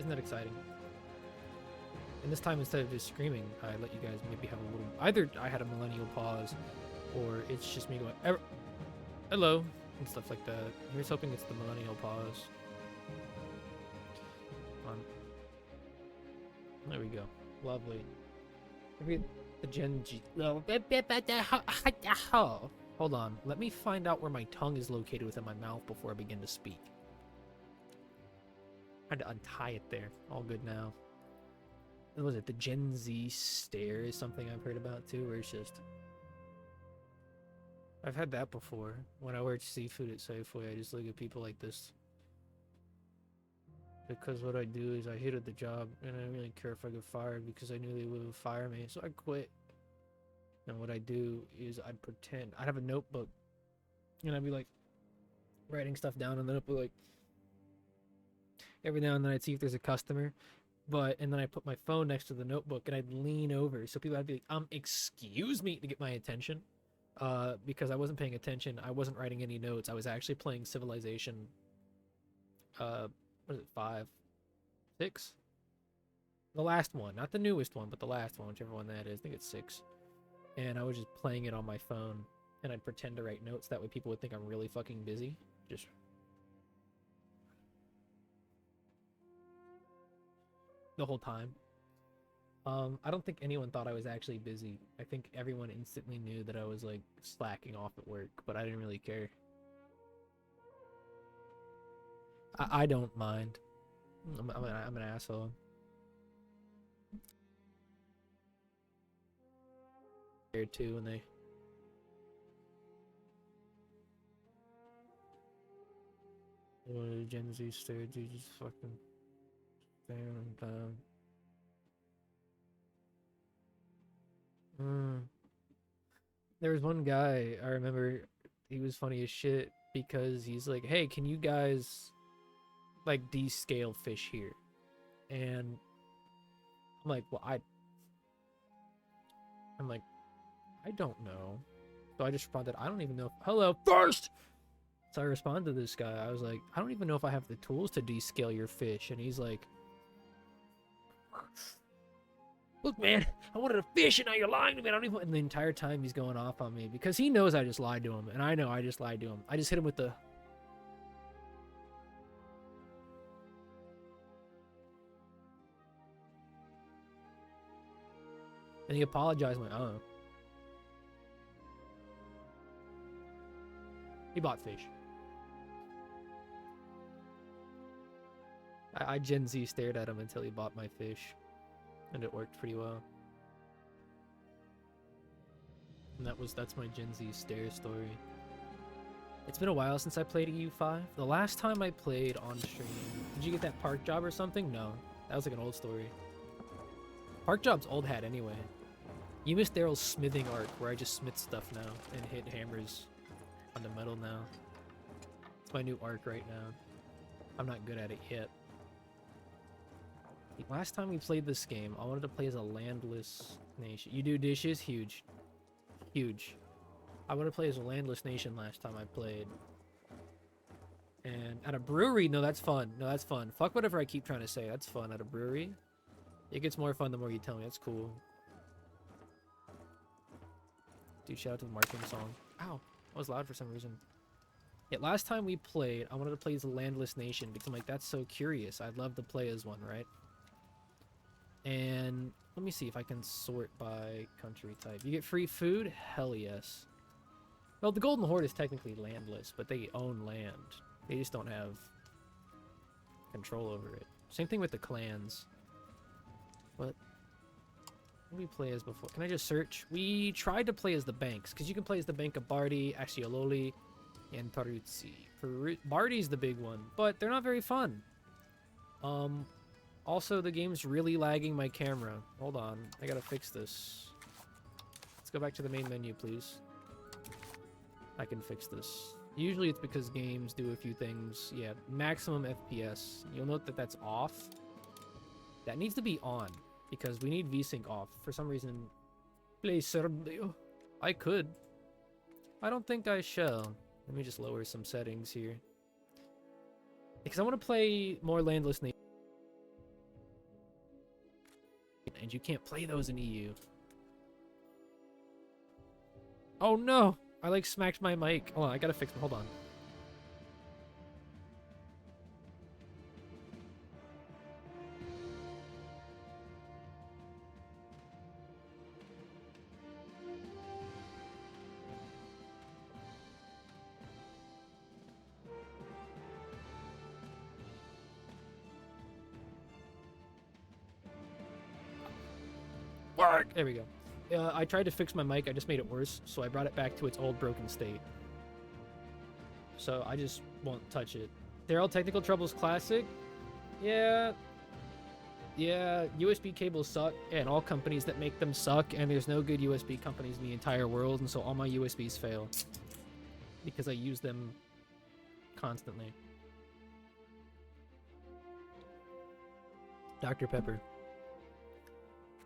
Isn't that exciting? And this time, instead of just screaming, I let you guys maybe have a little... Either I had a millennial pause, or it's just me going, hello, and stuff like that. Here's hoping it's the millennial pause. There we go. Lovely. Maybe the Gen G... Hold on. Let me find out where my tongue is located within my mouth before I begin to speak. I had to untie it there. All good now. What was it? The Gen Z stare is something I've heard about too, where it's just... I've had that before. When I worked seafood at Safeway, I just look at people like this. Because what I do is I hated the job, and I didn't really care if I got fired because I knew they would fire me, so I quit. And what I do is I'd pretend. I'd have a notebook, and I'd be like, writing stuff down on the notebook, like, every now and then I'd see if there's a customer, and then I put my phone next to the notebook, and I'd lean over, so people would be like, excuse me, to get my attention, because I wasn't paying attention. I wasn't writing any notes. I was actually playing Civilization, what is it, 5, 6? The last one, not the newest one, but the last one, whichever one that is. I think it's 6. And I was just playing it on my phone, and I'd pretend to write notes. That way people would think I'm really fucking busy. Just... the whole time. I don't think anyone thought I was actually busy. I think everyone instantly knew that I was, like, slacking off at work, but I didn't really care. I don't mind. I'm an asshole. There too, when they... What a Gen Z stare, dude, just fucking staring down. There was one guy, I remember, he was funny as shit because he's like, hey, can you guys, like, descale fish here? And I'm like, well, I don't know. So I just responded, I don't even know if... Hello, first! So I responded to this guy. I was like, I don't even know if I have the tools to descale your fish. And he's like, look, man, I wanted a fish and now you're lying to me. I don't even... And the entire time he's going off on me because he knows I just lied to him. And I know I just lied to him. I just hit him with the... And he apologized. I'm like, oh. He bought fish. I Gen Z stared at him until he bought my fish. And it worked pretty well. And that's my Gen Z stare story. It's been a while since I played EU5. The last time I played on stream... Did you get that park job or something? No. That was like an old story. Park job's old hat anyway. You missed Daryl's smithing arc where I just smith stuff now and hit hammers on the metal now. It's my new arc right now. I'm not good at it yet. Last time we played this game, I wanted to play as a landless nation. You do dishes? Huge. Huge. I wanted to play as a landless nation last time I played. And at a brewery? No, that's fun. No, that's fun. Fuck whatever I keep trying to say. That's fun. At a brewery? It gets more fun the more you tell me. That's cool. Dude, shout out to the marketing song. Ow. That was loud for some reason. Yeah, last time we played, I wanted to play as a landless nation because I'm like, that's so curious. I'd love to play as one, right? And let me see if I can sort by country type. You get free food? Hell yes. Well, the Golden Horde is technically landless, but they own land. They just don't have control over it. Same thing with the clans. What did we play as before? Can I just search? We tried to play as the banks, because you can play as the Bank of Bardi, Asciololi, and Taruzzi. Bardi's the big one, but they're not very fun. Also, the game's really lagging my camera. Hold on. I gotta fix this. Let's go back to the main menu, please. I can fix this. Usually it's because games do a few things. Yeah, maximum FPS. You'll note that that's off. That needs to be on, because we need VSync off. For some reason, play Serbia. I could. I don't think I shall. Let me just lower some settings here. Because I want to play more Landless Nation. and you can't play those in EU. Oh no! I like smacked my mic. Hold on, I gotta fix it. Hold on. Work! There we go. I tried to fix my mic, I just made it worse, so I brought it back to its old broken state. So I just won't touch it. They're all technical troubles classic. Yeah. Yeah, USB cables suck, and all companies that make them suck, and there's no good USB companies in the entire world, and so all my USBs fail. Because I use them constantly. Dr. Pepper.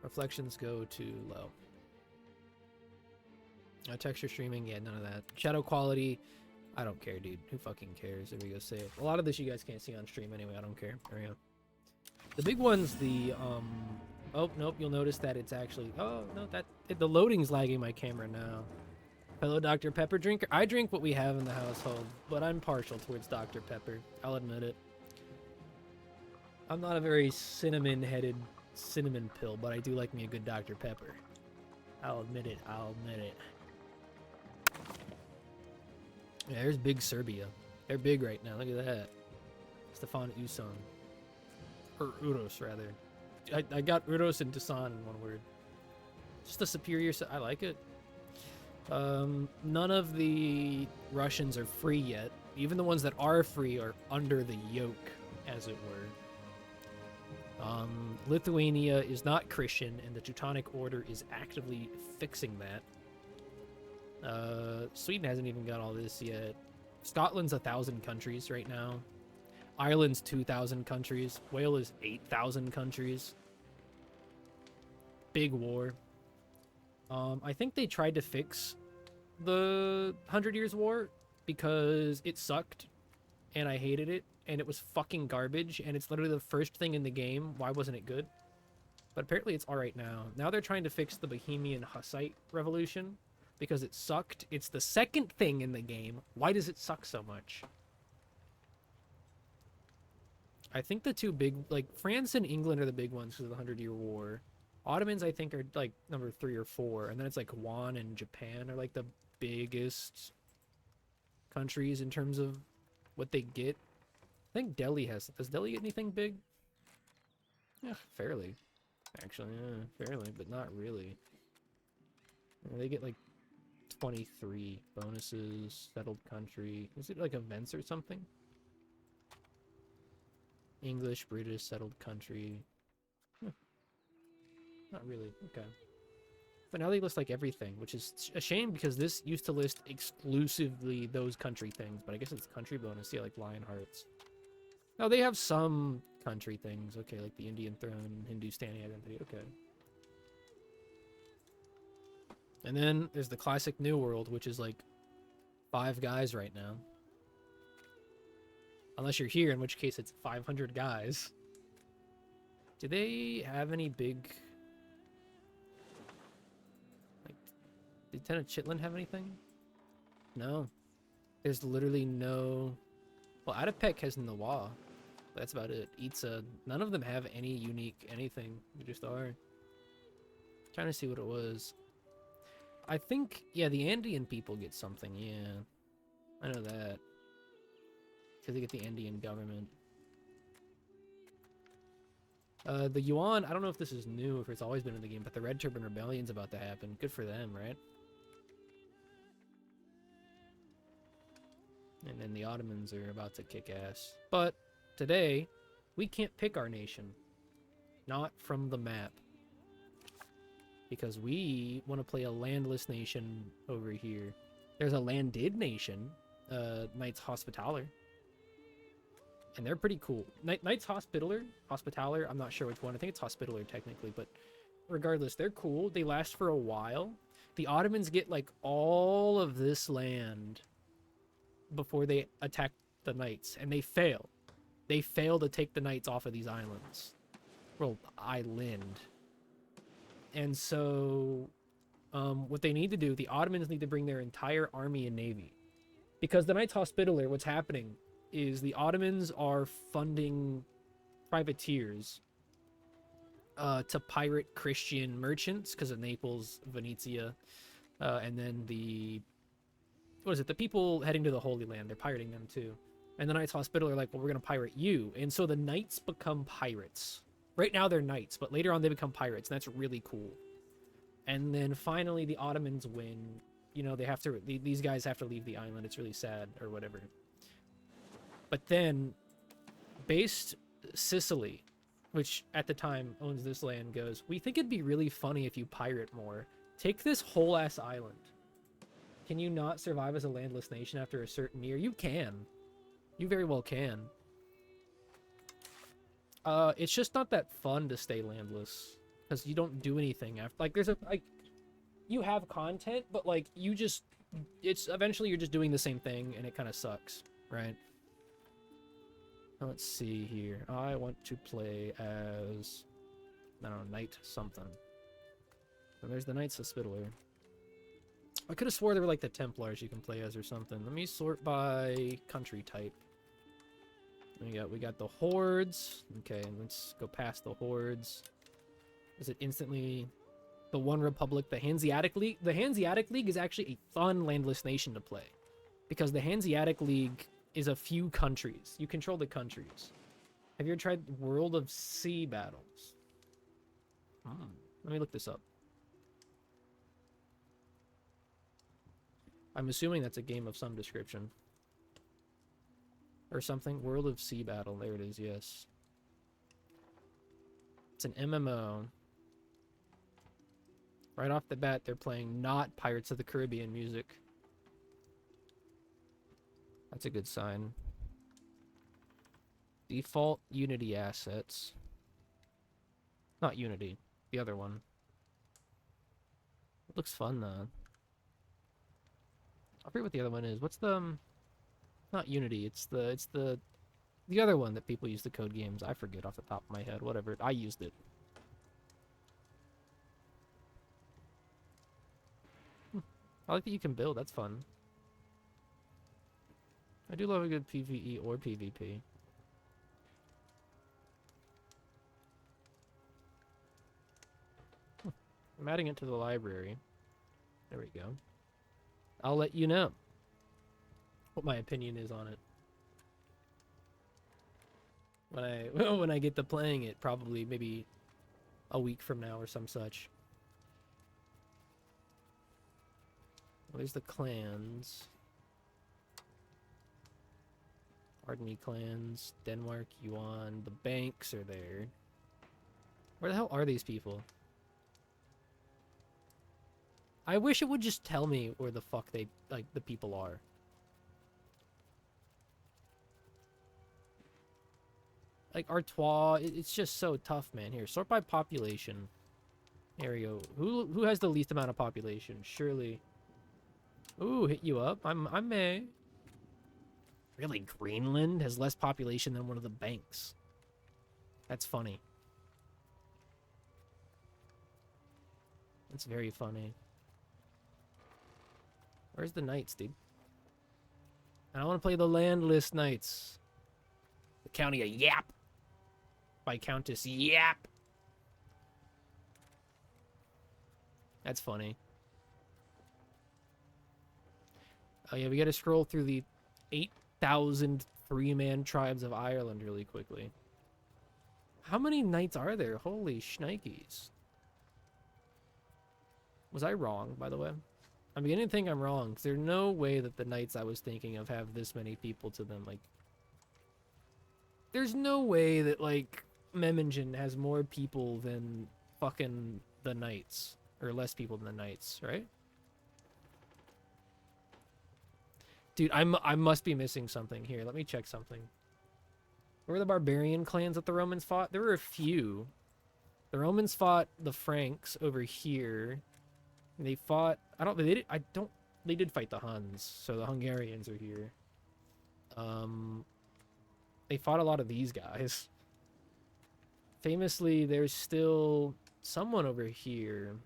Reflections go too low. Texture streaming, yeah, none of that. Shadow quality, I don't care, dude. Who fucking cares? There we go, save. A lot of this you guys can't see on stream anyway, I don't care. There we go. The big ones, the, oh, nope, you'll notice that it's actually, oh, no, the loading's lagging my camera now. Hello, Dr. Pepper drinker. I drink what we have in the household, but I'm partial towards Dr. Pepper. I'll admit it. I'm not a very cinnamon-headed cinnamon pill, but I do like me a good Dr. Pepper. I'll admit it. I'll admit it. Yeah, there's big Serbia. They're big right now. Look at that. Stefan Usan. Or Uros, rather. I got Uros and Dusan in one word. Just a superior... I like it. None of the Russians are free yet. Even the ones that are free are under the yoke, as it were. Lithuania is not Christian, and the Teutonic Order is actively fixing that. Sweden hasn't even got all this yet. Scotland's 1,000 countries right now. Ireland's 2,000 countries. Wales is 8,000 countries. Big war. I think they tried to fix the 100 Years' War because it sucked, and I hated it, and it was fucking garbage, and it's literally the first thing in the game. Why wasn't it good? But apparently it's alright now. Now they're trying to fix the Bohemian Hussite Revolution because it sucked. It's the second thing in the game. Why does it suck so much? I think the two big, like, France and England are the big ones because of the 100-Year War. Ottomans, I think, are, like, number 3 or 4. And then it's, like, Yuan and Japan are, like, the biggest countries in terms of what they get. I think Delhi has... Does Delhi get anything big? Yeah, fairly. Actually, yeah, fairly, but not really. They get, like, 23 bonuses, settled country. Is it, like, events or something? English, British, settled country. Not really. Okay. But now they list like everything, which is a shame because this used to list exclusively those country things, but I guess it's country bonus. Yeah, like Lion Hearts. No, they have some country things. Okay, like the Indian throne, Hindustani identity. Okay. And then there's the classic New World, which is like 5 guys right now. Unless you're here, in which case it's 500 guys. Do they have any big... Like, did Lieutenant Chitlin have anything? No. There's literally no... Well, Adapec has Nawa. That's about it. Itza. None of them have any unique anything. They just are. Trying to see what it was. I think, yeah, the Andean people get something, yeah. I know that. Because they get the Andean government. The Yuan, I don't know if this is new, if it's always been in the game, but the Red Turban Rebellion's about to happen. Good for them, right? And then the Ottomans are about to kick ass. But today, we can't pick our nation. Not from the map. Because we want to play a landless nation over here. There's a landed nation, Knights Hospitaller. And they're pretty cool. Knights Hospitaller, I'm not sure which one. I think it's Hospitaller technically, but regardless, they're cool. They last for a while. The Ottomans get like all of this land before they attack the Knights, and they fail. They fail to take the Knights off of these islands. Well, island. And so what they need to do, the Ottomans need to bring their entire army and navy. Because the Knights Hospitaller, what's happening is the Ottomans are funding privateers to pirate Christian merchants because of Naples, Venetia, and then the people heading to the Holy Land, they're pirating them too. And the Knights Hospitaller are like, well, we're going to pirate you. And so the knights become pirates. Right now they're knights, but later on they become pirates, and that's really cool. And then finally the Ottomans win. You know, these guys have to leave the island. It's really sad or whatever. But then based Sicily, which at the time owns this land, goes, we think it'd be really funny if you pirate more. Take this whole ass island. Can you not survive as a landless nation after a certain year? You can. You very well can. It's just not that fun to stay landless because you don't do anything after. Like, you have content, but like it's eventually you're just doing the same thing and it kind of sucks, right? Let's see here. I want to play as, I don't know, knight something. And there's the Knights Hospitaller. I could have swore there were like the Templars you can play as or something. Let me sort by country type. We got the Hordes. Okay, let's go past the Hordes. Is it instantly the One Republic, the Hanseatic League? The Hanseatic League is actually a fun landless nation to play. Because the Hanseatic League is a few countries. You control the countries. Have you ever tried World of Sea Battles? Let me look this up. I'm assuming that's a game of some description. Or something. World of Sea Battle. There it is, yes. It's an MMO. Right off the bat, they're playing not Pirates of the Caribbean music. That's a good sign. Default Unity assets. Not Unity. The other one. It looks fun, though. I forget what the other one is. What's the... Not Unity. It's the other one that people use to code games. I forget off the top of my head. Whatever. I used it. I like that you can build. That's fun. I do love a good PvE or PvP. I'm adding it to the library. There we go. I'll let you know what my opinion is on it when I get to playing it, probably maybe a week from now or some such. Well, there's the clans. Ardney clans, Denmark, Yuan, the banks are there. Where the hell are these people? I wish it would just tell me where the fuck the people are. Like Artois, it's just so tough, man. Here, sort by population. There we go. Who has the least amount of population? Surely. Ooh, hit you up. I may. Really, Greenland has less population than one of the banks. That's funny. That's very funny. Where's the knights, dude? I don't want to play the landless knights. The County of Yap. By Countess Yap. That's funny. Oh yeah, we gotta scroll through the 8,000 three-man tribes of Ireland really quickly. How many knights are there? Holy shnikes. Was I wrong, by the way? I'm beginning to think I'm wrong, because there's no way that the knights I was thinking of have this many people to them. Like, there's no way that, like, Memmingen has more people than fucking the knights. Or less people than the knights, right? Dude, I must be missing something here. Let me check something. Where were the barbarian clans that the Romans fought? There were a few. The Romans fought the Franks over here. And they fought... They did fight the Huns. So the Hungarians are here. They fought a lot of these guys. Famously, there's still someone over here.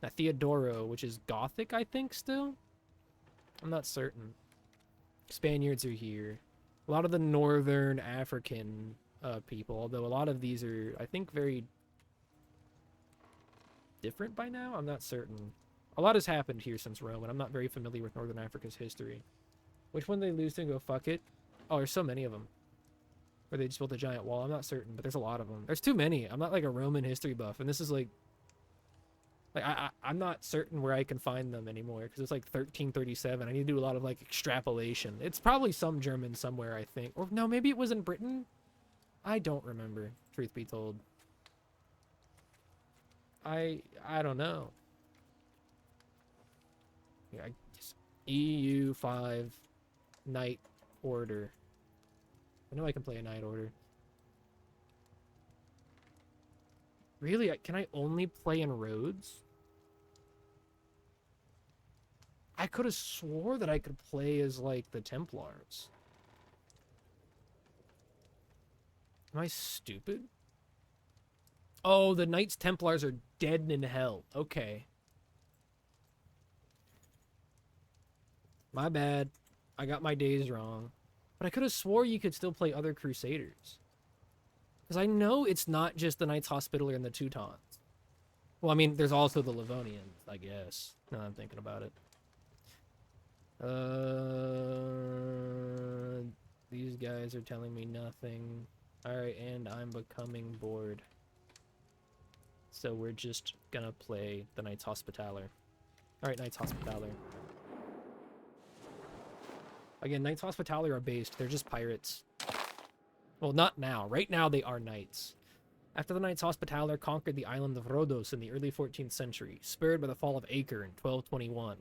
Now, Theodoro, which is Gothic, I think, still? I'm not certain. Spaniards are here. A lot of the northern African people, although a lot of these are, I think, very different by now? I'm not certain. A lot has happened here since Rome, and I'm not very familiar with Northern Africa's history. Which one they lose to and go fuck it? Oh, there's so many of them. Or they just built a giant wall. I'm not certain, but there's a lot of them. There's too many. I'm not like a Roman history buff, and this is like I'm not certain where I can find them anymore because it's like 1337. I need to do a lot of like extrapolation. It's probably some German somewhere, I think. Or no, maybe it was in Britain. I don't remember, truth be told. I don't know. Yeah, EU5 Knight Order. I know I can play a Knight Order. Really? Can I only play in Rhodes? I could have swore that I could play as, like, the Templars. Am I stupid? Oh, the Knights Templars are dead in hell. Okay. My bad. I got my days wrong. But I could have swore you could still play other Crusaders. Because I know it's not just the Knights Hospitaller and the Teutons. Well, I mean, there's also the Livonians, I guess. Now I'm thinking about it. These guys are telling me nothing. Alright, and I'm becoming bored. So we're just gonna play the Knights Hospitaller. Alright, Knights Hospitaller. Again, Knights Hospitaller are based. They're just pirates. Well, not now. Right now, they are knights. After the Knights Hospitaller conquered the island of Rhodos in the early 14th century, spurred by the fall of Acre in 1291.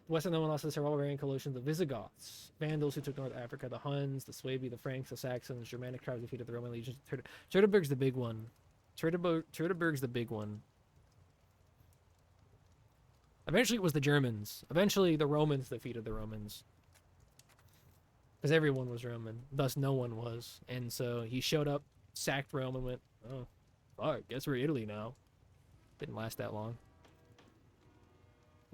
The Western Netherlands lost to several barbarian coalitions of Visigoths, Vandals who took North Africa, the Huns, the Suebi, the Franks, the Saxons, Germanic tribes defeated the Roman legions. Teutoburg's the big one. Teutoburg's the big one. Eventually it was the Germans. Eventually the Romans defeated the Romans. Because everyone was Roman. Thus no one was. And so he showed up, sacked Rome, and went, oh, fuck, guess we're Italy now. Didn't last that long.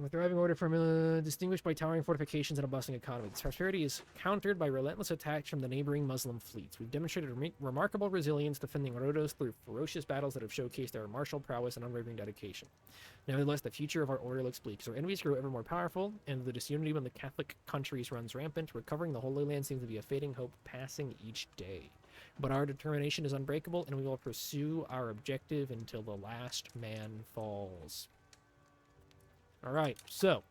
A thriving order distinguished by towering fortifications and a bustling economy. This prosperity is countered by relentless attacks from the neighboring Muslim fleets. We've demonstrated remarkable resilience defending Rhodos through ferocious battles that have showcased our martial prowess and unwavering dedication. Nevertheless, the future of our order looks bleak. So our enemies grow ever more powerful, and the disunity among the Catholic countries runs rampant. Recovering the Holy Land seems to be a fading hope passing each day. But our determination is unbreakable, and we will pursue our objective until the last man falls. Alright, so,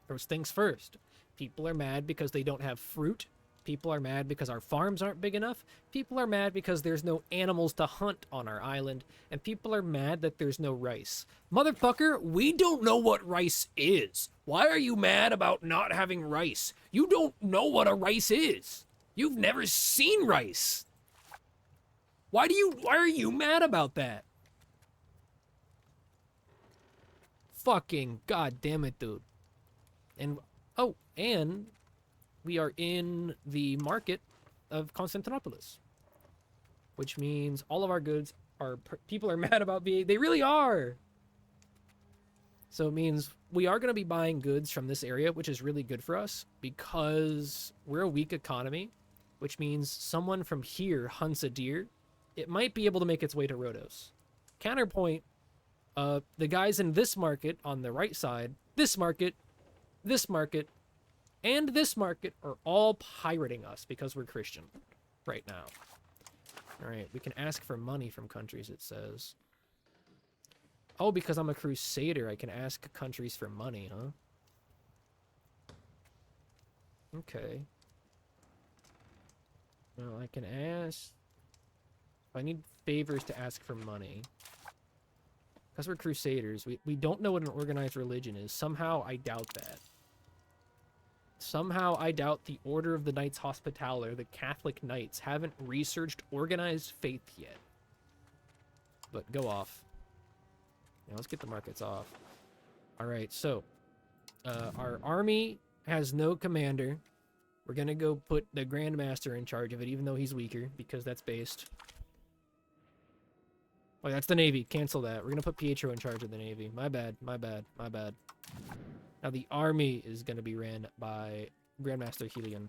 first things first. People are mad because they don't have fruit. People are mad because our farms aren't big enough. People are mad because there's no animals to hunt on our island. And people are mad that there's no rice. Motherfucker, we don't know what rice is. Why are you mad about not having rice? You don't know what a rice is. You've never seen rice. Why are you mad about that? Fucking goddamn it, dude. And oh, and we are in the market of Constantinopolis, which means all of our goods are people are mad about being. They really are. So it means we are going to be buying goods from this area, which is really good for us because we're a weak economy, which means someone from here hunts a deer. It might be able to make its way to Rhodos. Counterpoint. The guys in this market on the right side, this market, and this market are all pirating us because we're Christian right now. All right, we can ask for money from countries, it says. Oh, because I'm a crusader, I can ask countries for money, huh? Okay. Well, I can ask. I need favors to ask for money. Because we're crusaders, we don't know what an organized religion is. Somehow, I doubt that. Somehow, I doubt the Order of the Knights Hospitaller, the Catholic Knights, haven't researched organized faith yet. But go off. Yeah, let's get the markets off. Alright, so. Our army has no commander. We're going to go put the Grand Master in charge of it, even though he's weaker, because that's based. Oh, that's the Navy. Cancel that. We're gonna put Pietro in charge of the Navy. My bad, my bad, my bad. Now the army is gonna be ran by Grandmaster Helion.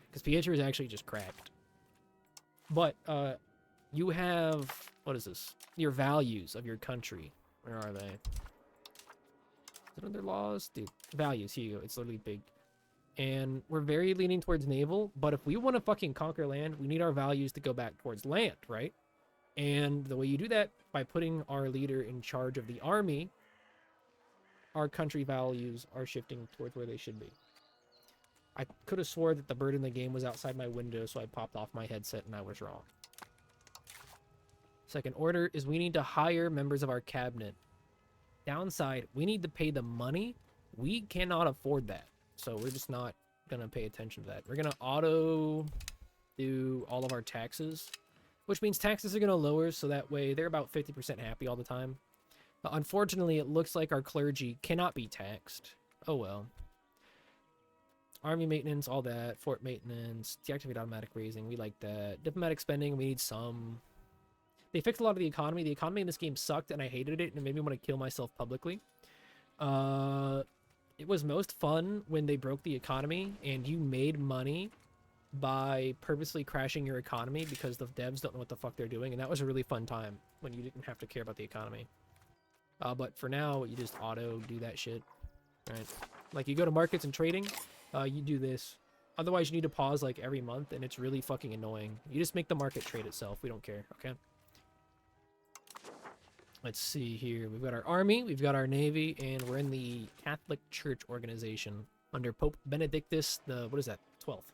Because Pietro is actually just cracked. But, you have... What is this? Your values of your country. Where are they? Is it under laws? Dude, values. Here you go. It's literally big. And we're very leaning towards naval, but if we want to fucking conquer land, we need our values to go back towards land, right? And the way you do that, by putting our leader in charge of the army, our country values are shifting towards where they should be. I could have swore that the bird in the game was outside my window, so I popped off my headset and I was wrong. Second order is we need to hire members of our cabinet. Downside, we need to pay the money. We cannot afford that. So we're just not going to pay attention to that. We're going to auto do all of our taxes, which means taxes are going to lower, so that way they're about 50% happy all the time. But unfortunately, it looks like our clergy cannot be taxed. Oh well. Army maintenance, all that. Fort maintenance. Deactivate automatic raising. We like that. Diplomatic spending, we need some. They fixed a lot of the economy. The economy in this game sucked, and I hated it, and it made me want to kill myself publicly. It was most fun when they broke the economy, and you made money by purposely crashing your economy because the devs don't know what the fuck they're doing, and that was a really fun time when you didn't have to care about the economy. But for now, you just auto do that shit. Right? Like, you go to markets and trading, you do this. Otherwise, you need to pause, like, every month, and it's really fucking annoying. You just make the market trade itself. We don't care, okay? Let's see here. We've got our army, we've got our navy, and we're in the Catholic Church organization under Pope Benedictus the, what is that, 12th.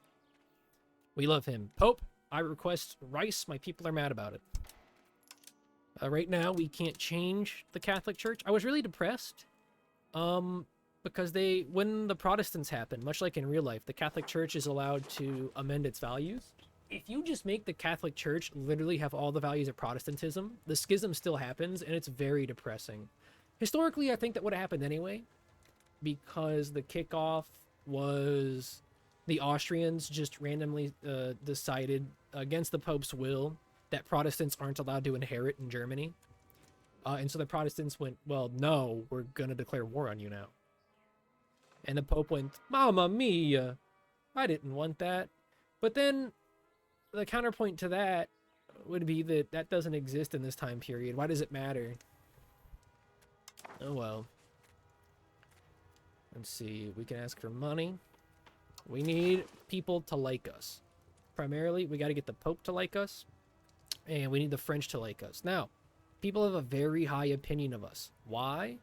We love him. Pope, I request rice. My people are mad about it. Right now, we can't change the Catholic Church. I was really depressed. Because when the Protestants happen, much like in real life, the Catholic Church is allowed to amend its values. If you just make the Catholic Church literally have all the values of Protestantism, the schism still happens, and it's very depressing. Historically, I think that would have happened anyway, because the kickoff was the Austrians just randomly decided against the Pope's will that Protestants aren't allowed to inherit in Germany. And so the Protestants went, well, no, we're going to declare war on you now. And the Pope went, Mamma mia, I didn't want that. But then the counterpoint to that would be that that doesn't exist in this time period. Why does it matter? Oh, well. Let's see. We can ask for money. We need people to like us. Primarily, we got to get the Pope to like us. And we need the French to like us. Now, people have a very high opinion of us. Why?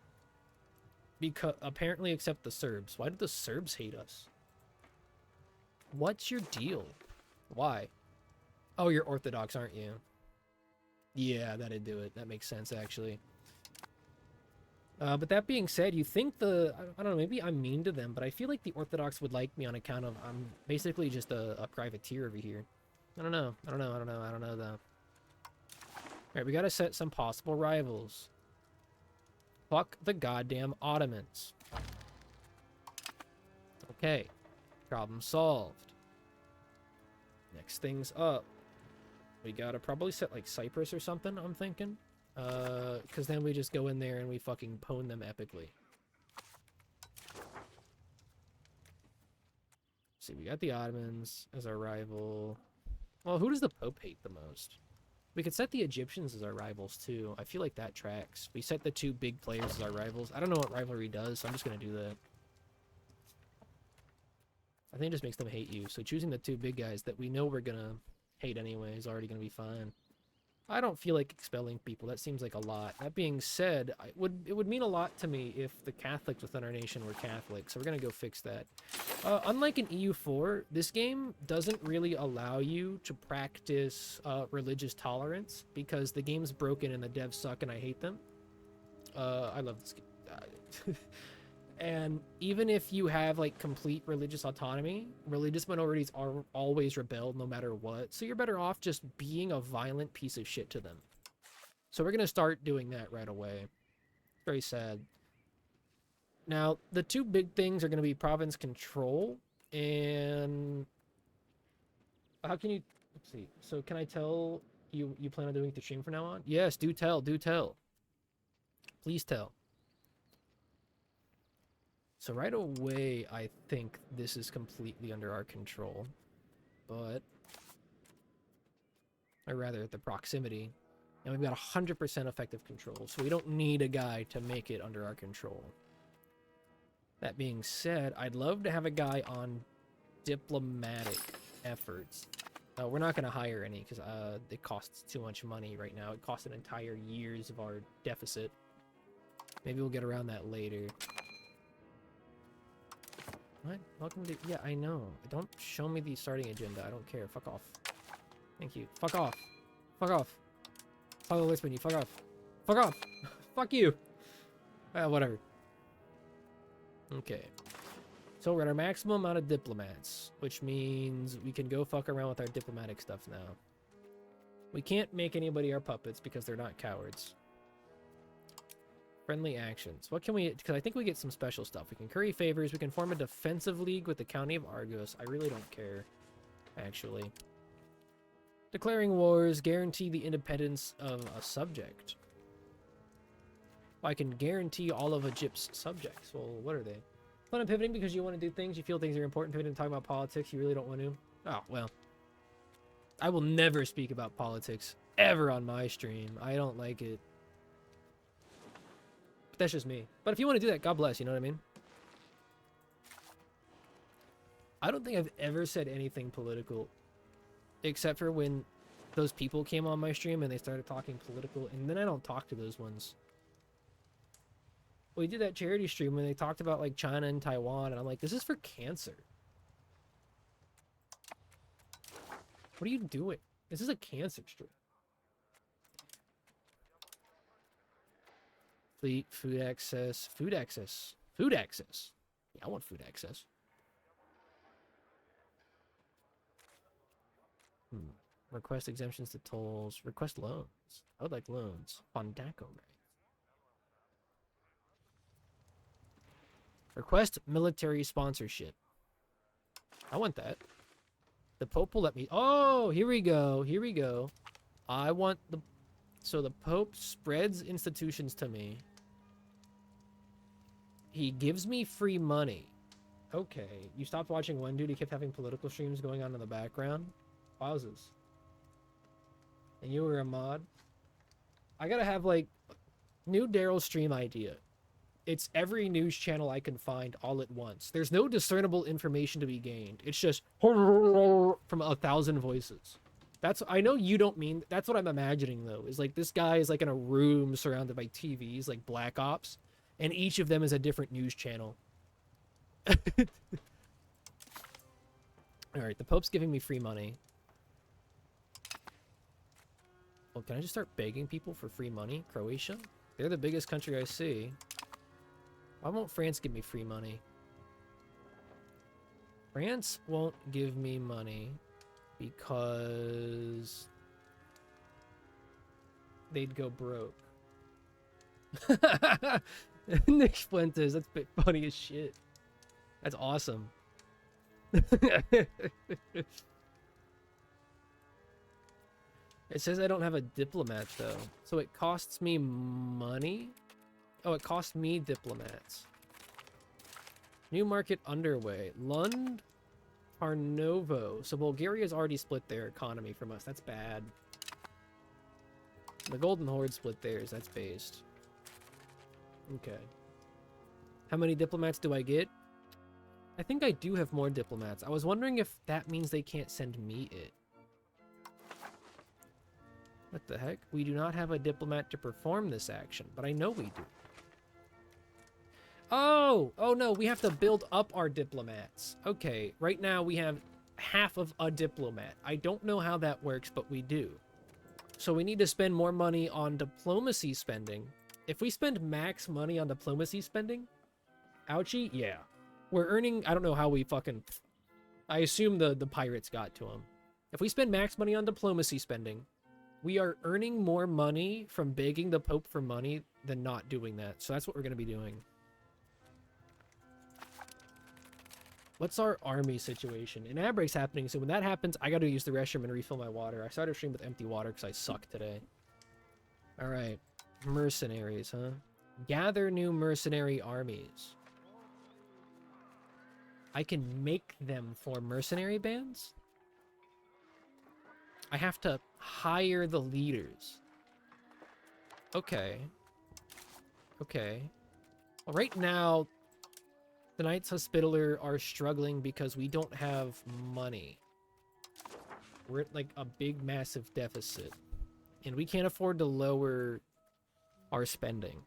Because apparently except the Serbs. Why do the Serbs hate us? What's your deal? Why? Oh, you're Orthodox, aren't you? Yeah, that'd do it. That makes sense, actually. But that being said, you think I don't know, maybe I'm mean to them, but I feel like the Orthodox would like me on account of I'm basically just a privateer over here. I don't know though. Alright, we gotta set some possible rivals. Fuck the goddamn Ottomans. Okay. Problem solved. Next thing's up. We gotta probably set like Cyprus or something, I'm thinking. Because then we just go in there and we fucking pwn them epically. See, we got the Ottomans as our rival. Well, who does the Pope hate the most? We could set the Egyptians as our rivals, too. I feel like that tracks. We set the two big players as our rivals. I don't know what rivalry does, so I'm just going to do that. I think it just makes them hate you. So choosing the two big guys that we know we're going to hate anyway is already going to be fine. I don't feel like expelling people. That seems like a lot. That being said, it would mean a lot to me if the Catholics within our nation were Catholic. So we're going to go fix that. Unlike in EU4, this game doesn't really allow you to practice religious tolerance because the game's broken and the devs suck and I hate them. I love this game. And even if you have like complete religious autonomy, religious minorities are always rebelled no matter what. So you're better off just being a violent piece of shit to them. So we're going to start doing that right away. Very sad. Now, the two big things are going to be province control and how can you, let's see. So can I tell You plan on doing the stream from now on? Yes, do tell, do tell. Please tell. So right away, I think this is completely under our control. But... or rather, the proximity. And we've got 100% effective control, so we don't need a guy to make it under our control. That being said, I'd love to have a guy on diplomatic efforts. We're not going to hire any, because it costs too much money right now. It costs an entire year's of our deficit. Maybe we'll get around that later. What? Welcome to... yeah, I know. Don't show me the starting agenda. I don't care. Fuck off. Thank you. Fuck off. Fuck off. Follow this menu. Fuck off. Fuck off. Fuck you. Whatever. Okay. So we're at our maximum amount of diplomats, which means we can go fuck around with our diplomatic stuff now. We can't make anybody our puppets because they're not cowards. Friendly actions. What can we... because I think we get some special stuff. We can curry favors. We can form a defensive league with the County of Argos. I really don't care, actually. Declaring wars. Guarantee the independence of a subject. Well, I can guarantee all of Egypt's subjects. Well, what are they? Fun on pivoting because you want to do things. You feel things are important. Pivoting and talking about politics. You really don't want to. Oh, well. I will never speak about politics ever on my stream. I don't like it. But that's just me. But if you want to do that, God bless. You know what I mean? I don't think I've ever said anything political except for when those people came on my stream and they started talking political, and then I don't talk to those ones. We did that charity stream when they talked about like China and Taiwan, and I'm like, this is for cancer. What are you doing? This is a cancer stream. Fleet, food access, food access, food access. Yeah, I want food access. Request exemptions to tolls. Request loans. I would like loans. Fondaco rights. Request military sponsorship. I want that. The Pope will let me... oh, here we go. Here we go. I want the... so the Pope spreads institutions to me. He gives me free money. Okay. You stopped watching one dude. He kept having political streams going on in the background. Wowzers. And you were a mod? I gotta have, like, new Daryl stream idea. It's every news channel I can find all at once. There's no discernible information to be gained. It's just from 1,000 voices. That's... I know you don't mean... that's what I'm imagining, though. Is, like, this guy is, like, in a room surrounded by TVs, like Black Ops. And each of them is a different news channel. Alright, the Pope's giving me free money. Well, can I just start begging people for free money? Croatia? They're the biggest country I see. Why won't France give me free money? France won't give me money because they'd go broke. Nick Fuentes, that's funny as shit. That's awesome. It says I don't have a diplomat, though. So it costs me money? Oh, it costs me diplomats. New market underway. Lund Tarnovo. So Bulgaria's already split their economy from us. That's bad. The Golden Horde split theirs. That's based. Okay. How many diplomats do I get? I think I do have more diplomats. I was wondering if that means they can't send me it. What the heck? We do not have a diplomat to perform this action, but I know we do. Oh! Oh no, we have to build up our diplomats. Okay, right now we have half of a diplomat. I don't know how that works, but we do. So we need to spend more money on diplomacy spending. If we spend max money on diplomacy spending, ouchie, yeah. We're earning, I don't know how we fucking... I assume the pirates got to them. If we spend max money on diplomacy spending, we are earning more money from begging the Pope for money than not doing that. So that's what we're going to be doing. What's our army situation? An ad break's happening, so when that happens, I gotta use the restroom and refill my water. I started stream with empty water because I suck today. Alright. Mercenaries, huh? Gather new mercenary armies. I can make them for mercenary bands? I have to hire the leaders. Okay. Okay. Well, right now, the Knights Hospitaller are struggling because we don't have money. We're at like a big, massive deficit. And we can't afford to lower our spending.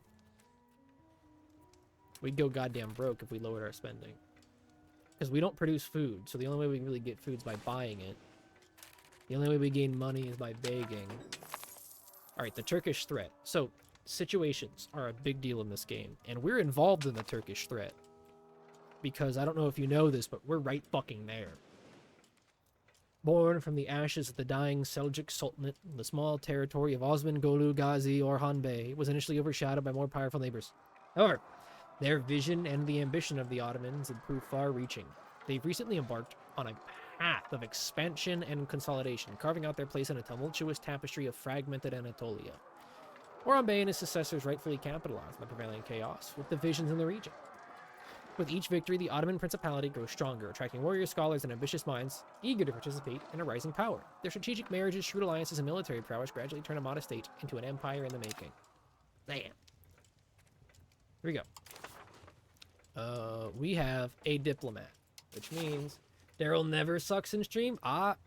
We'd go goddamn broke if we lowered our spending. Because we don't produce food, so the only way we can really get food is by buying it. The only way we gain money is by begging. Alright, the Turkish threat. So, situations are a big deal in this game. And we're involved in the Turkish threat. Because I don't know if you know this, but we're right fucking there. Born from the ashes of the dying Seljuk Sultanate, the small territory of Osman Golu Ghazi Orhan Bey was initially overshadowed by more powerful neighbors. However, their vision and the ambition of the Ottomans had proved far-reaching. They've recently embarked on a path of expansion and consolidation, carving out their place in a tumultuous tapestry of fragmented Anatolia. Orhan Bey and his successors rightfully capitalized on the prevailing chaos with divisions in the region. With each victory, the Ottoman Principality grows stronger, attracting warrior scholars and ambitious minds eager to participate in a rising power. Their strategic marriages, shrewd alliances, and military prowess gradually turn a modest state into an empire in the making. Damn. Here we go. We have a diplomat, which means Daryl never sucks in stream. What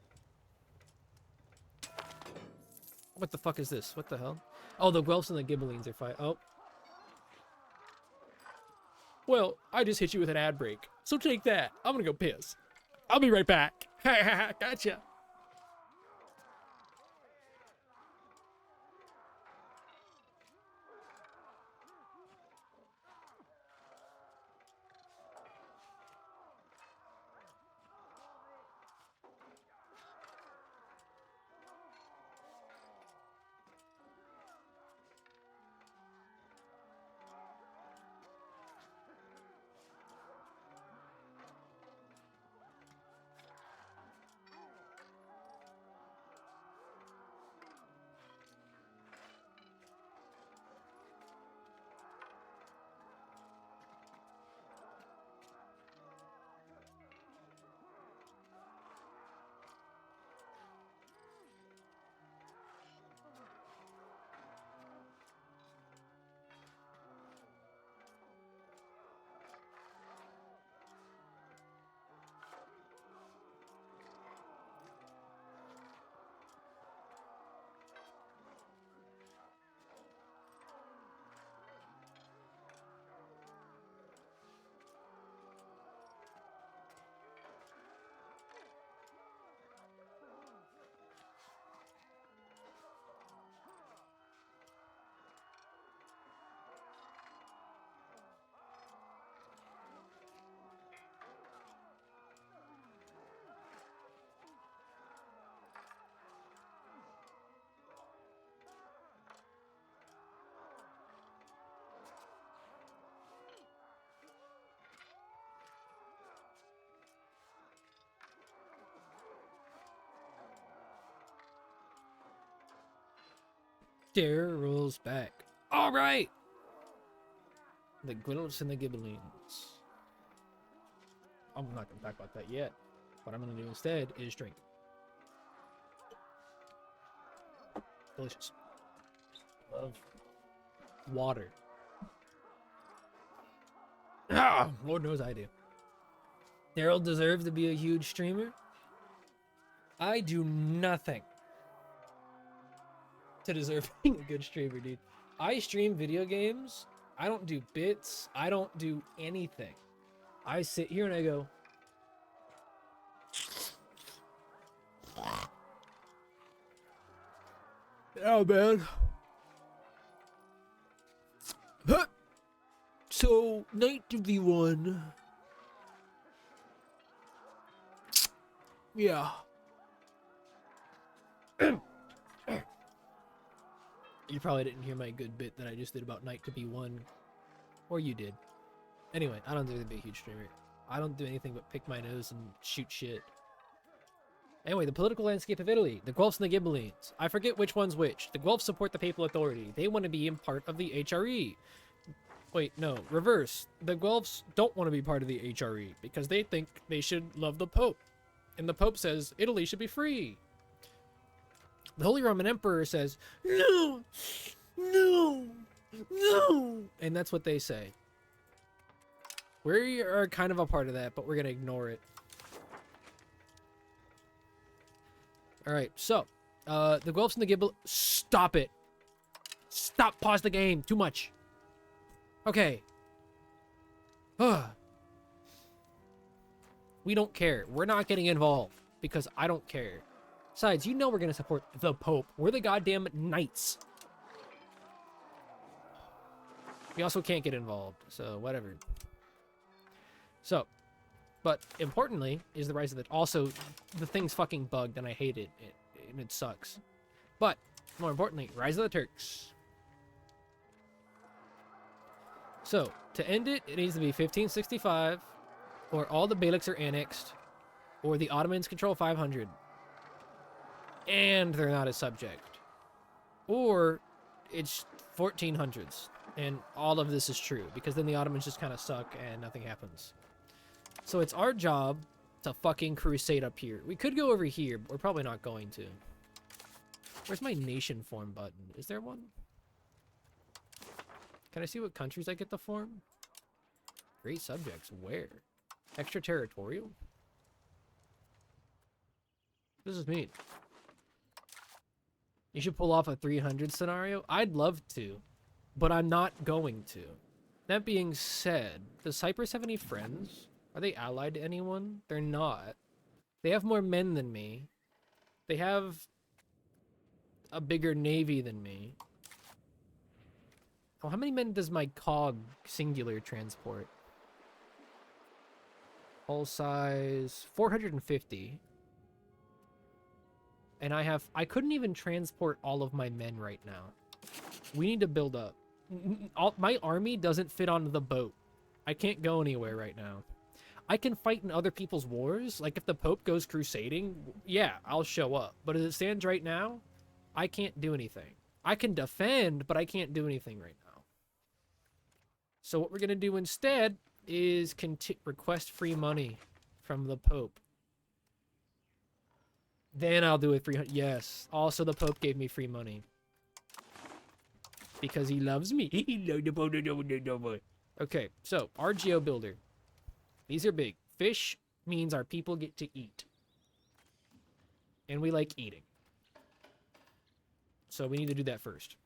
the fuck is this? What the hell? Oh, the Guelphs and the Ghibellines are fighting. Oh. Well, I just hit you with an ad break, so take that. I'm gonna go piss. I'll be right back. Gotcha. Dare rolls back. All right. The Guelphs and the Ghibellines. I'm not going to talk about that yet. What I'm going to do instead is drink. Delicious. Love water. Lord knows I do. Daryl deserves to be a huge streamer. I do nothing to deserve being a good streamer, dude. I stream video games. I don't do bits. I don't do anything. I sit here and I go. Oh, man. Huh. So, Knight of the One. Yeah. You probably didn't hear my good bit that I just did about Knight to be one. Or you did. Anyway, I don't deserve to be a huge streamer. I don't do anything but pick my nose and shoot shit. Anyway, the political landscape of Italy. The Guelphs and the Ghibellines. I forget which one's which. The Guelphs support the papal authority. They want to be in part of the HRE. Wait, no, reverse. The Guelphs don't want to be part of the HRE because they think they should love the Pope. And the Pope says Italy should be free. The Holy Roman Emperor says, no, no, no. And that's what they say. We are kind of a part of that, but we're going to ignore it. All right, so the Guelphs and the Ghibellines. Stop it. Stop. Pause the game. Too much. Okay. We don't care. We're not getting involved because I don't care. Besides, you know we're going to support the Pope. We're the goddamn knights. We also can't get involved, so whatever. So, but importantly is the rise of the... Also, the thing's fucking bugged and I hate it. It sucks. But, more importantly, rise of the Turks. So, to end it, it needs to be 1565, or all the Beyliks are annexed, or the Ottomans control 500, and they're not a subject. Or it's 1400s, and all of this is true, because then the Ottomans just kind of suck and nothing happens. So it's our job to fucking crusade up here. We could go over here, but we're probably not going to. Where's my nation form button? Is there one? Can I see what countries I get to form? Great subjects. Where? Extraterritorial? What does this mean? You should pull off a 300 scenario? I'd love to, but I'm not going to. That being said, does Cyprus have any friends? Are they allied to anyone? They're not. They have more men than me. They have a bigger navy than me. Oh, how many men does my cog singular transport? Hull size 450. And I couldn't even transport all of my men right now. We need to build up. My army doesn't fit on the boat. I can't go anywhere right now. I can fight in other people's wars. Like if the Pope goes crusading, yeah, I'll show up. But as it stands right now, I can't do anything. I can defend, but I can't do anything right now. So what we're going to do instead is request free money from the Pope. Then I'll do it 300. Yes. Also, the Pope gave me free money. Because he loves me. Okay, so RGO builder. These are big. Fish means our people get to eat. And we like eating. So we need to do that first.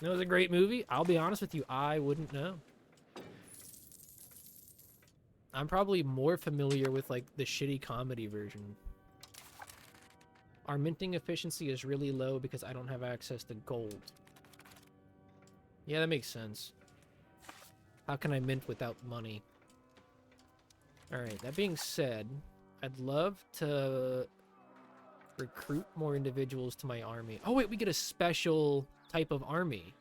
It was a great movie. I'll be honest with you, I wouldn't know. I'm probably more familiar with like the shitty comedy version. Our minting efficiency is really low because I don't have access to gold. Yeah, that makes sense. How can I mint without money? Alright, that being said, I'd love to recruit more individuals to my army. Oh wait, we get a special type of army.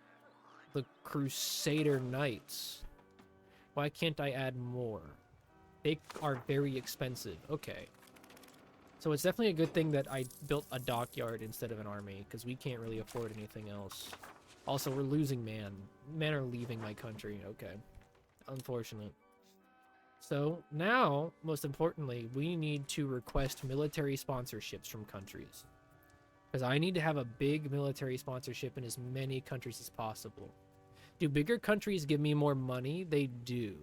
The Crusader Knights. Why can't I add more? They are very expensive. Okay. So it's definitely a good thing that I built a dockyard instead of an army, because we can't really afford anything else. Also, we're losing man. Men are leaving my country. Okay. Unfortunate. So now, most importantly, we need to request military sponsorships from countries. Because I need to have a big military sponsorship in as many countries as possible. Do bigger countries give me more money? They do.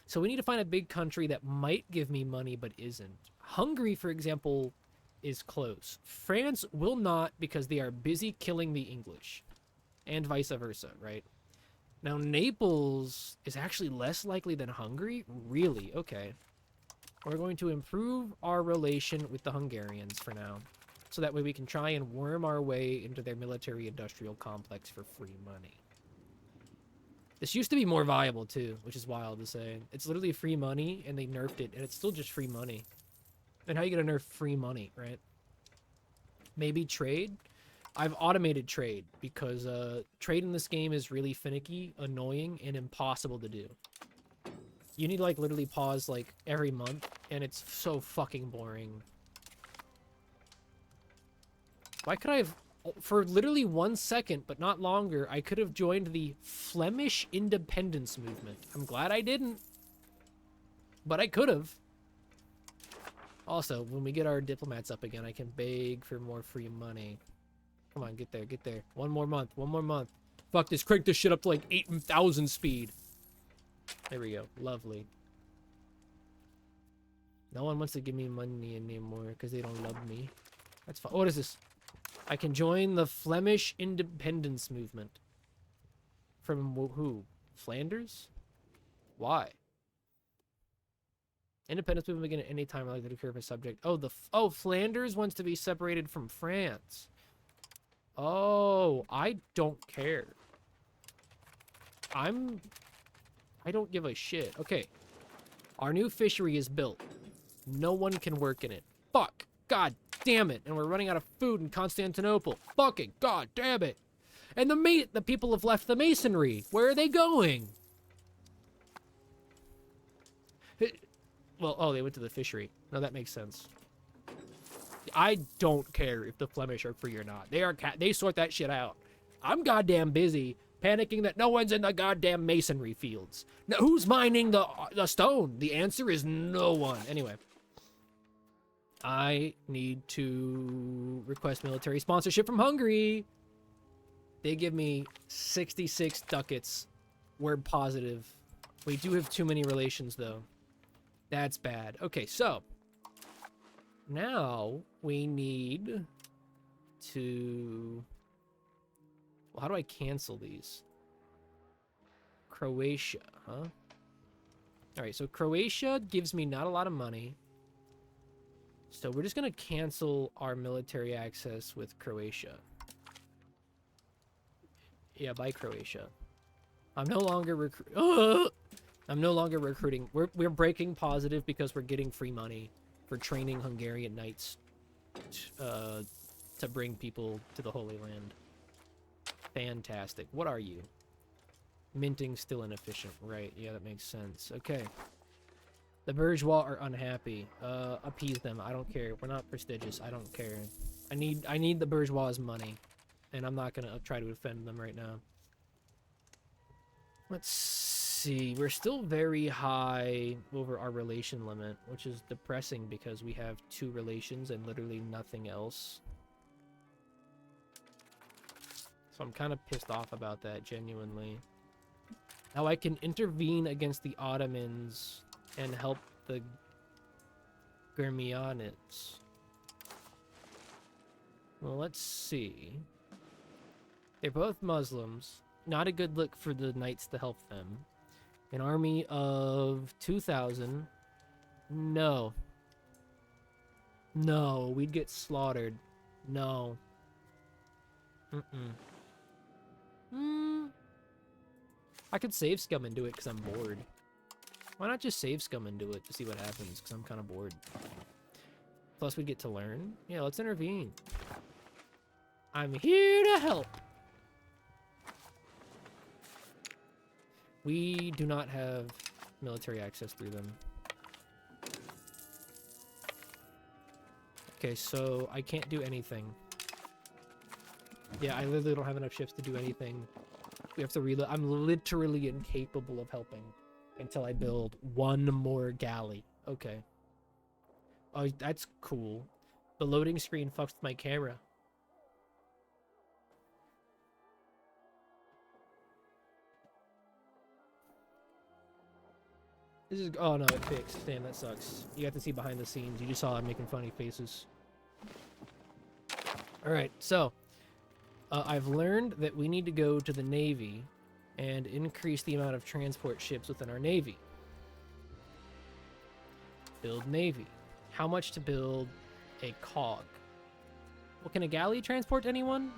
So we need to find a big country that might give me money but isn't. Hungary, for example, is close. France will not because they are busy killing the English. And vice versa, right? Now, Naples is actually less likely than Hungary? Really? Okay. We're going to improve our relation with the Hungarians for now. So that way we can try and worm our way into their military-industrial complex for free money. This used to be more viable, too, which is wild to say. It's literally free money, and they nerfed it, and it's still just free money. And how are you going to nerf free money, right? Maybe trade? I've automated trade, because trade in this game is really finicky, annoying, and impossible to do. You need to, like, literally pause, like, every month, and it's so fucking boring. Why could I have... For literally 1 second, but not longer, I could have joined the Flemish independence movement. I'm glad I didn't. But I could have. Also, when we get our diplomats up again, I can beg for more free money. Come on, get there, get there. One more month, one more month. Fuck this, crank this shit up to like 8,000 speed. There we go, lovely. No one wants to give me money anymore because they don't love me. That's fine. What is this? I can join the Flemish independence movement. From who? Flanders? Why? Independence movement begin at any time. I like to declare a subject. Oh, Flanders wants to be separated from France. Oh, I don't care. I don't give a shit. Okay. Our new fishery is built. No one can work in it. Fuck. God damn it. And we're running out of food in Constantinople. Fucking god damn it. And the people have left the masonry. Where are they going? Well, oh, they went to the fishery. No, that makes sense. I don't care if the Flemish are free or not. They sort that shit out. I'm goddamn busy panicking that no one's in the goddamn masonry fields. Now, who's mining the stone? The answer is no one. Anyway. I need to request military sponsorship from Hungary. They give me 66 ducats. We're positive. We do have too many relations, though. That's bad. Okay, so now we need to... Well, how do I cancel these? Croatia, huh? All right, so Croatia gives me not a lot of money. So we're just going to cancel our military access with Croatia. Yeah, bye, Croatia. I'm no longer recruiting. We're breaking positive because we're getting free money for training Hungarian knights to bring people to the Holy Land. Fantastic. What are you? Minting still inefficient. Right. Yeah, that makes sense. Okay. The bourgeois are unhappy. Appease them. I don't care. We're not prestigious. I don't care. I need the bourgeois' money. And I'm not gonna try to offend them right now. Let's see. We're still very high over our relation limit, which is depressing because we have 2 relations and literally nothing else. So I'm kind of pissed off about that, genuinely. Now I can intervene against the Ottomans and help the Germanians. Well, let's see. They're both Muslims. Not a good look for the knights to help them. An army of 2,000. No. No, we'd get slaughtered. No. I could save scum and do it because I'm bored. Why not just save scum and do it to see what happens? Because I'm kind of bored. Plus, we get to learn. Yeah, let's intervene. I'm here to help. We do not have military access through them. Okay, so I can't do anything. Yeah, I literally don't have enough ships to do anything. We have to reload. I'm literally incapable of helping until I build 1 more galley. Okay. Oh, that's cool. The loading screen fucks with my camera. This is... Oh, no, it fixed. Damn, that sucks. You got to see behind the scenes. You just saw I'm making funny faces. Alright, so... I've learned that we need to go to the Navy and increase the amount of transport ships within our Navy. Build Navy. How much to build a cog? Well, can a galley transport anyone?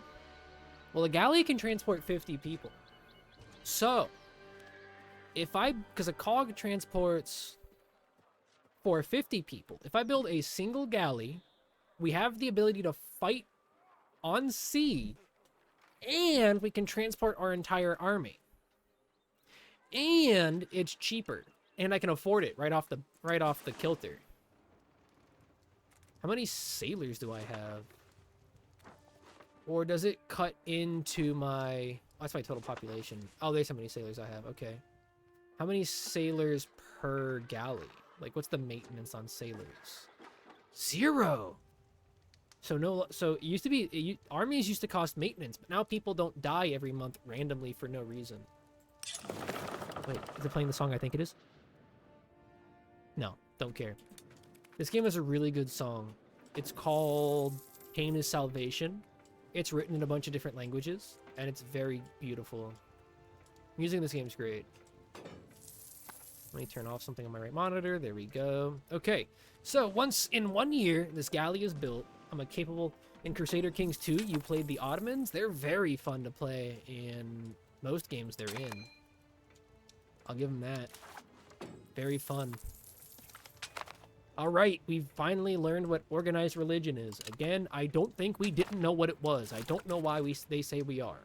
Well, a galley can transport 50 people. So, because a cog transports for 50 people. If I build a single galley, we have the ability to fight on sea, and we can transport our entire army. And it's cheaper. And I can afford it right off the kilter. How many sailors do I have? Or does it cut into my... Oh, that's my total population. Oh, there's how many sailors I have. Okay. How many sailors per galley? Like, what's the maintenance on sailors? 0! So it used to be... armies used to cost maintenance, but now people don't die every month randomly for no reason. Wait, is it playing the song I think it is? No, don't care. This game has a really good song. It's called Pain is Salvation. It's written in a bunch of different languages, and it's very beautiful. Music in this game is great. Let me turn off something on my right monitor. There we go. Okay, so once in 1 year, this galley is built. I'm a capable... In Crusader Kings 2, you played the Ottomans. They're very fun to play in most games they're in. I'll give them that. Very fun. All right, we've finally learned what organized religion is. Again, I don't think we didn't know what it was. I don't know why they say we are.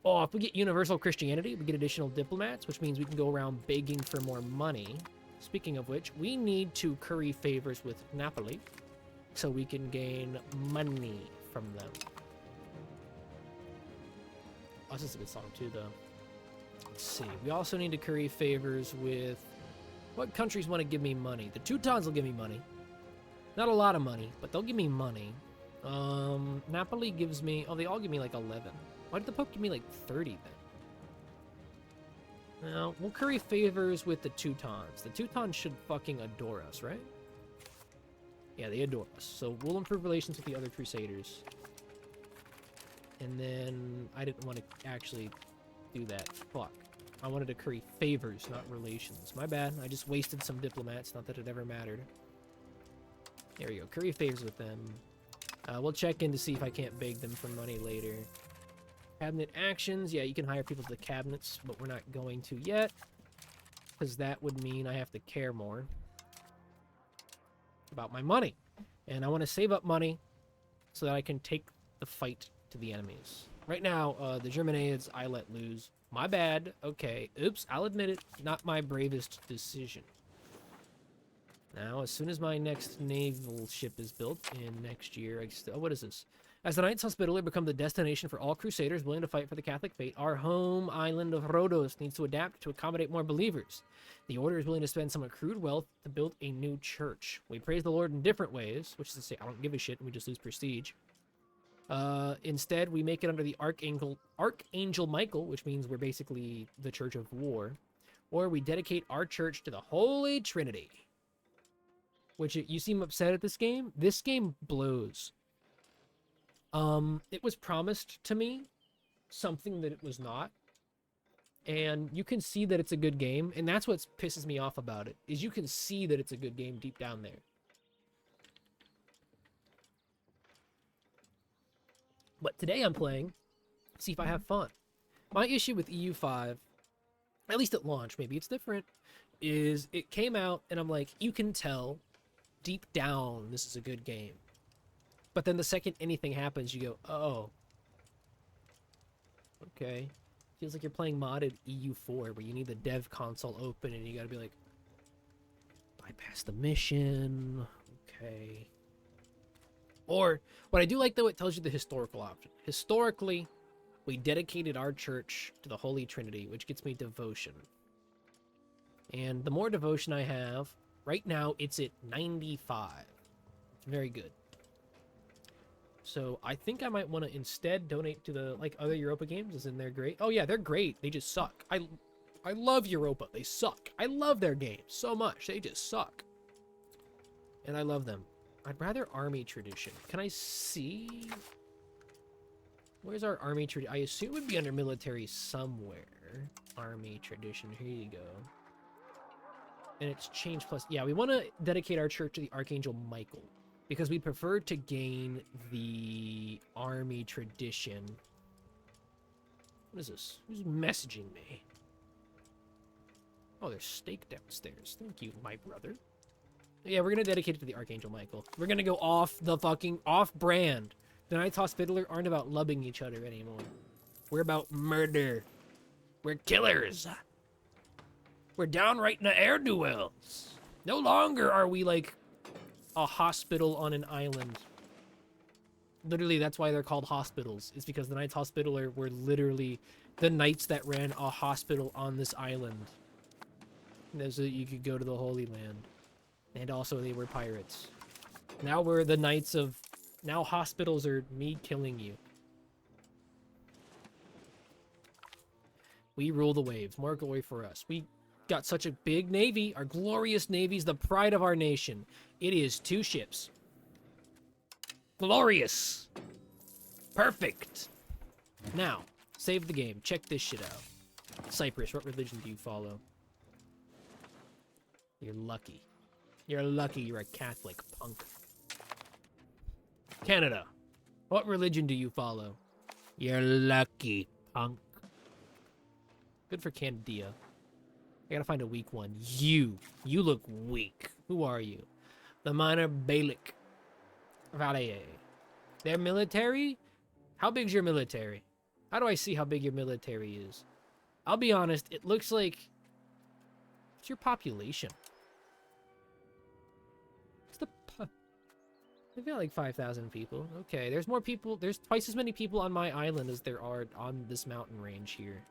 Oh, if we get universal Christianity, we get additional diplomats, which means we can go around begging for more money. Speaking of which, we need to curry favors with Napoli so we can gain money from them. Oh, this is a good song too, though. Let's see. We also need to curry favors with... What countries want to give me money? The Teutons will give me money. Not a lot of money, but they'll give me money. Napoli gives me... Oh, they all give me like 11. Why did the Pope give me like 30 then? Now, we'll curry favors with the Teutons. The Teutons should fucking adore us, right? Yeah, they adore us. So we'll improve relations with the other Crusaders. And then... I didn't want to actually do that. Fuck. I wanted to curry favors, not relations. My bad. I just wasted some diplomats. Not that it ever mattered. There we go. Curry favors with them. We'll check in to see if I can't beg them for money later. Cabinet actions. Yeah, you can hire people to the cabinets, but we're not going to yet. Because that would mean I have to care more about my money. And I want to save up money so that I can take the fight to the enemies. Right now, the Germaniads I let lose. My bad. Okay. Oops. I'll admit it. Not my bravest decision. Now, as soon as my next naval ship is built in next year, oh, what is this? As the Knights Hospitaller become the destination for all crusaders willing to fight for the Catholic faith, our home island of Rhodos needs to adapt to accommodate more believers. The Order is willing to spend some accrued wealth to build a new church. We praise the Lord in different ways, which is to say, I don't give a shit and we just lose prestige. Instead, we make it under the Archangel Michael, which means we're basically the Church of War. Or we dedicate our church to the Holy Trinity. Which, you seem upset at this game? This game blows. It was promised to me something that it was not. And you can see that it's a good game. And that's what pisses me off about it, is you can see that it's a good game deep down there. But today I'm playing, see if I have fun. My issue with EU5, at least at launch, maybe it's different, is it came out and I'm like, you can tell deep down this is a good game. But then the second anything happens, you go, oh. Okay. Feels like you're playing modded EU4 where you need the dev console open and you gotta be like, bypass the mission. Okay. Or, what I do like, though, it tells you the historical option. Historically, we dedicated our church to the Holy Trinity, which gets me devotion. And the more devotion I have, right now, it's at 95. It's very good. So, I think I might want to instead donate to the, like, other Europa games, as in they're great. Oh, yeah, they're great. They just suck. I love Europa. They suck. I love their games so much. They just suck. And I love them. I'd rather army tradition. Can I see? Where's our army tradition? I assume it would be under military somewhere. Army tradition. Here you go. And it's change plus. Yeah, we want to dedicate our church to the Archangel Michael because we prefer to gain the army tradition. What is this? Who's messaging me? Oh, there's steak downstairs. Thank you, my brother. Yeah, we're going to dedicate it to the Archangel Michael. We're going to go off the fucking off-brand. The Knights Hospitaller aren't about loving each other anymore. We're about murder. We're killers. We're downright in the air duels. No longer are we like a hospital on an island. Literally, that's why they're called hospitals. It's because the Knights Hospitaller were literally the knights that ran a hospital on this island. So that you could go to the Holy Land. And also, they were pirates. Now we're the knights of... Now hospitals are me killing you. We rule the waves. More glory for us. We got such a big navy. Our glorious navy is the pride of our nation. It is 2 ships. Glorious. Perfect. Now, save the game. Check this shit out. Cyprus, what religion do you follow? You're lucky. You're lucky you're a Catholic, punk. Canada, what religion do you follow? You're lucky, punk. Good for Canada. I gotta find a weak one. You look weak. Who are you? The minor Balic. Valet. Their military? How big's your military? How do I see how big your military is? I'll be honest, it looks like... What's your population? What's the... They've got like 5,000 people. Okay, there's more people... There's twice as many people on my island as there are on this mountain range here.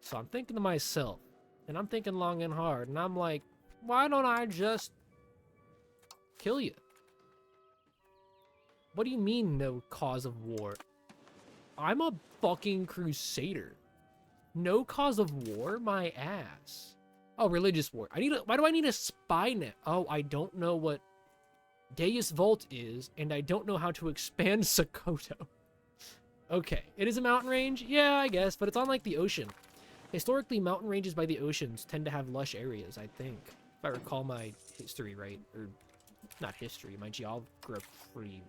So I'm thinking to myself, and I'm thinking long and hard, and I'm like, why don't I just kill you? What do you mean, no cause of war? I'm a fucking crusader. No cause of war? My ass. Oh, religious war. Why do I need a spy net? Oh, I don't know what Deus Vult is, and I don't know how to expand Sokoto. Okay, it is a mountain range? Yeah, I guess, but it's on, like, the ocean. Historically, mountain ranges by the oceans tend to have lush areas, I think. If I recall my history right. Or, not history, my geography.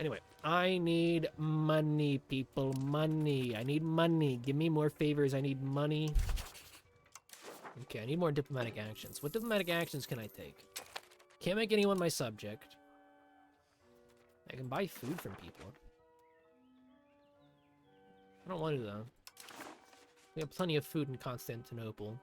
Anyway, I need money, people. Money. I need money. Give me more favors. I need money. Okay, I need more diplomatic actions. What diplomatic actions can I take? Can't make anyone my subject. I can buy food from people. I don't want to, though. We have plenty of food in Constantinople.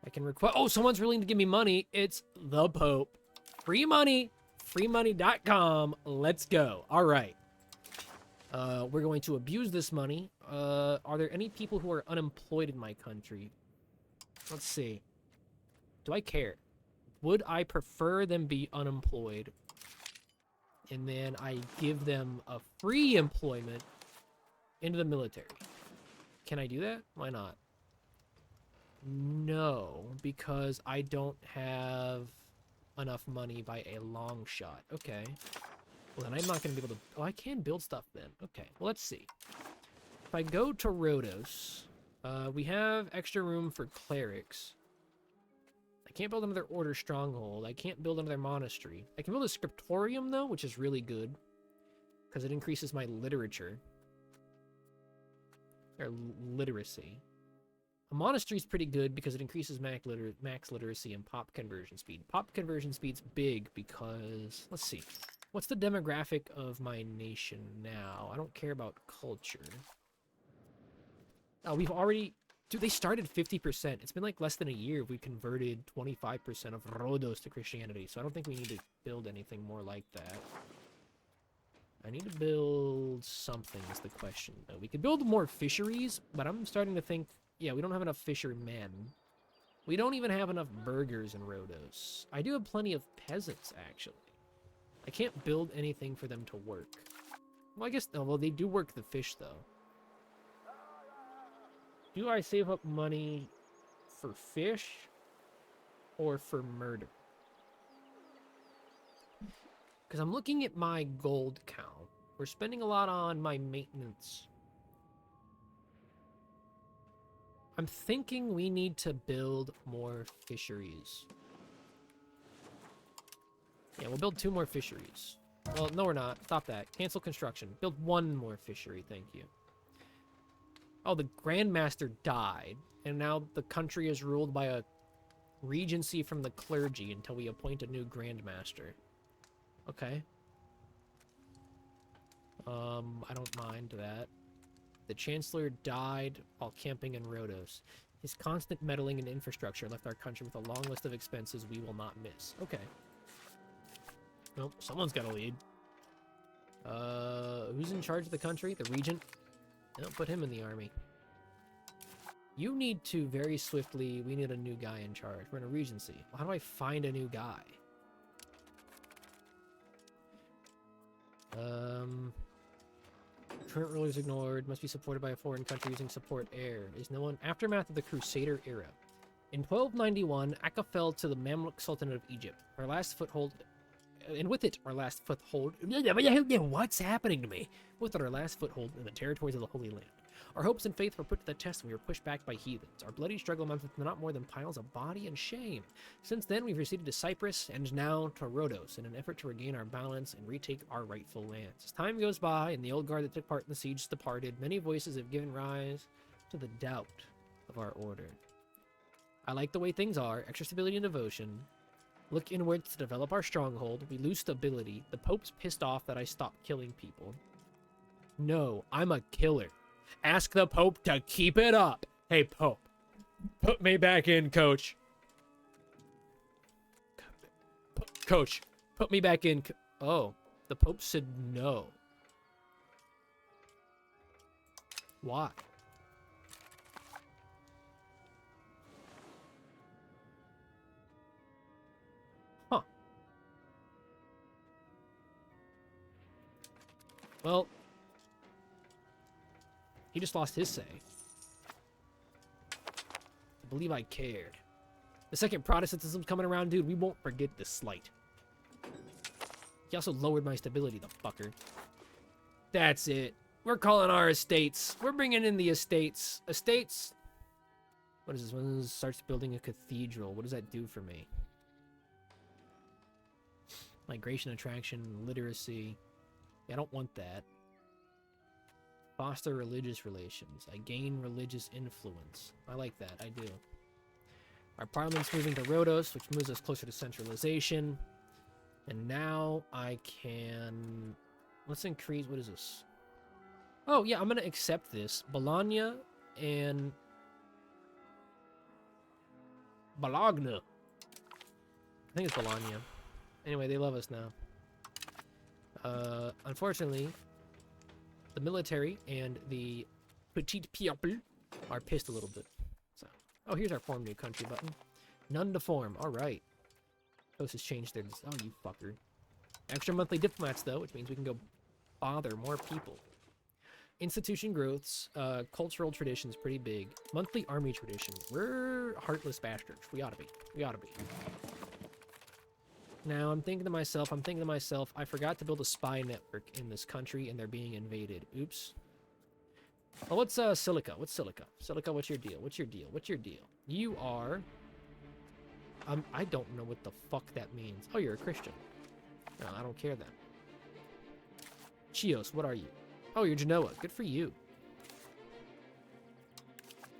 I can request... Oh, someone's willing to give me money. It's the Pope. Free money. Freemoney.com. Let's go. All right. We're going to abuse this money. Are there any people who are unemployed in my country? Let's see. Do I care? Would I prefer them be unemployed? And then I give them a free employment into the military. Can I do that? Why not? No, because I don't have enough money by a long shot. Okay. Well, then I'm not going to be able to... Oh, I can build stuff then. Okay, well, let's see. If I go to Rhodos, we have extra room for clerics. I can't build another order stronghold. I can't build another monastery. I can build a scriptorium, though, which is really good. Because it increases my literature. Or literacy. A monastery is pretty good because it increases max literacy and pop conversion speed. Pop conversion speed's big because... Let's see. What's the demographic of my nation now? I don't care about culture. Oh, we've already... Dude, they started 50%. It's been like less than a year. We converted 25% of Rhodos to Christianity. So I don't think we need to build anything more like that. I need to build something is the question. We could build more fisheries, but I'm starting to think... Yeah, we don't have enough fishermen. We don't even have enough burgers in Rhodos. I do have plenty of peasants, actually. I can't build anything for them to work. Well, I guess... Oh, well, they do work the fish, though. Do I save up money for fish or for murder? Because I'm looking at my gold count. We're spending a lot on my maintenance. I'm thinking we need to build more fisheries. Yeah, we'll build 2 more fisheries. Well, no, we're not. Stop that. Cancel construction. Build 1 more fishery. Thank you. Oh, the Grandmaster died. And now the country is ruled by a regency from the clergy until we appoint a new Grandmaster. Okay. I don't mind that. The Chancellor died while camping in Rhodos. His constant meddling in infrastructure left our country with a long list of expenses we will not miss. Okay. Nope, someone's got to lead. Who's in charge of the country? The regent? No, put him in the army. You need to very swiftly... We need a new guy in charge. We're in a regency. Well, how do I find a new guy? Current rulers ignored. Must be supported by a foreign country using support air. Is no one... Aftermath of the Crusader era. In 1291, Akka fell to the Mamluk Sultanate of Egypt. Our last foothold... And with it, our last foothold... What's happening to me? With it, our last foothold in the territories of the Holy Land. Our hopes and faith were put to the test and we were pushed back by heathens. Our bloody struggle amounted to not more than piles of body and shame. Since then, we've receded to Cyprus and now to Rhodos in an effort to regain our balance and retake our rightful lands. As time goes by and the old guard that took part in the siege departed, many voices have given rise to the doubt of our order. I like the way things are, extra stability and devotion. Look inwards to develop our stronghold. We lose stability. The Pope's pissed off that I stopped killing people. No, I'm a killer. Ask the Pope to keep it up. Hey, Pope. Put me back in, Coach. Coach, put me back in. Oh, the Pope said no. Why? Huh. Well... He just lost his say. I believe I cared. The second Protestantism's coming around, dude. We won't forget this slight. He also lowered my stability, the fucker. That's it. We're calling our estates. We're bringing in the estates. Estates? What is this? When this starts building a cathedral, what does that do for me? Migration, attraction, literacy. Yeah, I don't want that. Foster religious relations. I gain religious influence. I like that. I do. Our parliament's moving to Rhodos, which moves us closer to centralization. And now I can... Let's increase... What is this? Oh, yeah, I'm going to accept this. Bologna and... Bologna. I think it's Bologna. Anyway, they love us now. Unfortunately... The military and the petit peuple are pissed a little bit. So, oh, here's our form new country button. None to form. All right. Host has changed their... Oh, you fucker. Extra monthly diplomats, though, which means we can go bother more people. Institution growths. Cultural traditions, pretty big. Monthly army tradition. We're heartless bastards. We ought to be. We ought to be. Now, I'm thinking to myself, I forgot to build a spy network in this country, and they're being invaded. Oops. Oh, what's Silica? What's Silica? Silica, what's your deal? What's your deal? What's your deal? You are... I don't know what the fuck that means. Oh, you're a Christian. No, I don't care then. Chios, what are you? Oh, you're Genoa. Good for you.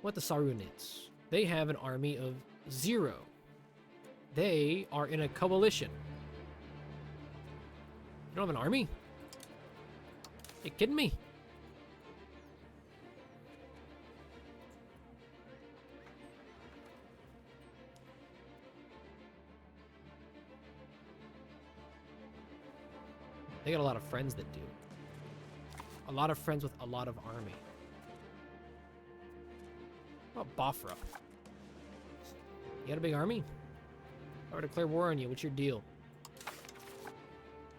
What the Sarunids? They have an army of 0. They are in a coalition. You don't have an army? You kidding me? They got a lot of friends that do. A lot of friends with a lot of army. What about Bafra? You got a big army? I would declare war on you. What's your deal?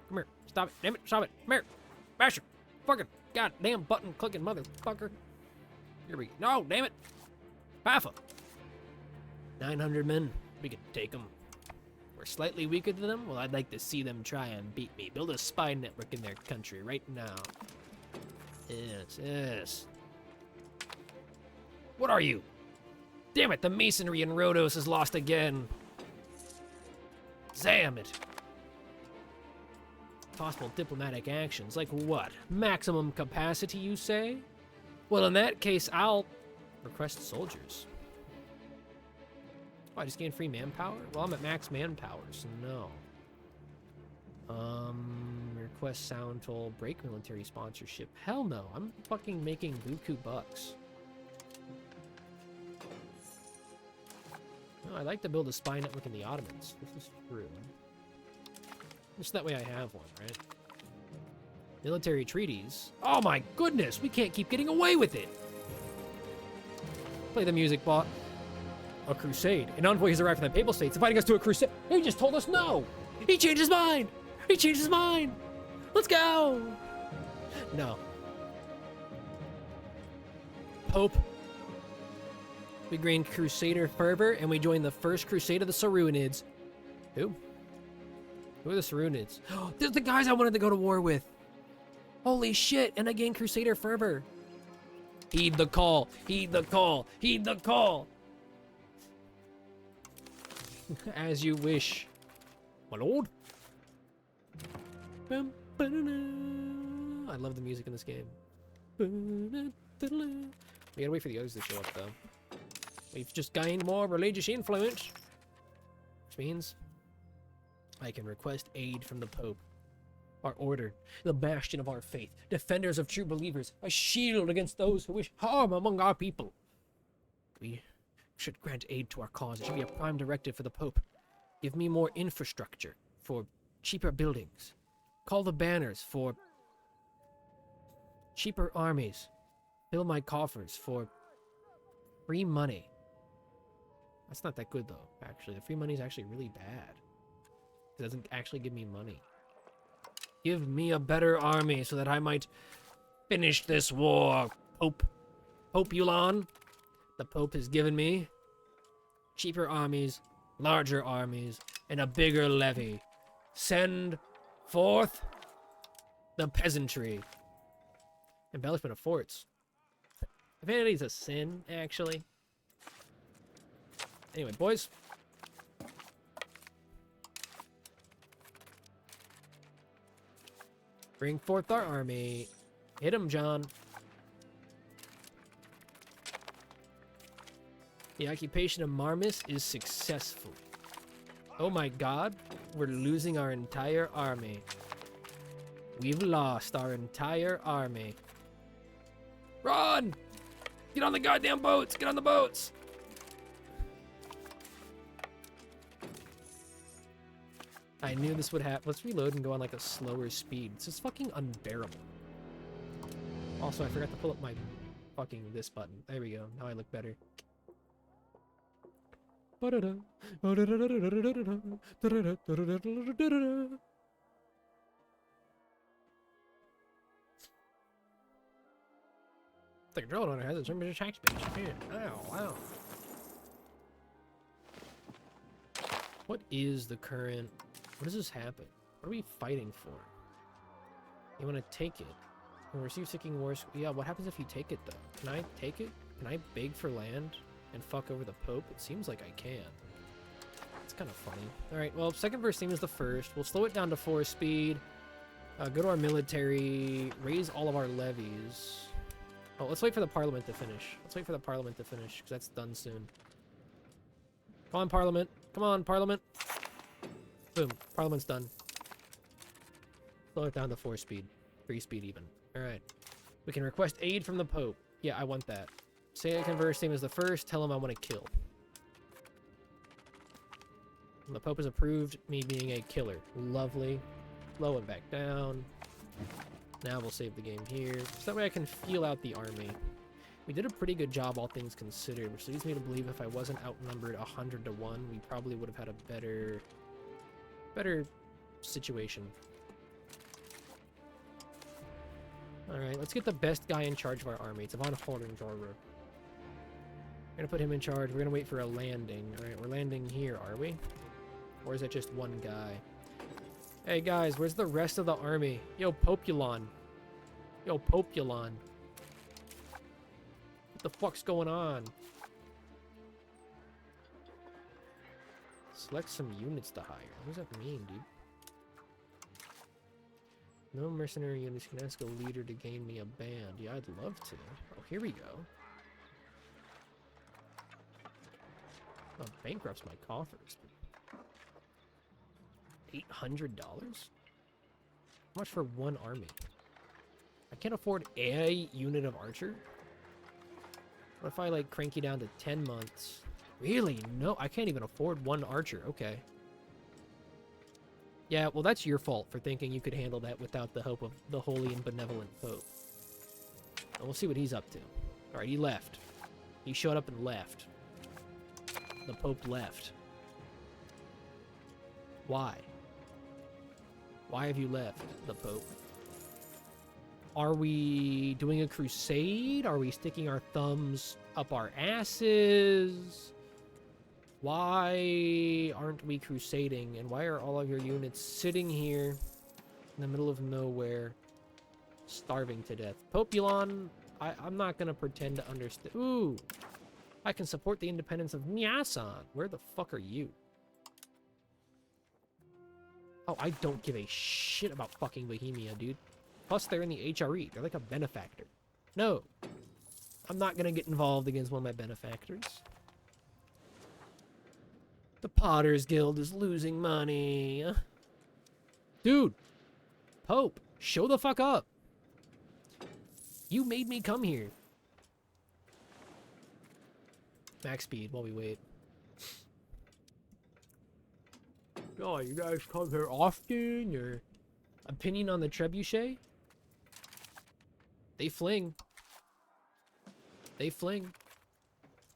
Come here. Stop it. Damn it. Stop it. Come here. Basher. Fucking goddamn button clicking motherfucker. Here we go. No, damn it. Paffa. 900 men. We could take them. We're slightly weaker than them? Well, I'd like to see them try and beat me. Build a spy network in their country right now. Yes, yes. What are you? Damn it, the masonry in Rhodos is lost again. Damn it. Possible diplomatic actions, like what? Maximum capacity, you say? Well, in that case, I'll request soldiers. Oh, I just gained free manpower? Well, I'm at max manpower, so no. request sound toll, break military sponsorship. Hell no, I'm fucking making buku bucks. Oh, I'd like to build a spy network in the Ottomans. This is true. Just that way I have one, right? Military treaties. Oh my goodness, we can't keep getting away with it. Play the music, bot. A crusade. An envoy has arrived from the Papal States, inviting us to a crusade. He just told us no. He changed his mind. He changed his mind. Let's go. No. Pope. We gained crusader fervor, and we joined the first crusade of the Sarunids. Who? Who are the Sarunids? These are the guys I wanted to go to war with. Holy shit, and I gained crusader fervor. Heed the call. Heed the call. Heed the call. As you wish, my lord. I love the music in this game. We gotta wait for the others to show up, though. We've just gained more religious influence, which means I can request aid from the Pope. Our order, the bastion of our faith, defenders of true believers, a shield against those who wish harm among our people. We should grant aid to our cause. It should be a prime directive for the Pope. Give me more infrastructure for cheaper buildings. Call the banners for cheaper armies. Fill my coffers for free money. That's not that good, though, actually. The free money is actually really bad. It doesn't actually give me money. Give me a better army so that I might finish this war, Pope. Pope Yulan. The Pope has given me cheaper armies, larger armies, and a bigger levy. Send forth the peasantry. Embellishment of forts. Vanity is a sin, actually. Anyway, boys. Bring forth our army. Hit him, John. The occupation of Marmis is successful. Oh my god, we're losing our entire army. We've lost our entire army. Run! Get on the goddamn boats! Get on the boats! I knew this would happen. Let's reload and go on like a slower speed. This is fucking unbearable. Also, I forgot to pull up my fucking this button. There we go. Now I look better. The control owner has a term tax page. Oh, wow. What is the current... What does this happen? What are we fighting for? You want to take it? And receive seeking wars. Yeah, what happens if you take it, though? Can I take it? Can I beg for land and fuck over the Pope? It seems like I can. It's kind of funny. Alright, well, second verse theme is the first. We'll slow it down to 4 speed. Go to our military. Raise all of our levies. Oh, let's wait for the Parliament to finish. Let's wait for the Parliament to finish, because that's done soon. Come on, Parliament. Come on, Parliament. Boom. Parliament's done. Slow it down to 4 speed. 3 speed even. Alright. We can request aid from the Pope. Yeah, I want that. Say I converse him as the first. Tell him I want to kill. And the Pope has approved me being a killer. Lovely. Slow it back down. Now we'll save the game here. So that way I can feel out the army. We did a pretty good job, all things considered, which leads me to believe if I wasn't outnumbered 100 to 1, we probably would have had a better situation. Alright, let's get the best guy in charge of our army. It's Von Hohenzollern. We're gonna put him in charge. We're gonna wait for a landing. Alright, we're landing here, are we? Or is it just one guy? Hey guys, where's the rest of the army? Yo, Populon. Yo, Populon. What the fuck's going on? Select some units to hire. What does that mean, dude? No mercenary units can ask a leader to gain me a band. Yeah, I'd love to. Oh, here we go. Oh, bankrupts my coffers. $800? How much for one army? I can't afford a unit of archer. What if I, like, crank you down to 10 months? Really? No, I can't even afford one archer. Okay. Yeah, well, that's your fault for thinking you could handle that without the hope of the holy and benevolent Pope. And we'll see what he's up to. Alright, he left. He showed up and left. The Pope left. Why? Why have you left, the Pope? Are we doing a crusade? Are we sticking our thumbs up our asses? Why aren't we crusading? And why are all of your units sitting here in the middle of nowhere, starving to death? Pope Elon, I'm not going to pretend to understand. Ooh, I can support the independence of Nyasan. Where the fuck are you? Oh, I don't give a shit about fucking Bohemia, dude. Plus, they're in the HRE. They're like a benefactor. No. I'm not gonna get involved against one of my benefactors. The Potters Guild is losing money. Dude. Pope, show the fuck up. You made me come here. Max speed while we wait. Oh, you guys come here often? Your opinion on the trebuchet? They fling. They fling.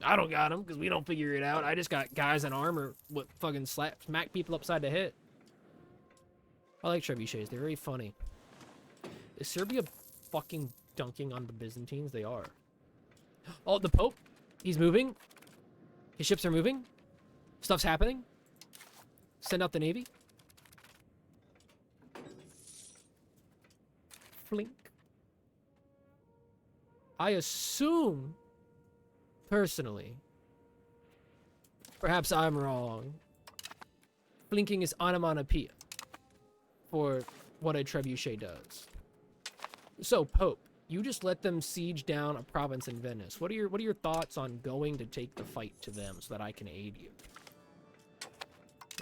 I don't got them because we don't figure it out. I just got guys in armor with fucking smack people upside the head. I like trebuchets. They're very funny. Is Serbia fucking dunking on the Byzantines? They are. Oh, the Pope. He's moving. His ships are moving. Stuff's happening. Send out the Navy. Flink. I assume, personally, perhaps I'm wrong, flinking is onomatopoeia for what a trebuchet does. So, Pope, you just let them siege down a province in Venice. What are your thoughts on going to take the fight to them so that I can aid you?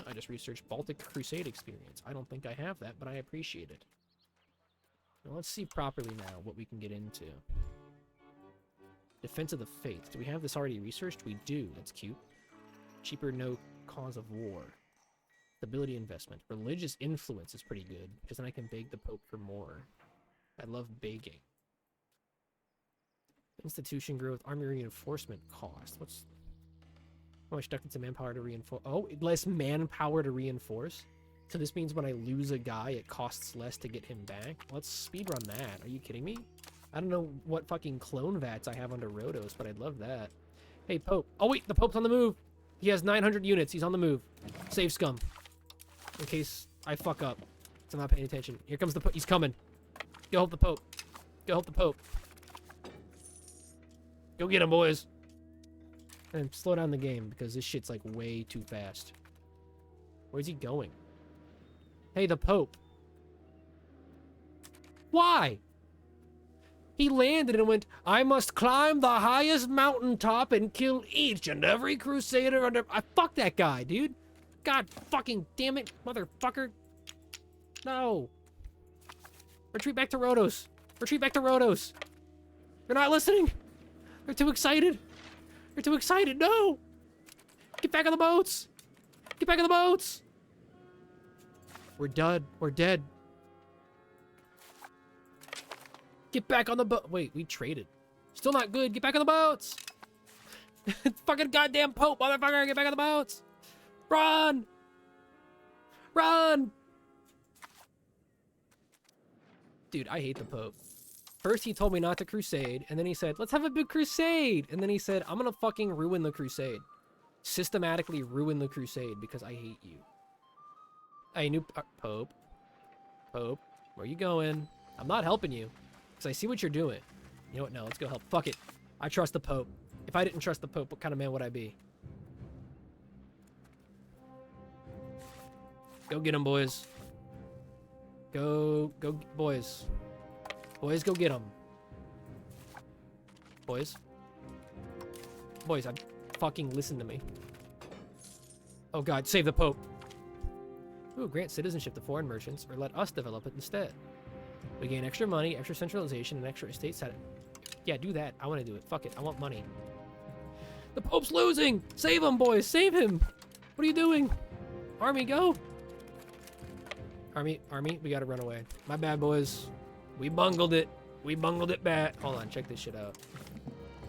I just researched Baltic Crusade experience. I don't think I have that, but I appreciate it. Now, let's see properly now what we can get into. Defense of the Faith. Do we have this already researched? We do. That's cute. Cheaper, no cause of war. Stability investment. Religious influence is pretty good, because then I can beg the Pope for more. I love begging. Institution growth. Army reinforcement cost. What's... How much ducats of manpower to reinforce? Oh, less manpower to reinforce? So this means when I lose a guy, it costs less to get him back? Let's speedrun that. Are you kidding me? I don't know what fucking clone vats I have under Rhodos, but I'd love that. Hey, Pope. Oh, wait, the Pope's on the move. He has 900 units. He's on the move. Save scum. In case I fuck up. So I'm not paying attention. Here comes the Pope. He's coming. Go help the Pope. Go help the Pope. Go get him, boys. And slow down the game, because this shit's, like, way too fast. Where's he going? Hey, the Pope. Why? He landed and went, I must climb the highest mountaintop and kill each and every crusader under... fuck that guy, dude. God fucking damn it, motherfucker. No. Retreat back to Rhodos. Retreat back to Rhodos. They're not listening. They're too excited. They're too excited. No. Get back on the boats. Get back on the boats. We're dead. We're dead. Get back on the boat. Wait, we traded. Still not good. Get back on the boats. Fucking goddamn Pope, motherfucker. Get back on the boats. Run. Run. Dude, I hate the Pope. First, he told me not to crusade, and then he said, let's have a big crusade. And then he said, I'm gonna fucking ruin the crusade. Systematically ruin the crusade because I hate you. I knew... Pope. Pope, where you going? I'm not helping you. Because I see what you're doing. You know what? No, let's go help. Fuck it. I trust the Pope. If I didn't trust the Pope, what kind of man would I be? Go get him, boys. Go, boys. Boys, go get him. Boys. Boys, fucking listen to me. Oh God, save the Pope. Ooh, grant citizenship to foreign merchants, or let us develop it instead. We gain extra money, extra centralization, and extra estate status. Yeah, do that. I want to do it. Fuck it. I want money. The Pope's losing! Save him, boys! Save him! What are you doing? Army, go! Army, we gotta run away. My bad, boys. We bungled it. We bungled it bad. Hold on, check this shit out.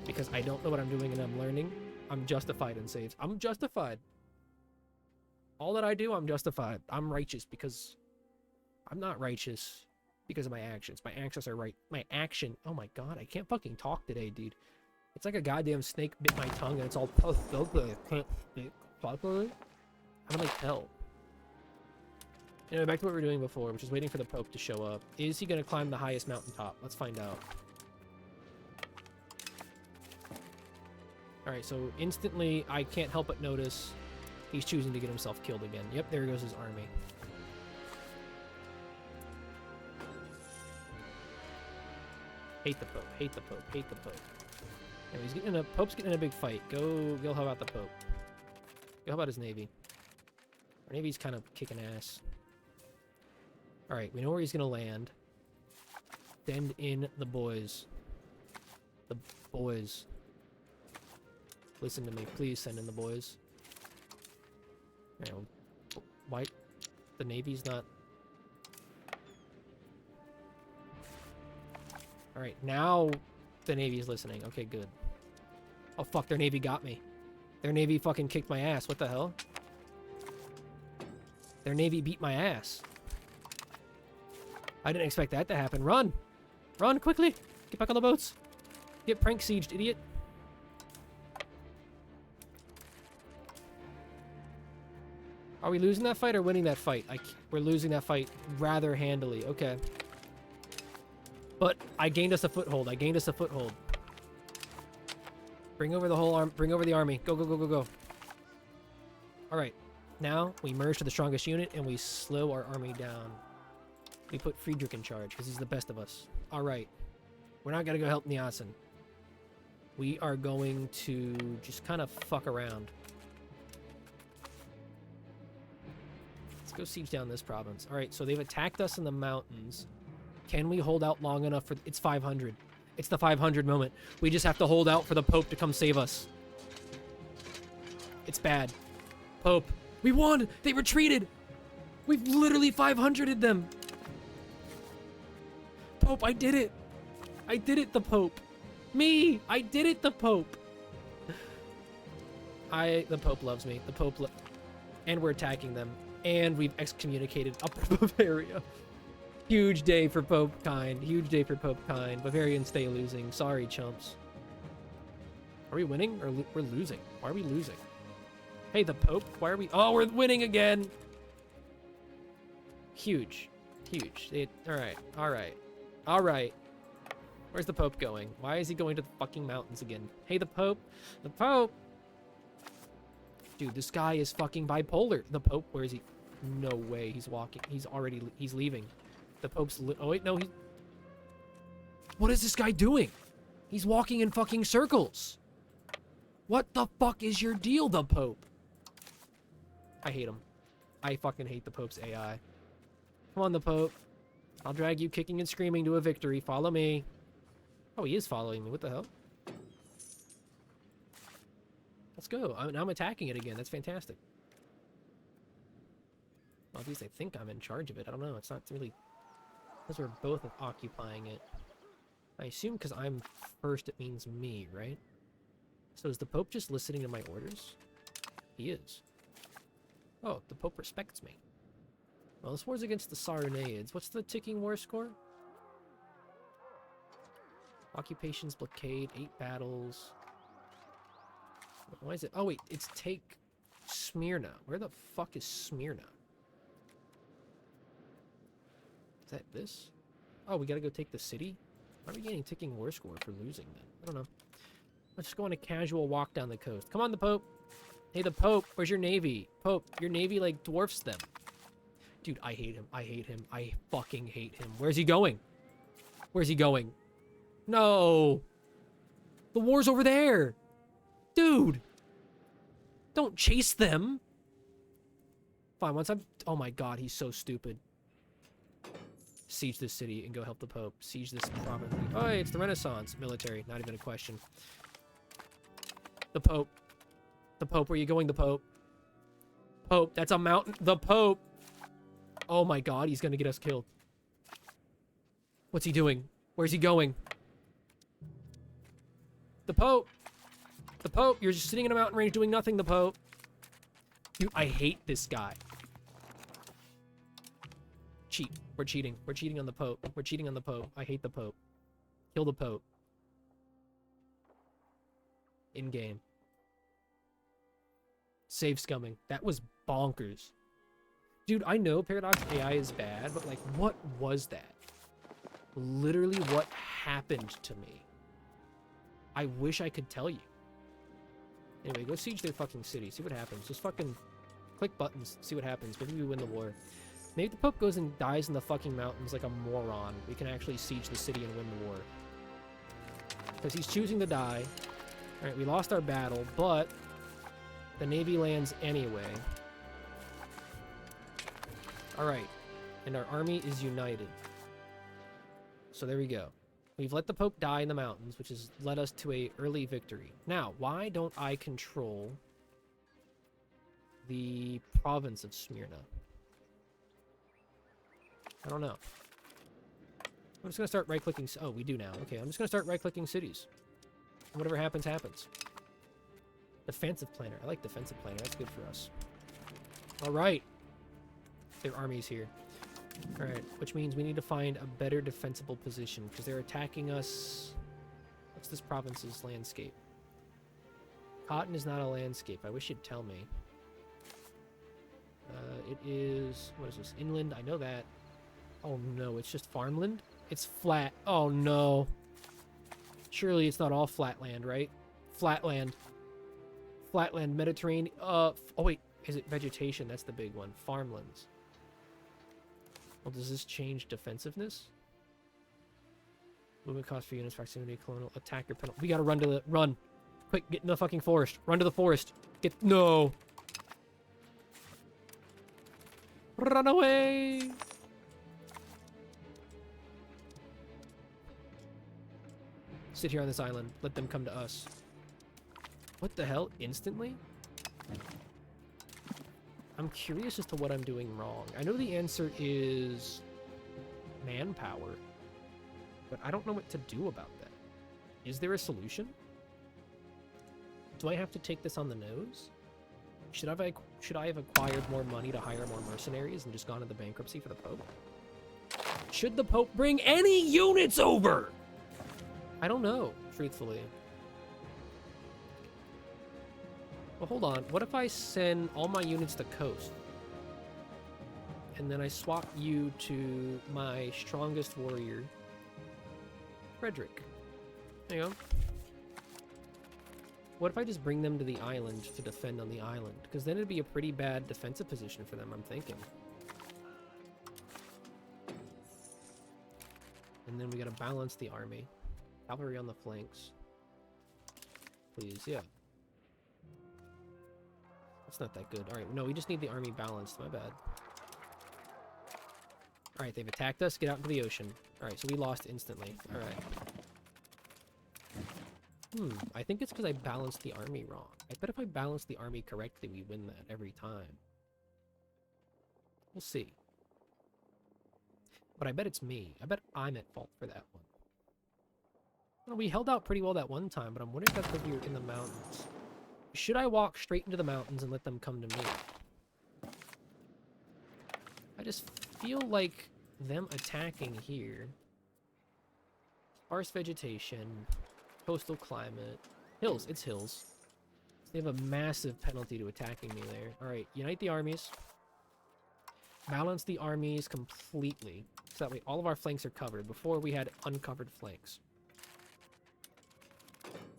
Because I don't know what I'm doing and I'm learning. I'm justified in saves. I'm justified. All that I do, I'm justified. I'm righteous because... I'm not righteous because of my actions. My actions are right. My action... Oh my god, I can't fucking talk today, dude. It's like a goddamn snake bit my tongue and it's all puffed up. I can't speak properly. I'm like hell. Anyway, back to what we were doing before, which is waiting for the Pope to show up. Is he going to climb the highest mountaintop? Let's find out. Alright, so instantly, I can't help but notice he's choosing to get himself killed again. Yep, there goes his army. Hate the Pope, hate the Pope, hate the Pope. Anyway, he's getting Pope's getting in a big fight. Go help out the Pope. Go help out his navy. Our navy's kind of kicking ass. Alright, we know where he's gonna land. Send in the boys. The boys. Listen to me, please send in the boys. Alright, well, why? The navy's not... Alright, now the navy's listening. Okay, good. Oh fuck, their navy got me. Their navy fucking kicked my ass. What the hell? Their navy beat my ass. I didn't expect that to happen. Run! Run, quickly! Get back on the boats! Get prank sieged, idiot! Are we losing that fight or winning that fight? We're losing that fight rather handily. Okay. But I gained us a foothold. I gained us a foothold. Bring over the whole arm. Bring over the army. Go, go, go, go, go. Alright. Now, we merge to the strongest unit and we slow our army down. We put Friedrich in charge because he's the best of us. Alright. We're not going to go help Niasen. We are going to just kind of fuck around. Let's go siege down this province. Alright, so they've attacked us in the mountains. Can we hold out long enough for... It's 500. It's the 500 moment. We just have to hold out for the Pope to come save us. It's bad. Pope. We won! They retreated! We've literally 500'd them! Pope, I did it! I did it, the Pope! Me! I did it, the Pope! The Pope loves me. The Pope and we're attacking them. And we've excommunicated Upper Bavaria. Huge day for Pope Kind. Huge day for Pope Kind. Bavarians stay losing. Sorry, chumps. Are we winning? Or we're losing? Why are we losing? Hey, the Pope, why are we... Oh, we're winning again! Huge. Huge. Alright, alright. Alright. Where's the Pope going? Why is he going to the fucking mountains again? Hey, the Pope! The Pope! Dude, this guy is fucking bipolar. The Pope, where is he? No way, he's walking. He's leaving. The Pope's... Oh, wait, no, he... What is this guy doing? He's walking in fucking circles. What the fuck is your deal, the Pope? I hate him. I fucking hate the Pope's AI. Come on, the Pope. I'll drag you kicking and screaming to a victory. Follow me. Oh, he is following me. What the hell? Let's go. Now I'm attacking it again. That's fantastic. Well, at least I think I'm in charge of it. I don't know. It's not really... Because we're both occupying it. I assume because I'm first it means me, right? So is the Pope just listening to my orders? He is. Oh, the Pope respects me. Well, this war's against the Sardanaids. What's the ticking war score? Occupations, blockade, 8 battles. Why is it? Oh, wait, it's take Smyrna. Where the fuck is Smyrna? Is that this? Oh, we gotta go take the city? Why are we getting ticking war score for losing then? I don't know. Let's just go on a casual walk down the coast. Come on, the Pope. Hey, the Pope, where's your navy? Pope, your navy, like, dwarfs them. Dude, I hate him. I hate him. I fucking hate him. Where's he going? Where's he going? No! The war's over there! Dude! Don't chase them! Fine, once I'm... Oh my god, he's so stupid. Siege this city and go help the Pope. Siege this province. Oh, hey, it's the Renaissance. Military, not even a question. The Pope. The Pope, where are you going, the Pope? Pope, that's a mountain. The Pope. Oh my god, he's gonna get us killed. What's he doing? Where's he going? The Pope. The Pope, you're just sitting in a mountain range doing nothing, the Pope. Dude, I hate this guy. Cheat. We're cheating. We're cheating on the Pope. We're cheating on the Pope. I hate the Pope. Kill the Pope. In-game. Save scumming. That was bonkers. Dude, I know Paradox AI is bad, but like, what was that? Literally what happened to me. I wish I could tell you. Anyway, go siege their fucking city. See what happens. Just fucking click buttons. See what happens. Maybe we win the war. Maybe the Pope goes and dies in the fucking mountains like a moron. We can actually siege the city and win the war. Because he's choosing to die. Alright, we lost our battle, but the Navy lands anyway. Alright. And our army is united. So there we go. We've let the Pope die in the mountains, which has led us to a early victory. Now, why don't I control the province of Smyrna? I don't know. I'm just going to start right-clicking... Oh, we do now. Okay, I'm just going to start right-clicking cities. Whatever happens, happens. Defensive planner. I like defensive planner. That's good for us. All right. Their army's here. All right, which means we need to find a better defensible position because they're attacking us. What's this province's landscape? Cotton is not a landscape. I wish you'd tell me. It is... What is this? Inland. I know that. Oh, no. It's just farmland? It's flat. Oh, no. Surely it's not all flatland, right? Flatland. Flatland, Mediterranean. Oh, wait. Is it vegetation? That's the big one. Farmlands. Well, does this change defensiveness? Movement cost for units, proximity, colonial, attacker penalty. We gotta run to the... Run! Quick, get in the fucking forest. Run to the forest. Get... No! Run away! Sit here on this island. Let them come to us. What the hell? Instantly? I'm curious as to what I'm doing wrong. I know the answer is manpower, but I don't know what to do about that. Is there a solution? Do I have to take this on the nose? Should I have acquired more money to hire more mercenaries and just gone into bankruptcy for the Pope? Should the Pope bring any units over? I don't know, truthfully. Well, hold on. What if I send all my units to coast? And then I swap you to my strongest warrior, Frederick. There you go. What if I just bring them to the island to defend on the island? Because then it'd be a pretty bad defensive position for them, I'm thinking. And then we gotta balance the army. Cavalry on the flanks. Please, yeah. That's not that good. Alright, no, we just need the army balanced. My bad. Alright, they've attacked us. Get out into the ocean. Alright, so we lost instantly. Alright. I think it's because I balanced the army wrong. I bet if I balance the army correctly, we win that every time. We'll see. But I bet it's me. I bet I'm at fault for that one. Well, we held out pretty well that one time, but I'm wondering if that's because we were in the mountains. Should I walk straight into the mountains and let them come to me? I just feel like them attacking here. Sparse vegetation, coastal climate, hills. It's hills. They have a massive penalty to attacking me there. Alright, unite the armies. Balance the armies completely. So that way all of our flanks are covered. Before we had uncovered flanks.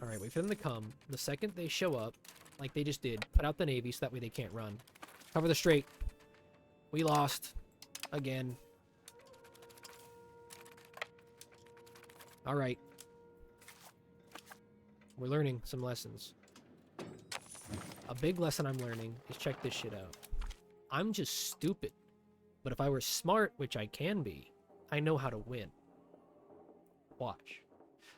Alright, wait for them to come. The second they show up, like they just did, put out the navy so that way they can't run. Cover the strait. We lost. Again. Alright. We're learning some lessons. A big lesson I'm learning is check this shit out. I'm just stupid. But if I were smart, which I can be, I know how to win. Watch.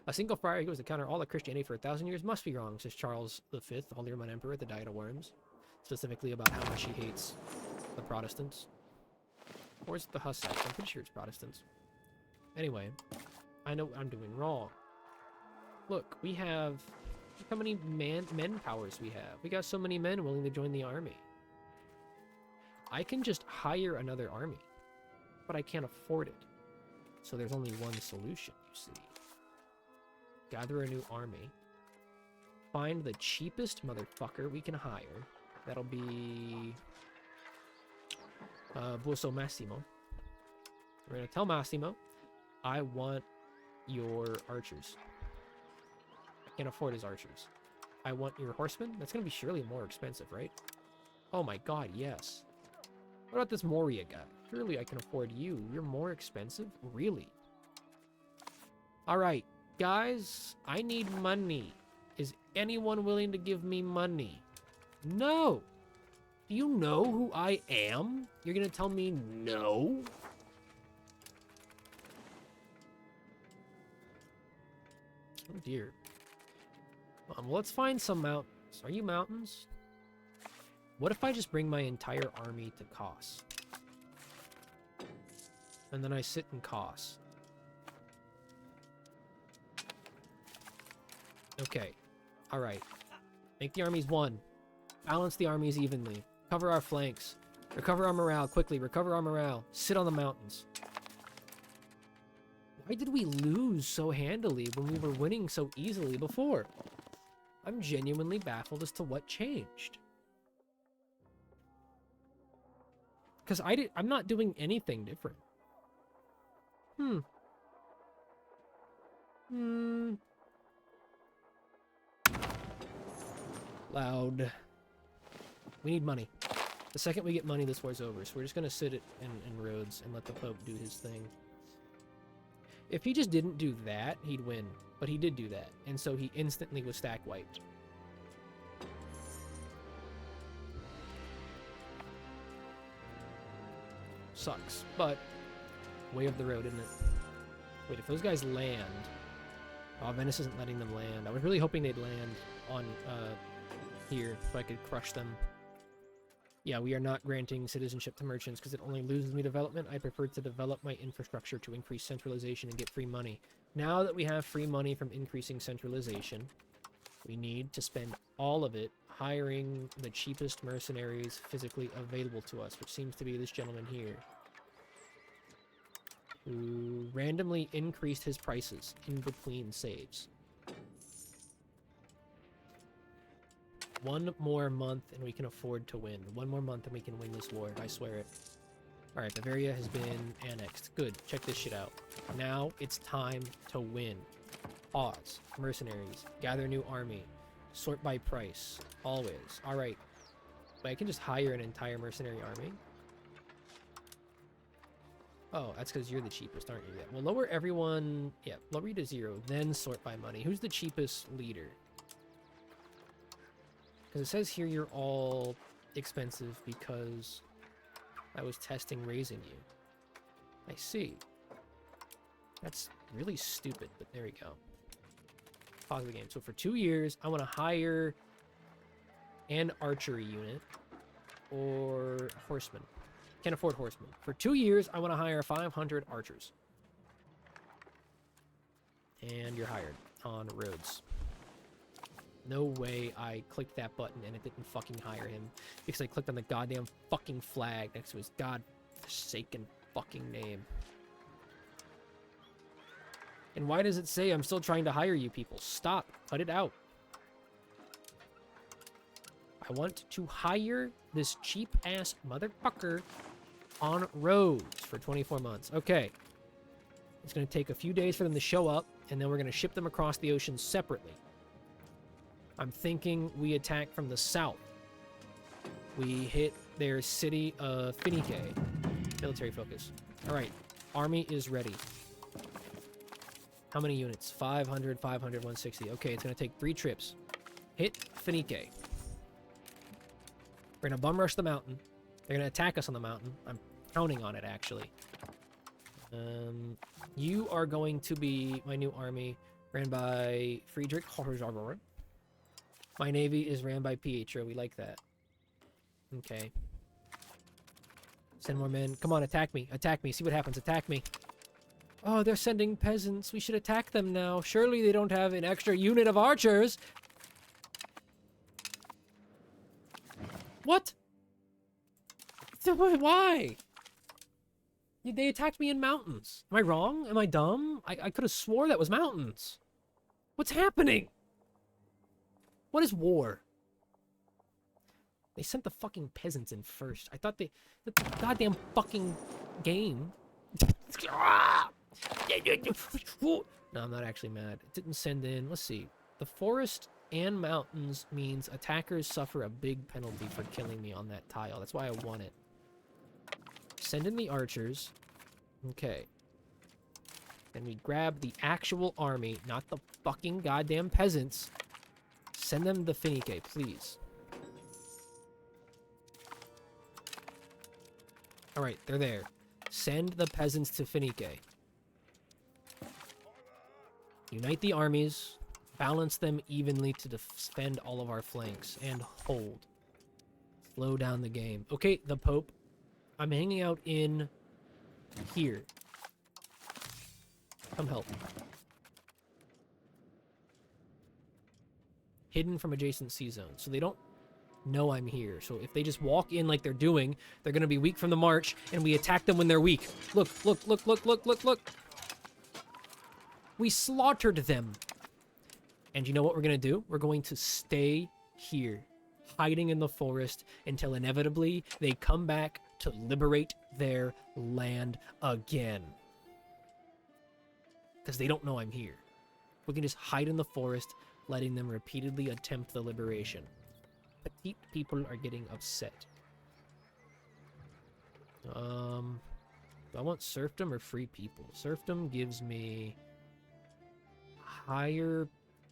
A single friar who goes to counter all of Christianity for 1,000 years must be wrong, says Charles V, Holy Roman Emperor at the Diet of Worms. Specifically about how much he hates the Protestants. Or is it the Hussites? I'm pretty sure it's Protestants. Anyway, I know I'm doing wrong. Look, we have... Look how many men powers we have. We got so many men willing to join the army. I can just hire another army, but I can't afford it. So there's only one solution, you see. Gather a new army. Find the cheapest motherfucker we can hire. That'll be... Buoso Massimo. We're gonna tell Massimo, I want your archers. I can't afford his archers. I want your horsemen. That's gonna be surely more expensive, right? Oh my god, yes. What about this Moria guy? Surely I can afford you. You're more expensive? Really? Alright, guys, I need money. Is anyone willing to give me money? No! Do you know who I am? You're gonna tell me no? Oh dear. Well, let's find some mountains. Are you mountains? What if I just bring my entire army to Kos? And then I sit in Kos. Okay. Alright. Make the armies one. Balance the armies evenly. Cover our flanks. Recover our morale quickly. Recover our morale. Sit on the mountains. Why did we lose so handily when we were winning so easily before? I'm genuinely baffled as to what changed. Because I'm not doing anything different. Loud. We need money. The second we get money, this war's over. So we're just going to sit it in Rhodes and let the Pope do his thing. If he just didn't do that, he'd win. But he did do that. And so he instantly was stack wiped. Sucks. But way of the road, isn't it? Wait, if those guys land... Oh, Venice isn't letting them land. I was really hoping they'd land on here so I could crush them. Yeah, we are not granting citizenship to merchants because it only loses me development. I prefer to develop my infrastructure to increase centralization and get free money. Now that we have free money from increasing centralization, we need to spend all of it hiring the cheapest mercenaries physically available to us, which seems to be this gentleman here, who randomly increased his prices in between saves. One more month and we can afford to win. One more month and we can win this war. I swear it. Alright, Bavaria has been annexed. Good. Check this shit out. Now it's time to win. Pause. Mercenaries. Gather new army. Sort by price. Always. Alright. But I can just hire an entire mercenary army. Oh, that's because you're the cheapest, aren't you? Yeah. Well, lower everyone... Yeah, lower you to 0. Then sort by money. Who's the cheapest leader? Because it says here you're all expensive because I was testing raising you. I see. That's really stupid, but there we go. Pause the game. So for 2 years, I want to hire an archery unit or horsemen. Can't afford horsemen. For 2 years, I want to hire 500 archers. And you're hired on Rhodes. No way I clicked that button and it didn't fucking hire him. Because I clicked on the goddamn fucking flag next to his godforsaken fucking name. And why does it say I'm still trying to hire you people? Stop. Cut it out. I want to hire this cheap-ass motherfucker on Rhodes for 24 months. Okay. It's going to take a few days for them to show up, and then we're going to ship them across the ocean separately. I'm thinking we attack from the south. We hit their city of Finike. Military focus. Alright. Army is ready. How many units? 500, 500, 160. Okay, it's going to take 3 trips. Hit Finike. We're going to bum rush the mountain. They're gonna attack us on the mountain. I'm counting on it, actually. You are going to be my new army, ran by Friedrich Horsager. My navy is ran by Pietro. We like that. Okay. Send more men. Come on, attack me. Attack me. See what happens. Attack me. Oh, they're sending peasants. We should attack them now. Surely they don't have an extra unit of archers. What? Why? They attacked me in mountains. Am I wrong? Am I dumb? I could have swore that was mountains. What's happening? What is war? They sent the fucking peasants in first. I thought the goddamn fucking game. No, I'm not actually mad. It didn't send in. Let's see. The forest and mountains means attackers suffer a big penalty for killing me on that tile. That's why I want it. Send in the archers. Okay. Then we grab the actual army, not the fucking goddamn peasants. Send them to Finike, please. Alright, they're there. Send the peasants to Finike. Unite the armies. Balance them evenly to defend all of our flanks. And hold. Slow down the game. Okay, the Pope. I'm hanging out in here. Come help. Hidden from adjacent sea zones. So they don't know I'm here. So if they just walk in like they're doing, they're going to be weak from the march, and we attack them when they're weak. Look, look, look, look, look, look, look. We slaughtered them. And you know what we're going to do? We're going to stay here, hiding in the forest until inevitably they come back to liberate their land again. Because they don't know I'm here. We can just hide in the forest, letting them repeatedly attempt the liberation. Petite people are getting upset. Do I want serfdom or free people? Serfdom gives me higher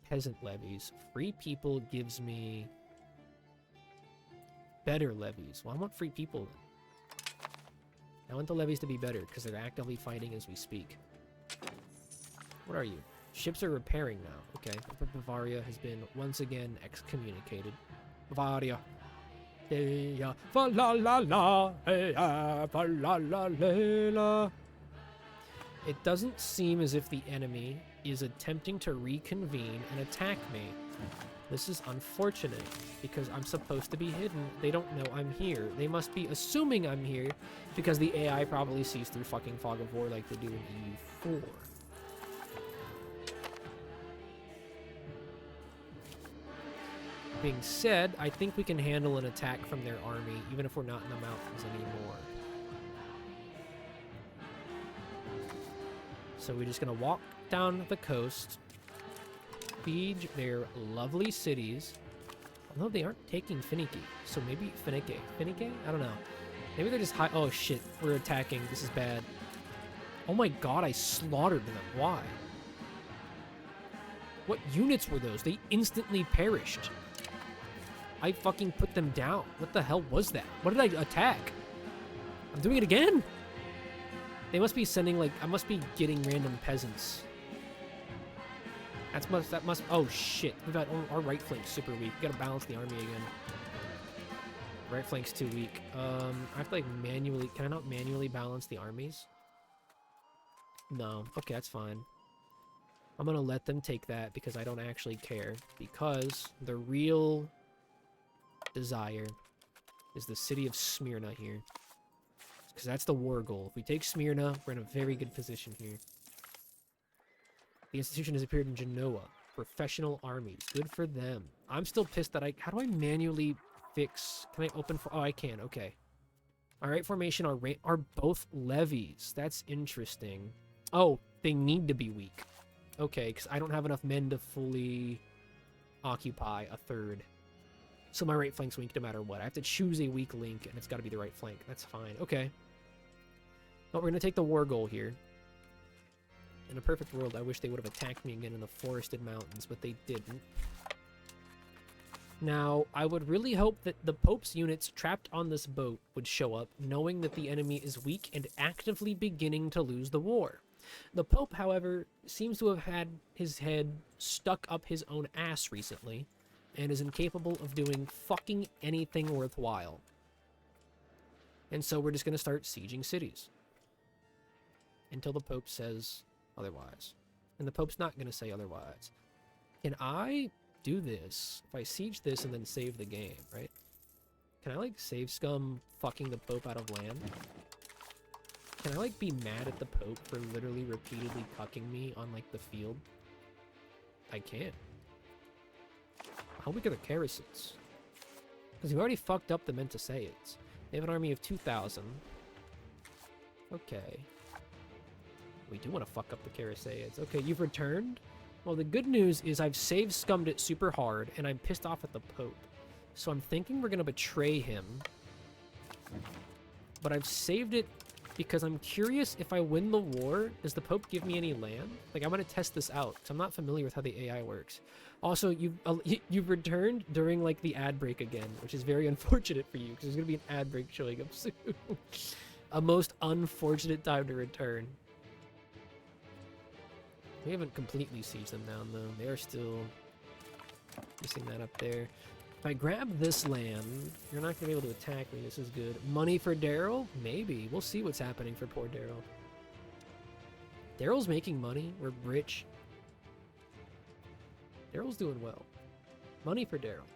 peasant levies. Free people gives me better levies. Well, I want free people. I want the levies to be better because they're actively fighting as we speak. What are you? Ships are repairing now. Okay. Bavaria has been once again excommunicated. Bavaria. It doesn't seem as if the enemy is attempting to reconvene and attack me. This is unfortunate because I'm supposed to be hidden. They don't know I'm here. They must be assuming I'm here because the AI probably sees through fucking fog of war like they do in EU4. Being said, I think we can handle an attack from their army even if we're not in the mountains anymore. So we're just gonna walk down the coast, siege their lovely cities. Although they aren't taking Finike, so maybe Finike. Finike? I don't know. Maybe they're just high. Oh shit, we're attacking. This is bad. Oh my god, I slaughtered them. Why? What units were those? They instantly perished. I fucking put them down. What the hell was that? What did I attack? I'm doing it again? They must be sending, like, I must be getting random peasants. That must, oh shit. We've got, our right flank's super weak. We gotta balance the army again. Right flank's too weak. I have to, like, manually, can I not manually balance the armies? No. Okay, that's fine. I'm gonna let them take that because I don't actually care. Because the real desire is the city of Smyrna here. Because that's the war goal. If we take Smyrna, we're in a very good position here. The institution has appeared in Genoa. Professional armies. Good for them. I'm still pissed that how do I manually fix... Can I open for... Oh, I can. Okay. Alright, formation are both levies. That's interesting. Oh, they need to be weak. Okay, because I don't have enough men to fully occupy a third. So my right flank's weak no matter what. I have to choose a weak link, and it's got to be the right flank. That's fine. Okay. But we're going to take the war goal here. In a perfect world, I wish they would have attacked me again in the forested mountains, but they didn't. Now, I would really hope that the Pope's units trapped on this boat would show up, knowing that the enemy is weak and actively beginning to lose the war. The Pope, however, seems to have had his head stuck up his own ass recently, and is incapable of doing fucking anything worthwhile. And so we're just going to start sieging cities. Until the Pope says otherwise. And the Pope's not going to say otherwise. Can I do this if I siege this and then save the game, right? Can I, like, save scum fucking the Pope out of land? Can I, like, be mad at the Pope for literally repeatedly cucking me on, like, the field? I can't. How weak are the Carasids? Because we've already fucked up the Mentasaids. They have an army of 2,000. Okay. We do want to fuck up the Carasaids. Okay, you've returned? Well, the good news is I've save scummed it super hard, and I'm pissed off at the Pope. So I'm thinking we're going to betray him. But I've saved it because I'm curious if I win the war, does the Pope give me any land? Like, I want to test this out, because I'm not familiar with how the AI works. Also, you've returned during, like, the ad break again, which is very unfortunate for you, because there's going to be an ad break showing up soon. A most unfortunate time to return. We haven't completely sieged them down, though. They are still missing that up there. If I grab this land, you're not going to be able to attack me. This is good. Money for Daryl? Maybe. We'll see what's happening for poor Daryl. Daryl's making money. We're rich. Daryl's doing well. Money for Daryl.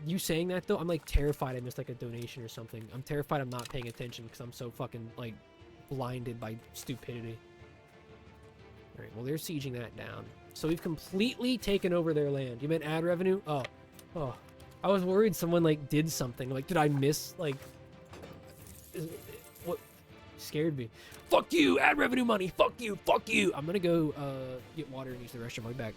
You saying that, though, I'm, like, terrified I missed, like, a donation or something. I'm terrified I'm not paying attention because I'm so fucking, like, blinded by stupidity. Alright, well, they're sieging that down. So we've completely taken over their land. You meant ad revenue? Oh. Oh. I was worried someone, like, did something. Like, did I miss, like... What? Scared me. Fuck you! Ad revenue money! Fuck you! Fuck you! I'm gonna go, get water and use the restroom. I'll be back.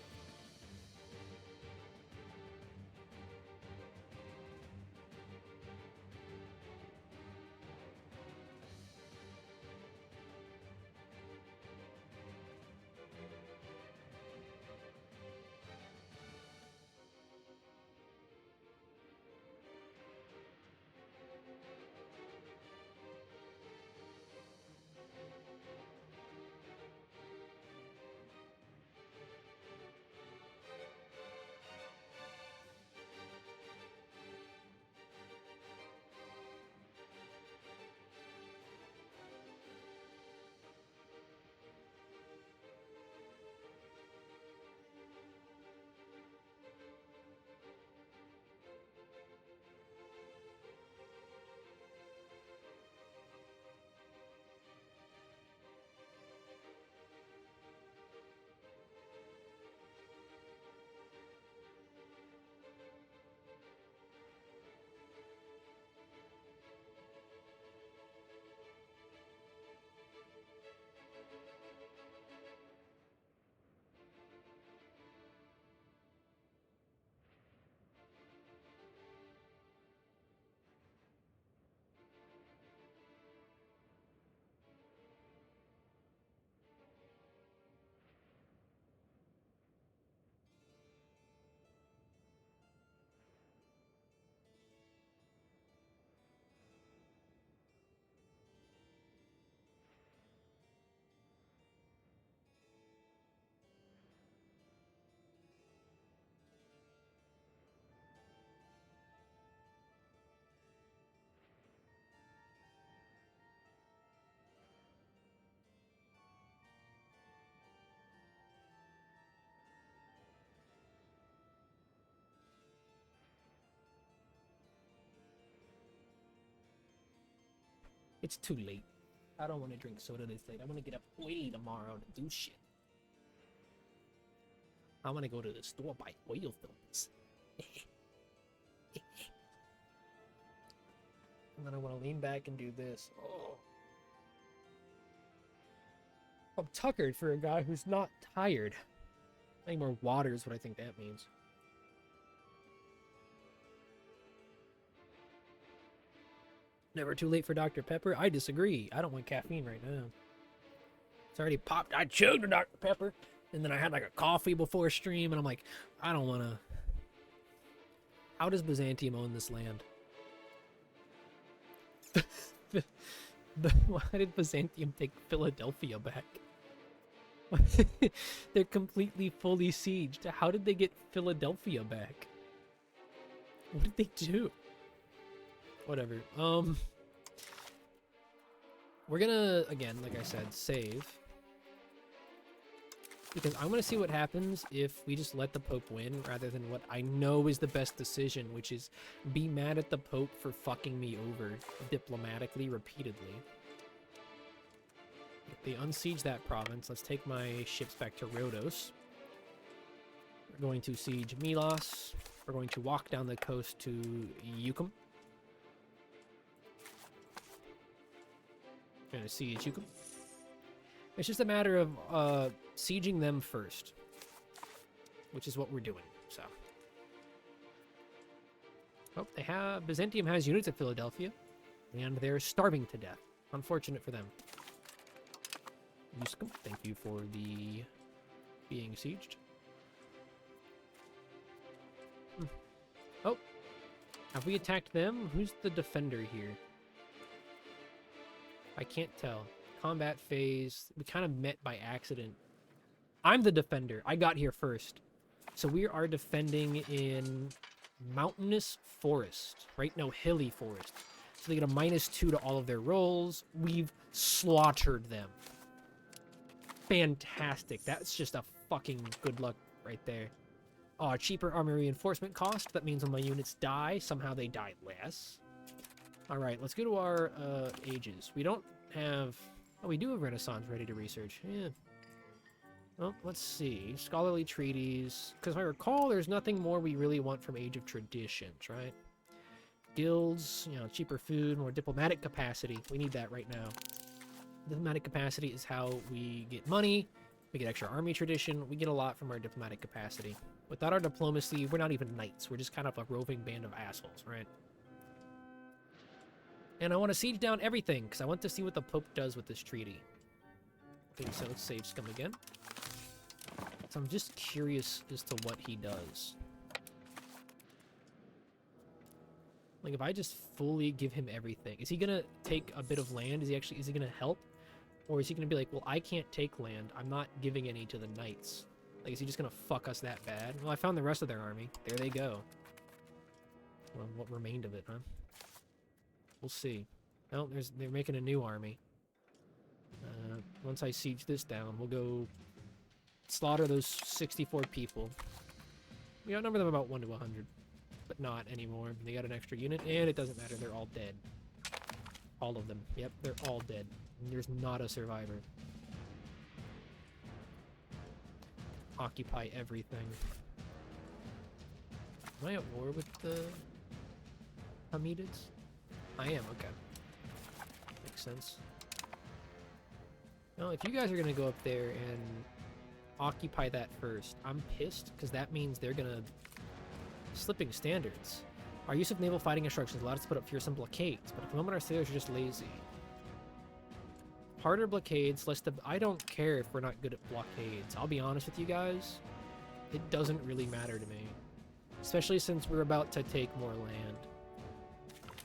It's too late. I don't want to drink soda this late. I want to get up early tomorrow to do shit. I want to go to the store, buy oil films. And then I want to lean back and do this. Oh. I'm tuckered for a guy who's not tired. I need more water is what I think that means. Never too late for Dr. Pepper? I disagree. I don't want caffeine right now. It's already popped. I chugged a Dr. Pepper. And then I had like a coffee before stream, and I'm like, I don't want to. How does Byzantium own this land? Why did Byzantium take Philadelphia back? They're completely fully sieged. How did they get Philadelphia back? What did they do? Whatever. We're gonna, again, like I said, save. Because I'm gonna see what happens if we just let the Pope win rather than what I know is the best decision, which is be mad at the Pope for fucking me over diplomatically repeatedly. If they unsiege that province, let's take my ships back to Rhodos. We're going to siege Milos. We're going to walk down the coast to Yukum. Gonna siege Yukum. It's just a matter of sieging them first, which is what we're doing. So, oh, they have Byzantium has units at Philadelphia, and they're starving to death. Unfortunate for them. Yuskum, thank you for the being sieged. Oh, have we attacked them? Who's the defender here? I can't tell. Combat phase. We kind of met by accident. I'm the defender. I got here first. So we are defending in mountainous forest, right? No, hilly forest. So they get a -2 to all of their rolls. We've slaughtered them. Fantastic. That's just a fucking good luck right there. Oh, cheaper army reinforcement cost. That means when my units die, somehow they die less. All right, let's go to our ages. We don't have... Oh, we do have Renaissance ready to research. Yeah. Well, let's see. Scholarly treaties. Because if I recall, there's nothing more we really want from Age of Traditions, right? Guilds, you know, cheaper food, more diplomatic capacity. We need that right now. Diplomatic capacity is how we get money. We get extra army tradition. We get a lot from our diplomatic capacity. Without our diplomacy, we're not even knights. We're just kind of a roving band of assholes, right? And I want to siege down everything, because I want to see what the Pope does with this treaty. Okay, so let's save scum again. So I'm just curious as to what he does. Like, if I just fully give him everything, is he going to take a bit of land? Is he going to help? Or is he going to be like, well, I can't take land. I'm not giving any to the knights. Like, is he just going to fuck us that bad? Well, I found the rest of their army. There they go. Well, what remained of it, huh? We'll see. Oh, they're making a new army. Once I siege this down, we'll go slaughter those 64 people. We outnumber them about 1 to 100. But not anymore. They got an extra unit, and it doesn't matter. They're all dead. All of them. Yep, they're all dead. And there's not a survivor. Occupy everything. Am I at war with the Hamidids? I am, okay. Makes sense. Well, if you guys are going to go up there and occupy that first, I'm pissed, because that means they're going to... Slipping standards. Our use of naval fighting instructions allowed us to put up fearsome blockades, but at the moment our sailors are just lazy. Harder blockades, less the... I don't care if we're not good at blockades. I'll be honest with you guys. It doesn't really matter to me. Especially since we're about to take more land.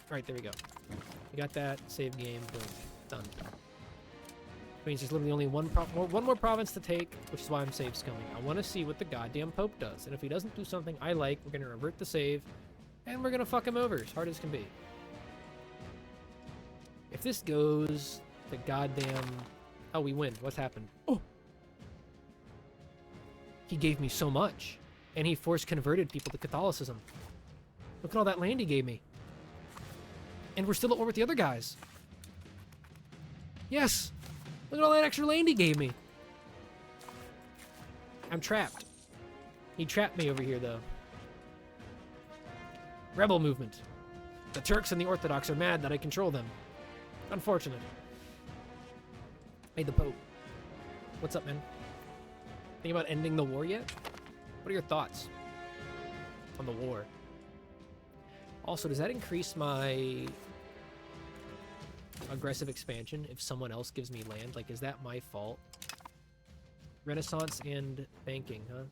Alright, there we go. We got that. Save game. Boom. Done. Means there's literally only one more province to take, which is why I'm save scumming. I want to see what the goddamn Pope does, and if he doesn't do something I like, we're going to revert the save, and we're going to fuck him over as hard as can be. If this goes to goddamn... Oh, we win. What's happened? Oh! He gave me so much, and he force converted people to Catholicism. Look at all that land he gave me. And we're still at war with the other guys. Yes! Look at all that extra land he gave me. I'm trapped. He trapped me over here, though. Rebel movement. The Turks and the Orthodox are mad that I control them. Unfortunate. Hey, the Pope. What's up, man? Think about ending the war yet? What are your thoughts on the war? Also, does that increase my aggressive expansion if someone else gives me land? Like, is that my fault? Renaissance and banking, huh?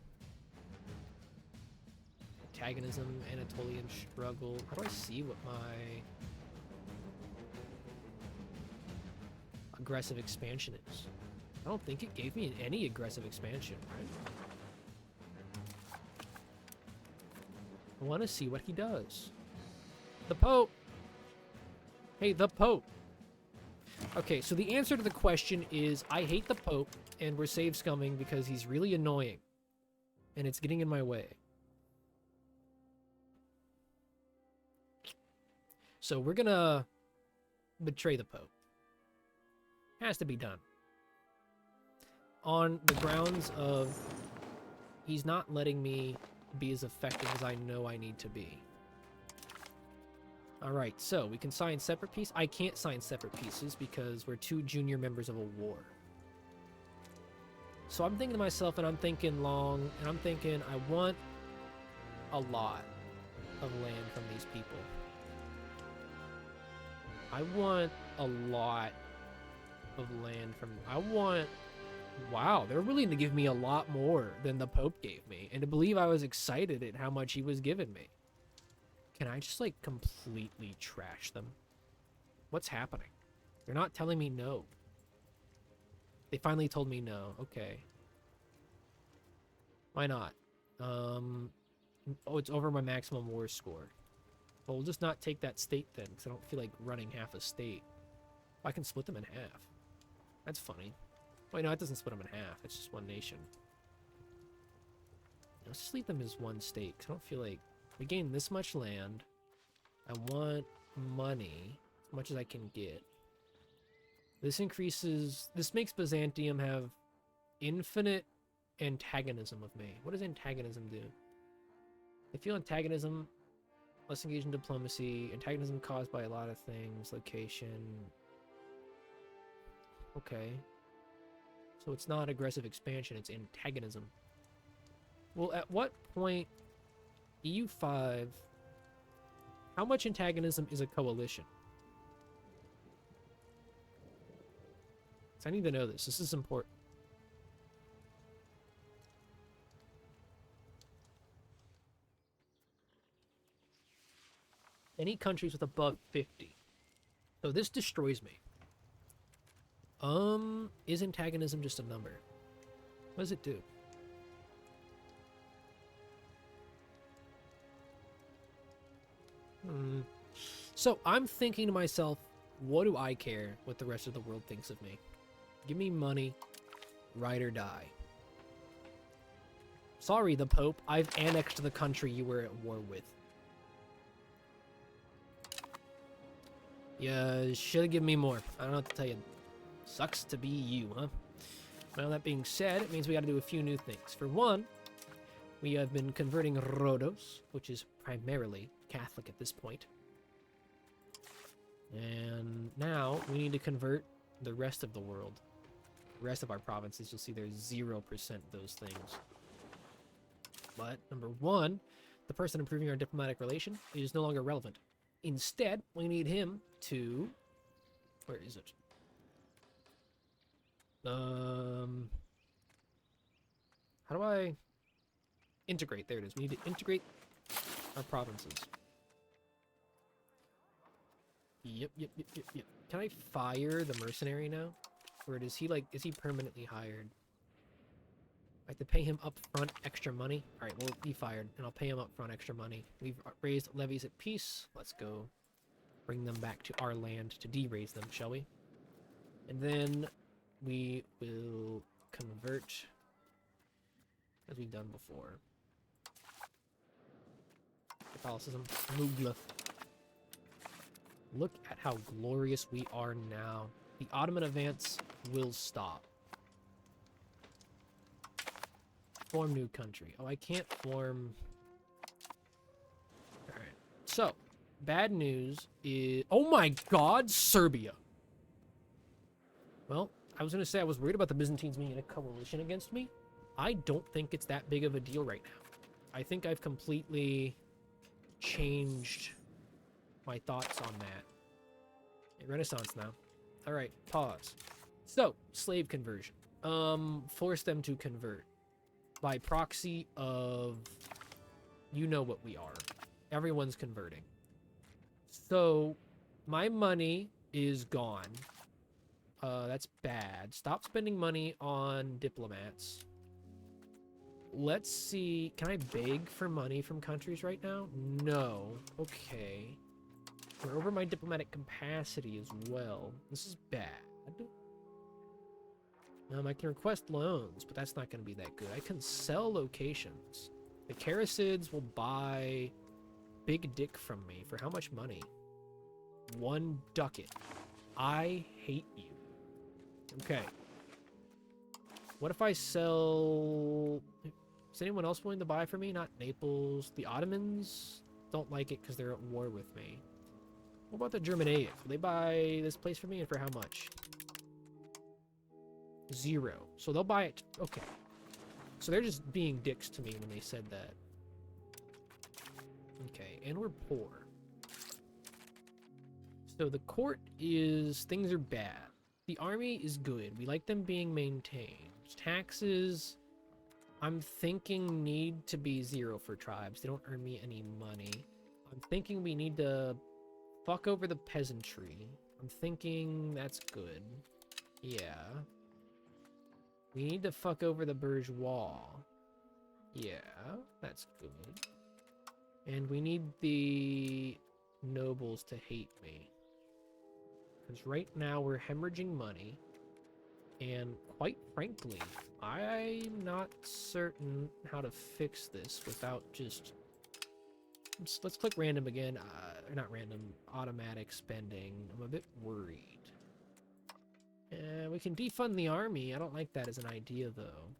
Antagonism, Anatolian struggle. How do I see what my aggressive expansion is? I don't think it gave me any aggressive expansion, right? I want to see what he does. The Pope! Hey, the Pope! Okay, so the answer to the question is I hate the Pope, and we're save scumming because he's really annoying. And it's getting in my way. So we're gonna betray the Pope. Has to be done. On the grounds of he's not letting me be as effective as I know I need to be. Alright, so we can sign separate pieces. I can't sign separate pieces because we're 2 junior members of a war. So I'm thinking to myself, and I'm thinking long, and I'm thinking I want a lot of land from these people. I want a lot of land from... I want... Wow, they're willing to give me a lot more than the Pope gave me. And to believe I was excited at how much he was giving me. Can I just, like, completely trash them? What's happening? They're not telling me no. They finally told me no. Okay. Why not? Oh, it's over my maximum war score. Well, we'll just not take that state then, because I don't feel like running half a state. I can split them in half. That's funny. Wait, no, it doesn't split them in half. It's just one nation. Let's just leave them as one state, because I don't feel like... We gain this much land. I want money, as much as I can get. This increases... This makes Byzantium have infinite antagonism of me. What does antagonism do? They feel antagonism... Less engaged in diplomacy. Antagonism caused by a lot of things. Location. Okay. So it's not aggressive expansion, it's antagonism. Well, at what point... EU5... How much antagonism is a coalition? So I need to know this. This is important. Any countries with above 50. So this destroys me. Is antagonism just a number? What does it do? So I'm thinking to myself, what do I care what the rest of the world thinks of me? Give me money, ride or die. Sorry, the Pope, I've annexed the country you were at war with. You should have given me more. I don't know what to tell you. Sucks to be you, huh? Well, that being said, it means we gotta do a few new things. For one, we have been converting Rhodos, which is primarily Catholic at this point. And now we need to convert the rest of the world. The rest of our provinces, you'll see there's 0% those things. But, number one, the person improving our diplomatic relation is no longer relevant. Instead, we need him to... Where is it? How do I... Integrate. There it is. We need to integrate our provinces. Yep. Can I fire the mercenary now? Or is he, like, is he permanently hired? I have to pay him up front extra money. Alright, well, be fired, and I'll pay him up front extra money. We've raised levies at peace. Let's go bring them back to our land to de-raise them, shall we? And then we will convert as we've done before. Catholicism. Mugla. Look at how glorious we are now. The Ottoman advance will stop. Form new country. Oh, I can't form... Alright. So, bad news is... Oh my god, Serbia! Well, I was going to say I was worried about the Byzantines being in a coalition against me. I don't think it's that big of a deal right now. I think I've completely changed my thoughts on that. Renaissance now. Alright, pause. So, slave conversion. force them to convert by proxy of, you know what we are. Everyone's converting. So my money is gone. That's bad. Stop spending money on diplomats. Let's see. Can I beg for money from countries right now? No. Okay. We're over my diplomatic capacity as well. This is bad. I can request loans, but that's not going to be that good. I can sell locations. The Karasids will buy Big Dick from me for how much money? 1 ducat. I hate you. Okay. What if I sell... Is anyone else willing to buy for me? Not Naples. The Ottomans don't like it because they're at war with me. What about the Germanians? Will they buy this place for me, and for how much? 0. So they'll buy it. Okay. So they're just being dicks to me when they said that. Okay, and we're poor. So the court is... Things are bad. The army is good. We like them being maintained. Taxes, I'm thinking, need to be 0 for tribes. They don't earn me any money. I'm thinking we need to fuck over the peasantry. I'm thinking that's good. Yeah. We need to fuck over the bourgeois. Yeah, that's good. And we need the nobles to hate me. Because right now we're hemorrhaging money. And quite frankly, I'm not certain how to fix this without just... Let's click random again. Not random, automatic spending. I'm a bit worried. We can defund the army. I don't like that as an idea, though.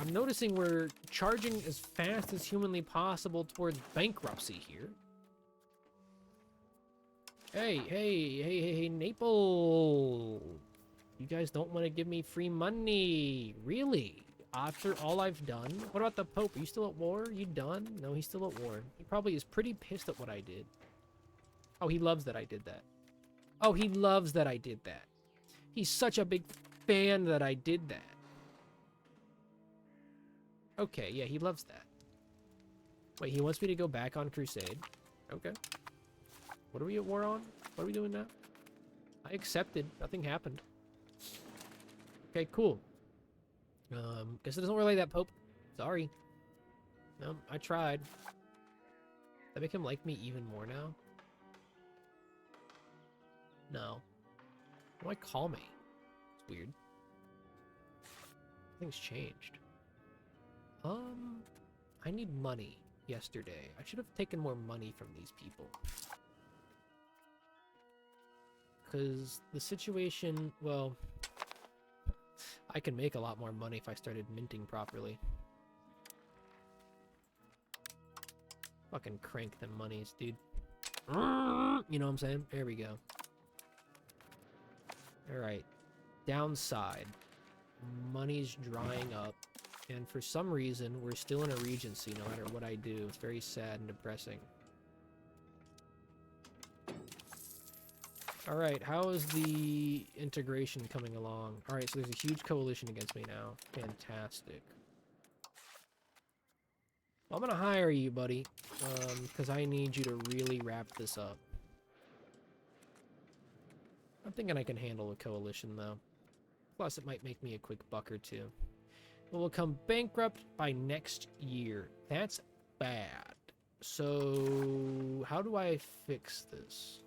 I'm noticing we're charging as fast as humanly possible towards bankruptcy here. Hey, Naples! You guys don't want to give me free money. Really? After all I've done? What about the Pope? Are you still at war? Are you done? No, he's still at war. He probably is pretty pissed at what I did. Oh, he loves that I did that. Oh, he loves that I did that. He's such a big fan that I did that. Okay, yeah, he loves that. Wait, he wants me to go back on crusade. Okay. What are we at war on? What are we doing now? I accepted. Nothing happened. Okay, cool. Guess it doesn't really like that, Pope. Sorry. No, I tried. That make him like me even more now? No. Why call me? It's weird. Things changed. I need money yesterday. I should have taken more money from these people. Because the situation, well, I can make a lot more money if I started minting properly. Fucking crank them monies, dude. You know what I'm saying? There we go. Alright. Downside. Money's drying up. And for some reason, we're still in a regency no matter what I do. It's very sad and depressing. Alright, how is the integration coming along? Alright, so there's a huge coalition against me now. Fantastic. Well, I'm gonna hire you, buddy. Because I need you to really wrap this up. I'm thinking I can handle a coalition, though. Plus, it might make me a quick buck or two. We'll become bankrupt by next year. That's bad. So, how do I fix this?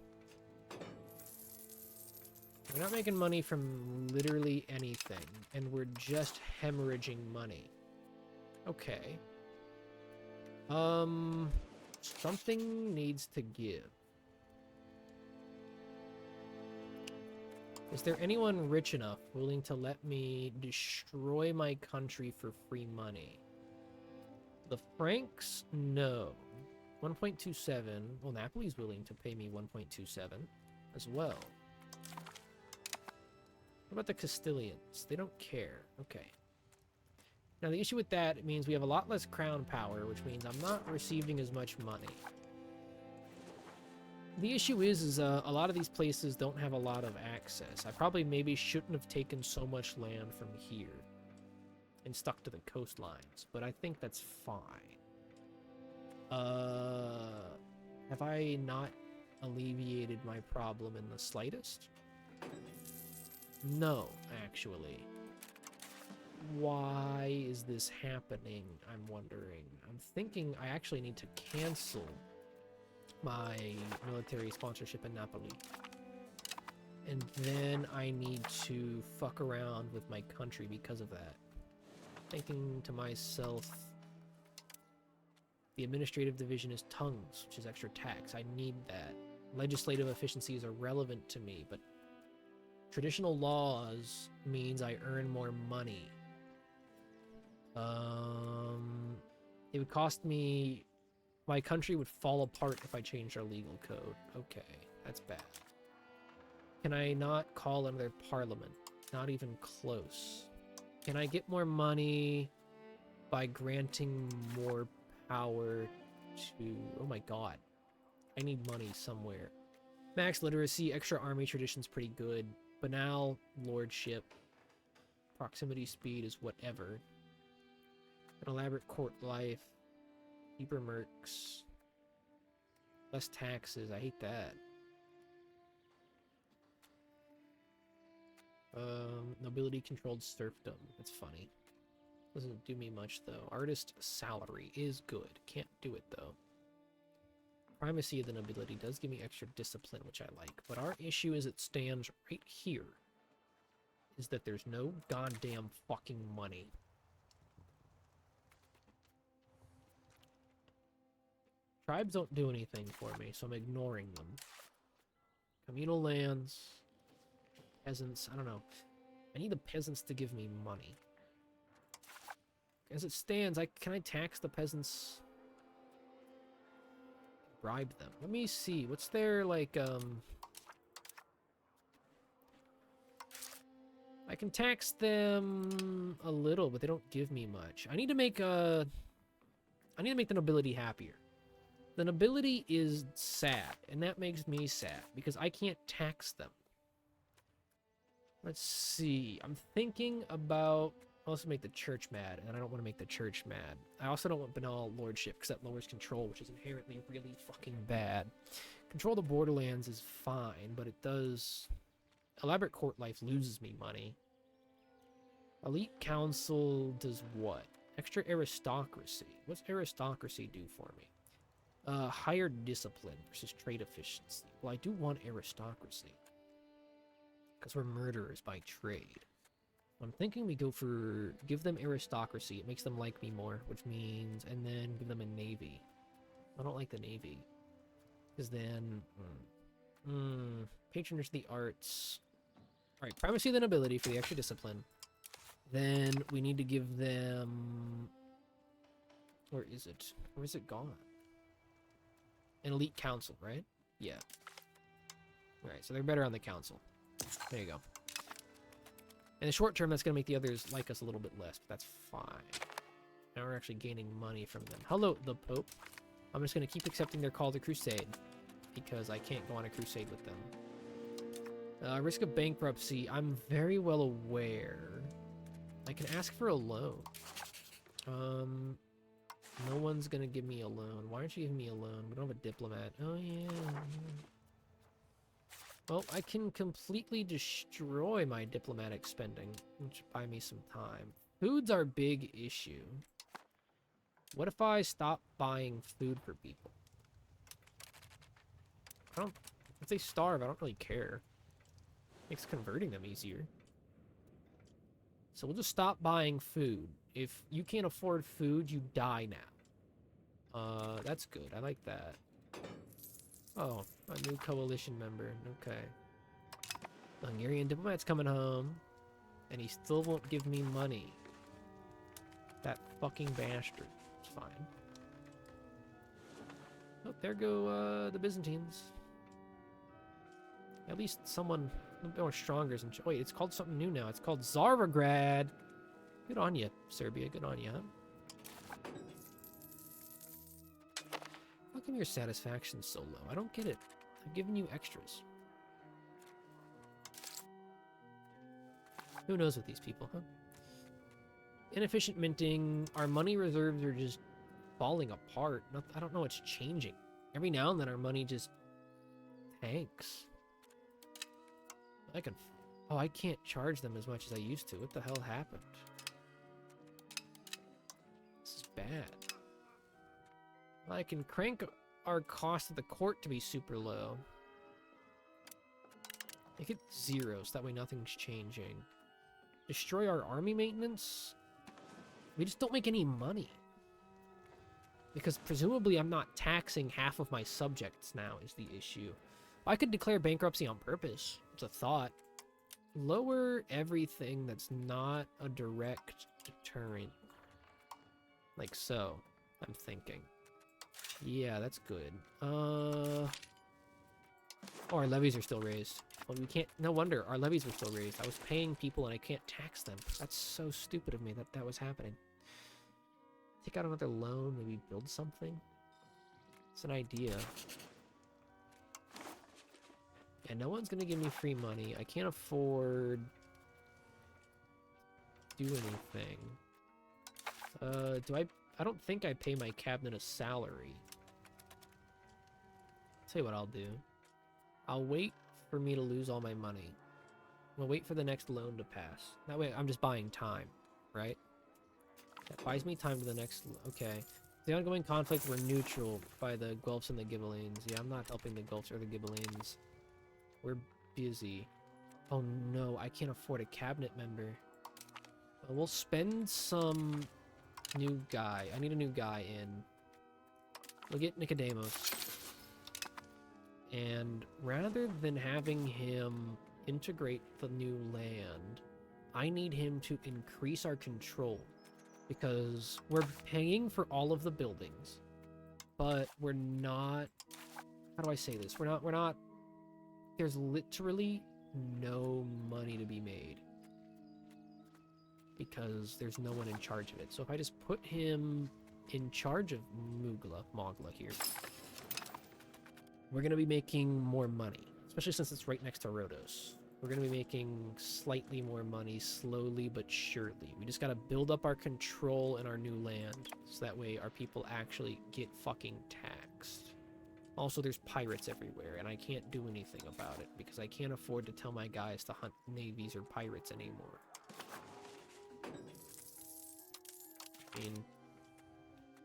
We're not making money from literally anything, and we're just hemorrhaging money. Okay. Something needs to give. Is there anyone rich enough willing to let me destroy my country for free money? The Franks? No. 1.27. Well, Napoli's willing to pay me 1.27 as well. What about the Castilians? They don't care. Okay. Now, the issue with that, it means we have a lot less crown power, which means I'm not receiving as much money. The issue is a lot of these places don't have a lot of access. I probably maybe shouldn't have taken so much land from here and stuck to the coastlines, but I think that's fine. Have I not alleviated my problem in the slightest? No, actually. Why is this happening? I'm wondering. I'm thinking I actually need to cancel my military sponsorship in Napoli. And then I need to fuck around with my country because of that. Thinking to myself, the administrative division is tongues, which is extra tax. I need that. Legislative efficiency is irrelevant to me, but traditional laws means I earn more money. It would cost me... My country would fall apart if I changed our legal code. Okay, that's bad. Can I not call another parliament? Not even close. Can I get more money by granting more power to... Oh my god. I need money somewhere. Max literacy, extra army tradition's pretty good. Banal lordship. Proximity speed is whatever. An elaborate court life. Deeper mercs. Less taxes. I hate that. Nobility controlled serfdom. That's funny. Doesn't do me much though. Artist salary is good. Can't do it though. Primacy of the nobility does give me extra discipline, which I like. But our issue as it stands right here is that there's no goddamn fucking money. Tribes don't do anything for me, so I'm ignoring them. Communal lands. Peasants, I don't know. I need the peasants to give me money. As it stands, can I tax the peasants? Bribe them. Let me see. What's their, like, I can tax them a little, but they don't give me much. I need to make the nobility happier. The nobility is sad, and that makes me sad, because I can't tax them. Let's see. I'm thinking about... I also make the church mad, and I don't want to make the church mad. I also don't want banal lordship, because that lowers control, which is inherently really fucking bad. Control the borderlands is fine, but it does... Elaborate court life loses me money. Elite council does what? Extra aristocracy. What's aristocracy do for me? Higher discipline versus trade efficiency. Well, I do want aristocracy. Because we're murderers by trade. I'm thinking we go for... Give them aristocracy. It makes them like me more, which means... And then give them a navy. I don't like the navy. Because then... patronage of the arts. Alright, primacy of the nobility for the extra discipline. Then we need to give them... Where is it? Where is it gone? An elite council, right? Yeah. Alright, so they're better on the council. There you go. In the short term, that's going to make the others like us a little bit less, but that's fine. Now we're actually gaining money from them. Hello, the Pope. I'm just going to keep accepting their call to crusade, because I can't go on a crusade with them. Risk of bankruptcy, I'm very well aware. I can ask for a loan. No one's going to give me a loan. Why aren't you giving me a loan? We don't have a diplomat. Oh, yeah. Well, I can completely destroy my diplomatic spending, which buy me some time. Food's our big issue. What if I stop buying food for people? If they starve, I don't really care. Makes converting them easier. So we'll just stop buying food. If you can't afford food, you die now. That's good. I like that. Oh, a new coalition member. Okay. The Hungarian diplomat's coming home. And he still won't give me money. That fucking bastard. It's fine. Oh, there go the Byzantines. At least someone a bit more stronger is in charge. Wait, it's called something new now. It's called Tsarograd. Good on you, Serbia. Good on you, huh? How come your satisfaction's so low? I don't get it. I've given you extras. Who knows with these people, huh? Inefficient minting. Our money reserves are just falling apart. I don't know what's changing. Every now and then our money just tanks. Oh, I can't charge them as much as I used to. What the hell happened? This is bad. I can crank our cost at the court to be super low. Make it 0, so that way nothing's changing. Destroy our army maintenance? We just don't make any money. Because presumably I'm not taxing half of my subjects now is the issue. I could declare bankruptcy on purpose. It's a thought. Lower everything that's not a direct deterrent. Like so, I'm thinking. Yeah, that's good. Oh, our levies are still raised. Well, we can't... No wonder, our levies were still raised. I was paying people and I can't tax them. That's so stupid of me that that was happening. Take out another loan, maybe build something? It's an idea. Yeah, no one's gonna give me free money. I can't afford... do anything. I don't think I pay my cabinet a salary. Tell you what I'll do. I'll wait for me to lose all my money. I'll wait for the next loan to pass. That way I'm just buying time, right? That buys me time to the next... Okay. The ongoing conflict, we're neutral by the Guelphs and the Ghibellines. Yeah, I'm not helping the Guelphs or the Ghibellines. We're busy. Oh no, I can't afford a cabinet member. We'll spend some new guy. I need a new guy in. We'll get Nicodemus. And rather than having him integrate the new land, I need him to increase our control. Because we're paying for all of the buildings, but we're not... How do I say this? We're not... There's literally no money to be made. Because there's no one in charge of it. So if I just put him in charge of Mogla here, we're going to be making more money. Especially since it's right next to Rhodos. We're going to be making slightly more money, slowly but surely. We just got to build up our control in our new land, so that way our people actually get fucking taxed. Also, there's pirates everywhere, and I can't do anything about it, because I can't afford to tell my guys to hunt navies or pirates anymore. I mean,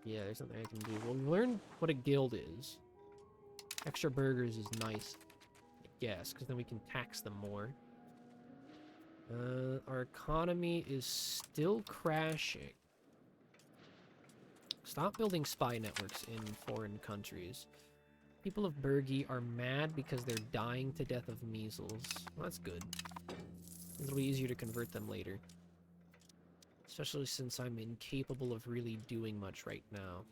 yeah, there's something I can do. Well, we learned what a guild is. Extra burgers is nice. Yes, because then we can tax them more. Our economy is still crashing. Stop building spy networks in foreign countries. People of Burgi are mad because they're dying to death of measles. Well, that's good. It'll be easier to convert them later. Especially since I'm incapable of really doing much right now.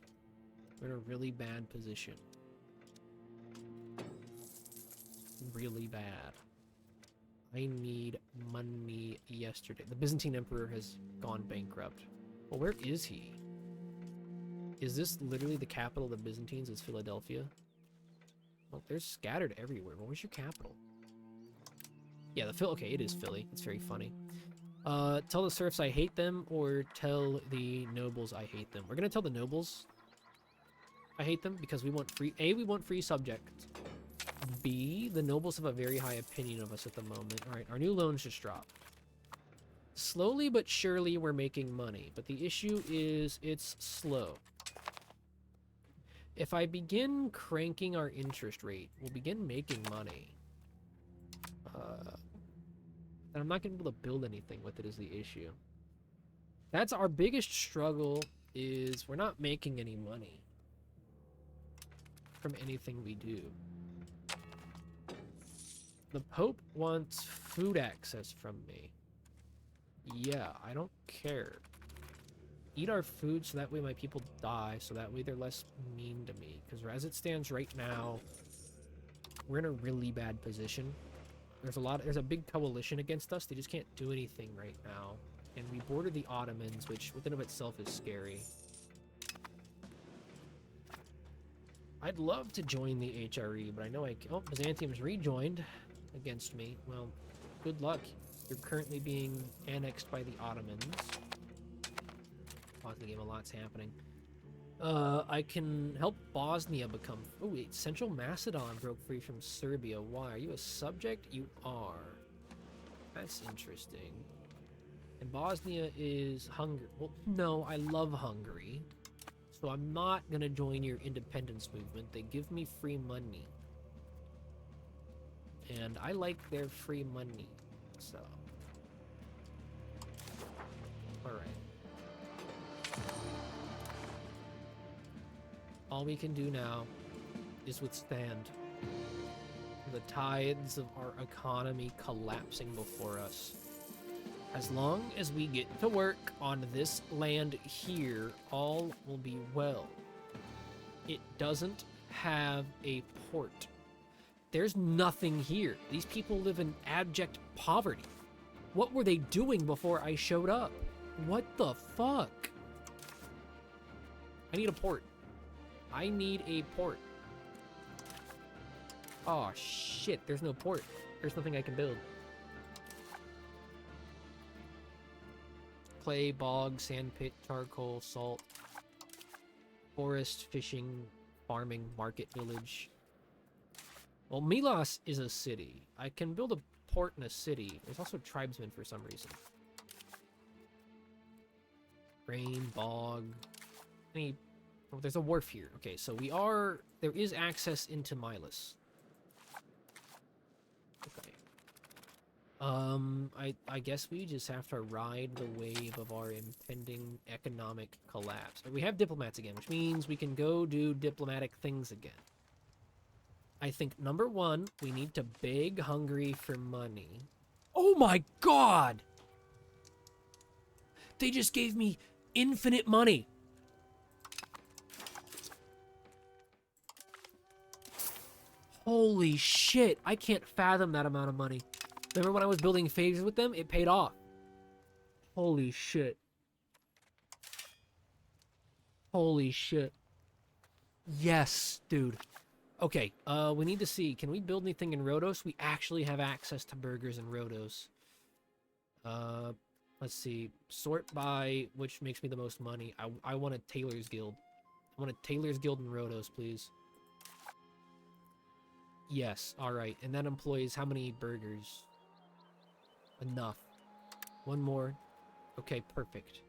We're in a really bad position. Really bad. I need money yesterday. The Byzantine Emperor has gone bankrupt. Well, where is he? Is this literally the capital of the Byzantines? Is Philadelphia? Well, they're scattered everywhere. Well, where's your capital? Yeah, okay, it is Philly. It's very funny. Tell the serfs I hate them, or tell the nobles I hate them. We're gonna tell the nobles I hate them because we want free... A, we want free subjects. B, the nobles have a very high opinion of us at the moment. Alright, our new loans just dropped. Slowly but surely we're making money, but the issue is it's slow. If I begin cranking our interest rate, we'll begin making money. And I'm not going to be able to build anything with it is the issue. That's our biggest struggle, is we're not making any money from anything we do. The Pope wants food access from me. Yeah, I don't care. Eat our food so that way my people die, so that way they're less mean to me. Because as it stands right now, we're in a really bad position. There's a big coalition against us. They just can't do anything right now. And we border the Ottomans, which within of itself is scary. I'd love to join the HRE, but I know I can. Oh, Byzantium's rejoined against me. Well, good luck. You're currently being annexed by the Ottomans. Pause the game, a lot's happening. I can help Bosnia become... Oh, wait, Central Macedon broke free from Serbia. Why? Are you a subject? You are. That's interesting. And Bosnia is Hungary. Well, no, I love Hungary. So I'm not gonna join your independence movement. They give me free money. And I like their free money. So... Alright. All we can do now is withstand the tides of our economy collapsing before us. As long as we get to work on this land here, all will be well. It doesn't have a port. There's nothing here. These people live in abject poverty. What were they doing before I showed up? What the fuck? I need a port. I need a port. Oh shit, there's no port. There's nothing I can build. Clay, bog, sand pit, charcoal, salt, forest, fishing, farming, market village. Well, Milos is a city. I can build a port in a city. There's also tribesmen for some reason. Grain, bog, any... Oh, there's a wharf here. Okay, so we are... There is access into Milos. Okay. I guess we just have to ride the wave of our impending economic collapse. We have diplomats again, which means we can go do diplomatic things again. I think, number one, we need to beg Hungary for money. Oh my god! They just gave me infinite money! Holy shit, I can't fathom that amount of money. Remember when I was building phases with them? It paid off. Holy shit. Holy shit. Yes, dude. Okay, we need to see. Can we build anything in Rhodos? We actually have access to burgers in Rhodos. Let's see. Sort by which makes me the most money. I want a Tailor's Guild. I want a Tailor's Guild in Rhodos, please. Yes, alright. And that employs how many burgers? Enough. One more. Okay, perfect.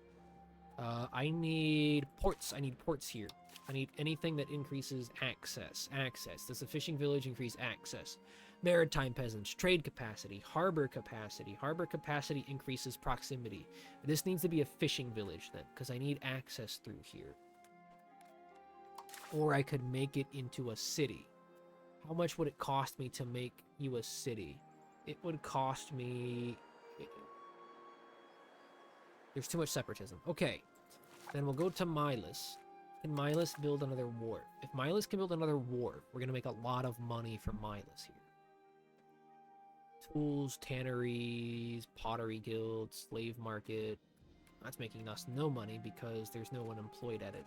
I need ports. I need ports here. I need anything that increases access. Access. Does the fishing village increase access? Maritime peasants. Trade capacity. Harbor capacity. Harbor capacity increases proximity. This needs to be a fishing village then, because I need access through here. Or I could make it into a city. How much would it cost me to make you a city? It would cost me... There's too much separatism. Okay. Then we'll go to Milos. Can Milos build another wharf? If Milos can build another wharf, we're going to make a lot of money from Milos here. Tools, tanneries, pottery guilds, slave market. That's making us no money because there's no one employed at it.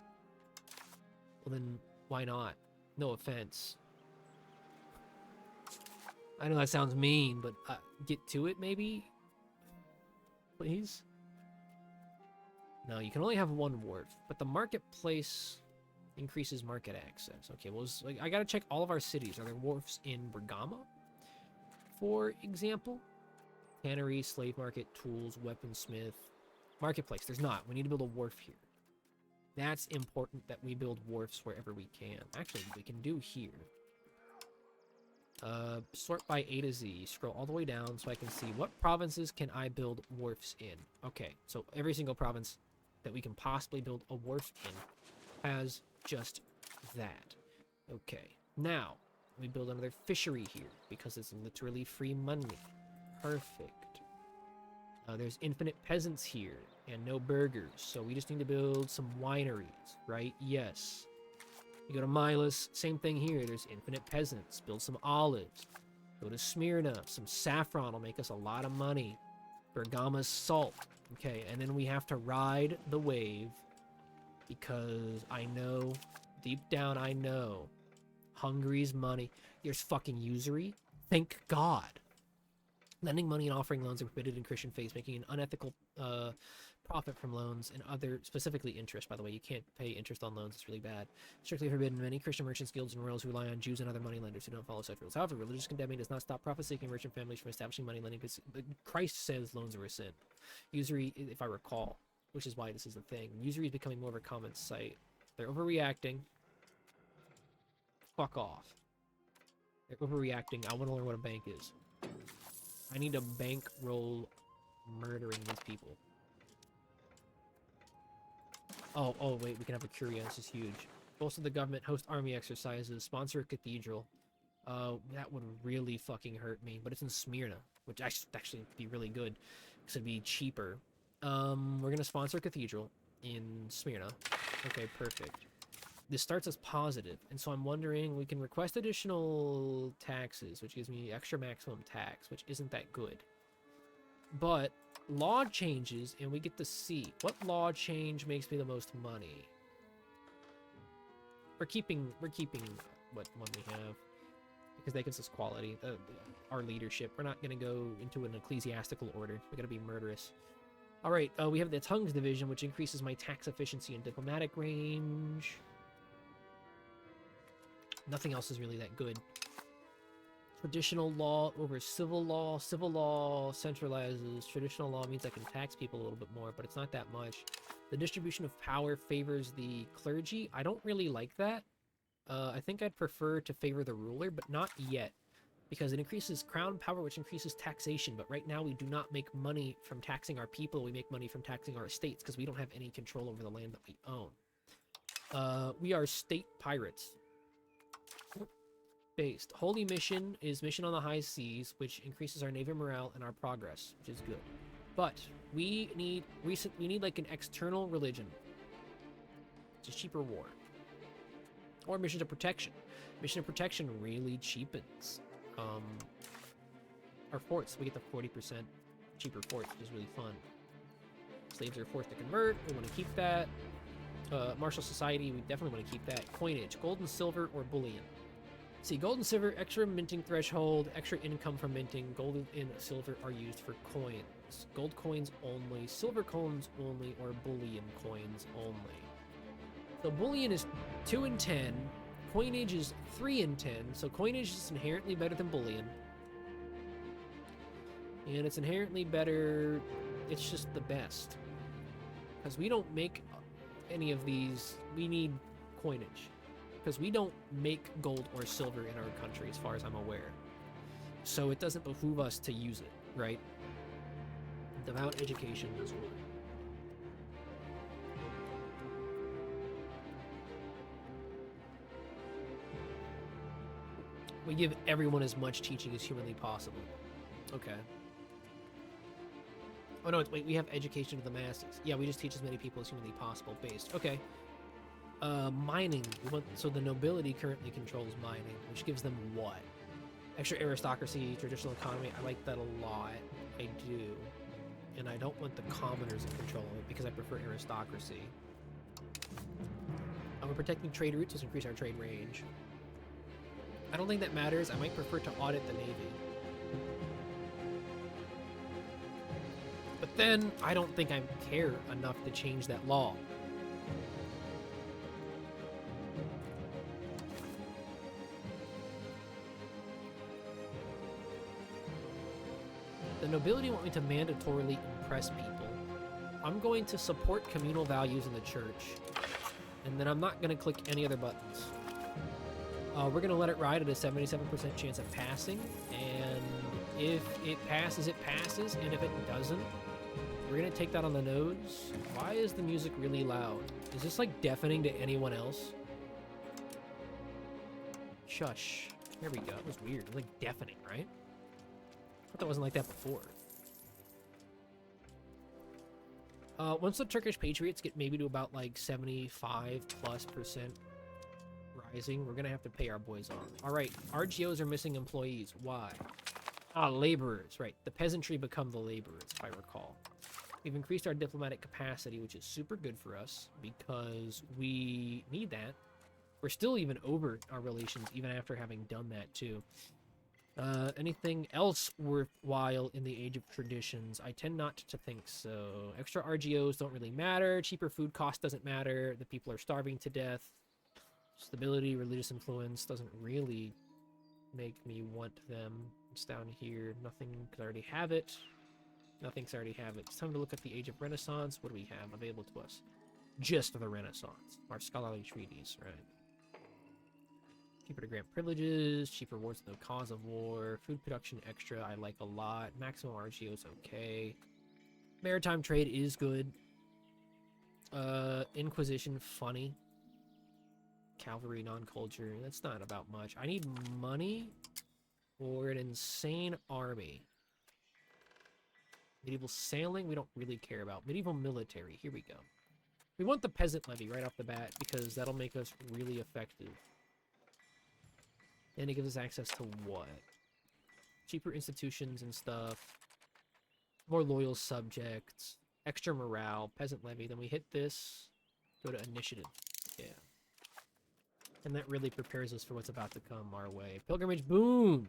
Well then, why not? No offense. I know that sounds mean, but get to it, maybe? Please? No, you can only have one wharf, but the marketplace increases market access. Okay, well, I gotta check all of our cities. Are there wharfs in Bergamo, for example? Tannery, slave market, tools, weaponsmith. Marketplace, there's not. We need to build a wharf here. That's important that we build wharfs wherever we can. Actually, we can do here. Sort by A to Z. Scroll all the way down so I can see what provinces can I build wharfs in. Okay, so every single province that we can possibly build a wharf in has just that. Okay, now we build another fishery here because it's literally free money. Perfect. There's infinite peasants here and no burgers, so we just need to build some wineries, right? Yes. You go to Milos, same thing here. There's infinite peasants. Build some olives. Go to Smyrna. Some saffron will make us a lot of money. Bergama's salt. Okay, and then we have to ride the wave because I know, deep down I know, Hungary's money. There's fucking usury. Thank God. Lending money and offering loans are permitted in Christian faiths, making an unethical profit from loans and other, specifically interest, by the way. You can't pay interest on loans. It's really bad. Strictly forbidden. Many Christian merchants, guilds, and royals rely on Jews and other money lenders who don't follow such rules. However, religious condemning does not stop profit-seeking merchant families from establishing money lending. Christ says loans are a sin. Usury, if I recall, which is why this is a thing. Usury is becoming more of a common sight. They're overreacting. Fuck off. They're overreacting. I want to learn what a bank is. I need a bankroll murdering these people. Oh, wait, we can have a curia. This is huge. Bolster the government, host army exercises, sponsor a cathedral. That would really fucking hurt me, but it's in Smyrna, which actually be really good, because it'd be cheaper. We're gonna sponsor a cathedral in Smyrna. Okay, perfect. This starts as positive, and so I'm wondering, we can request additional taxes, which gives me extra maximum tax, which isn't that good. But law changes, and we get to see what law change makes me the most money. We're keeping what one we have, because that gives us quality. Our leadership. We're not gonna go into an ecclesiastical order. We gotta be murderous. All right, we have the tongues division, which increases my tax efficiency and diplomatic range. Nothing else is really that good. Traditional law over civil law. Civil law centralizes. Traditional law means I can tax people a little bit more, but it's not that much. The distribution of power favors the clergy. I don't really like that. I think I'd prefer to favor the ruler, but not yet. Because it increases crown power, which increases taxation. But right now we do not make money from taxing our people. We make money from taxing our estates, because we don't have any control over the land that we own. We are state pirates. Based. Holy mission is mission on the high seas, which increases our naval morale and our progress, which is good. But we need like an external religion. It's a cheaper war. Or mission of protection. Mission of protection really cheapens our forts. We get the 40% cheaper forts, which is really fun. Slaves are forced to convert. We want to keep that. Martial society, we definitely want to keep that. Coinage, gold and silver or bullion. See, gold and silver, extra minting threshold, extra income from minting. Gold and silver are used for coins. Gold coins only, silver coins only, or bullion coins only. So bullion is 2 in 10. Coinage is 3 in 10. So coinage is inherently better than bullion. And it's inherently better. It's just the best. Because we don't make any of these. We need coinage. Because we don't make gold or silver in our country, as far as I'm aware. So it doesn't behoove us to use it, right? Devout education is one. We give everyone as much teaching as humanly possible. Okay. Oh no, wait, we have education to the masses. Yeah, we just teach as many people as humanly possible based. Okay. Mining. So the nobility currently controls mining, which gives them what? Extra aristocracy, traditional economy. I like that a lot. I do. And I don't want the commoners in control of it because I prefer aristocracy. We're protecting trade routes, let's increase our trade range. I don't think that matters. I might prefer to audit the Navy. But then, I don't think I care enough to change that law. The nobility want me to mandatorily impress people. I'm going to support communal values in the church. And then I'm not going to click any other buttons. We're going to let it ride at a 77% chance of passing. And if it passes, it passes. And if it doesn't, we're going to take that on the nose. Why is the music really loud? Is this like deafening to anyone else? Shush. Here we go. It was weird. It was like deafening, right? I thought that wasn't like that before. Once the Turkish Patriots get maybe to about like 75+% rising, we're gonna have to pay our boys off. Alright, RGOs are missing employees. Why? Laborers, right. The peasantry become the laborers, if I recall. We've increased our diplomatic capacity, which is super good for us, because we need that. We're still even over our relations, even after having done that, too. Anything else worthwhile in the Age of Traditions? I tend not to think so. Extra RGOs don't really matter. Cheaper food cost doesn't matter. The people are starving to death. Stability, religious influence doesn't really make me want them. It's down here. Nothing, because I already have it. Nothing, because I already have it. It's time to look at the Age of Renaissance. What do we have available to us? Just the Renaissance. Our scholarly treaties, right? Cheaper to grant privileges, cheaper wars with no cause of war, food production extra I like a lot, maximum RGO is okay. Maritime trade is good. Inquisition, funny. Cavalry, non-culture, that's not about much. I need money or an insane army. Medieval sailing, we don't really care about. Medieval military, here we go. We want the peasant levy right off the bat because that'll make us really effective. And it gives us access to what? Cheaper institutions and stuff. More loyal subjects. Extra morale. Peasant levy. Then we hit this. Go to initiative. Yeah. And that really prepares us for what's about to come our way. Pilgrimage. Boom!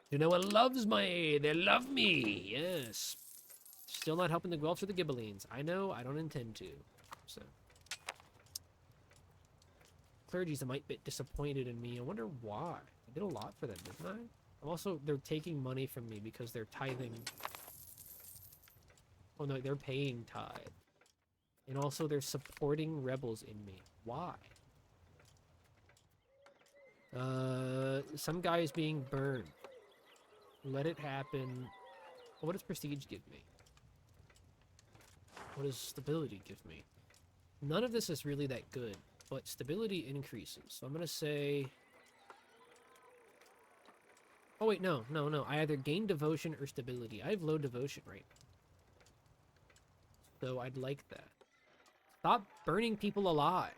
You know what loves me? They love me! Yes. Still not helping the Guelphs or the Ghibellines. I know. I don't intend to. So. Clergy's a mite bit disappointed in me. I wonder why. I did a lot for them, didn't I? I'm also, they're taking money from me because they're tithing. Oh no, they're paying tithe. And also they're supporting rebels in me. Why? Some guy is being burned. Let it happen. What does prestige give me? What does stability give me? None of this is really that good. But stability increases. So I'm going to say... Oh, wait, no. I either gain devotion or stability. I have low devotion right now. So I'd like that. Stop burning people alive.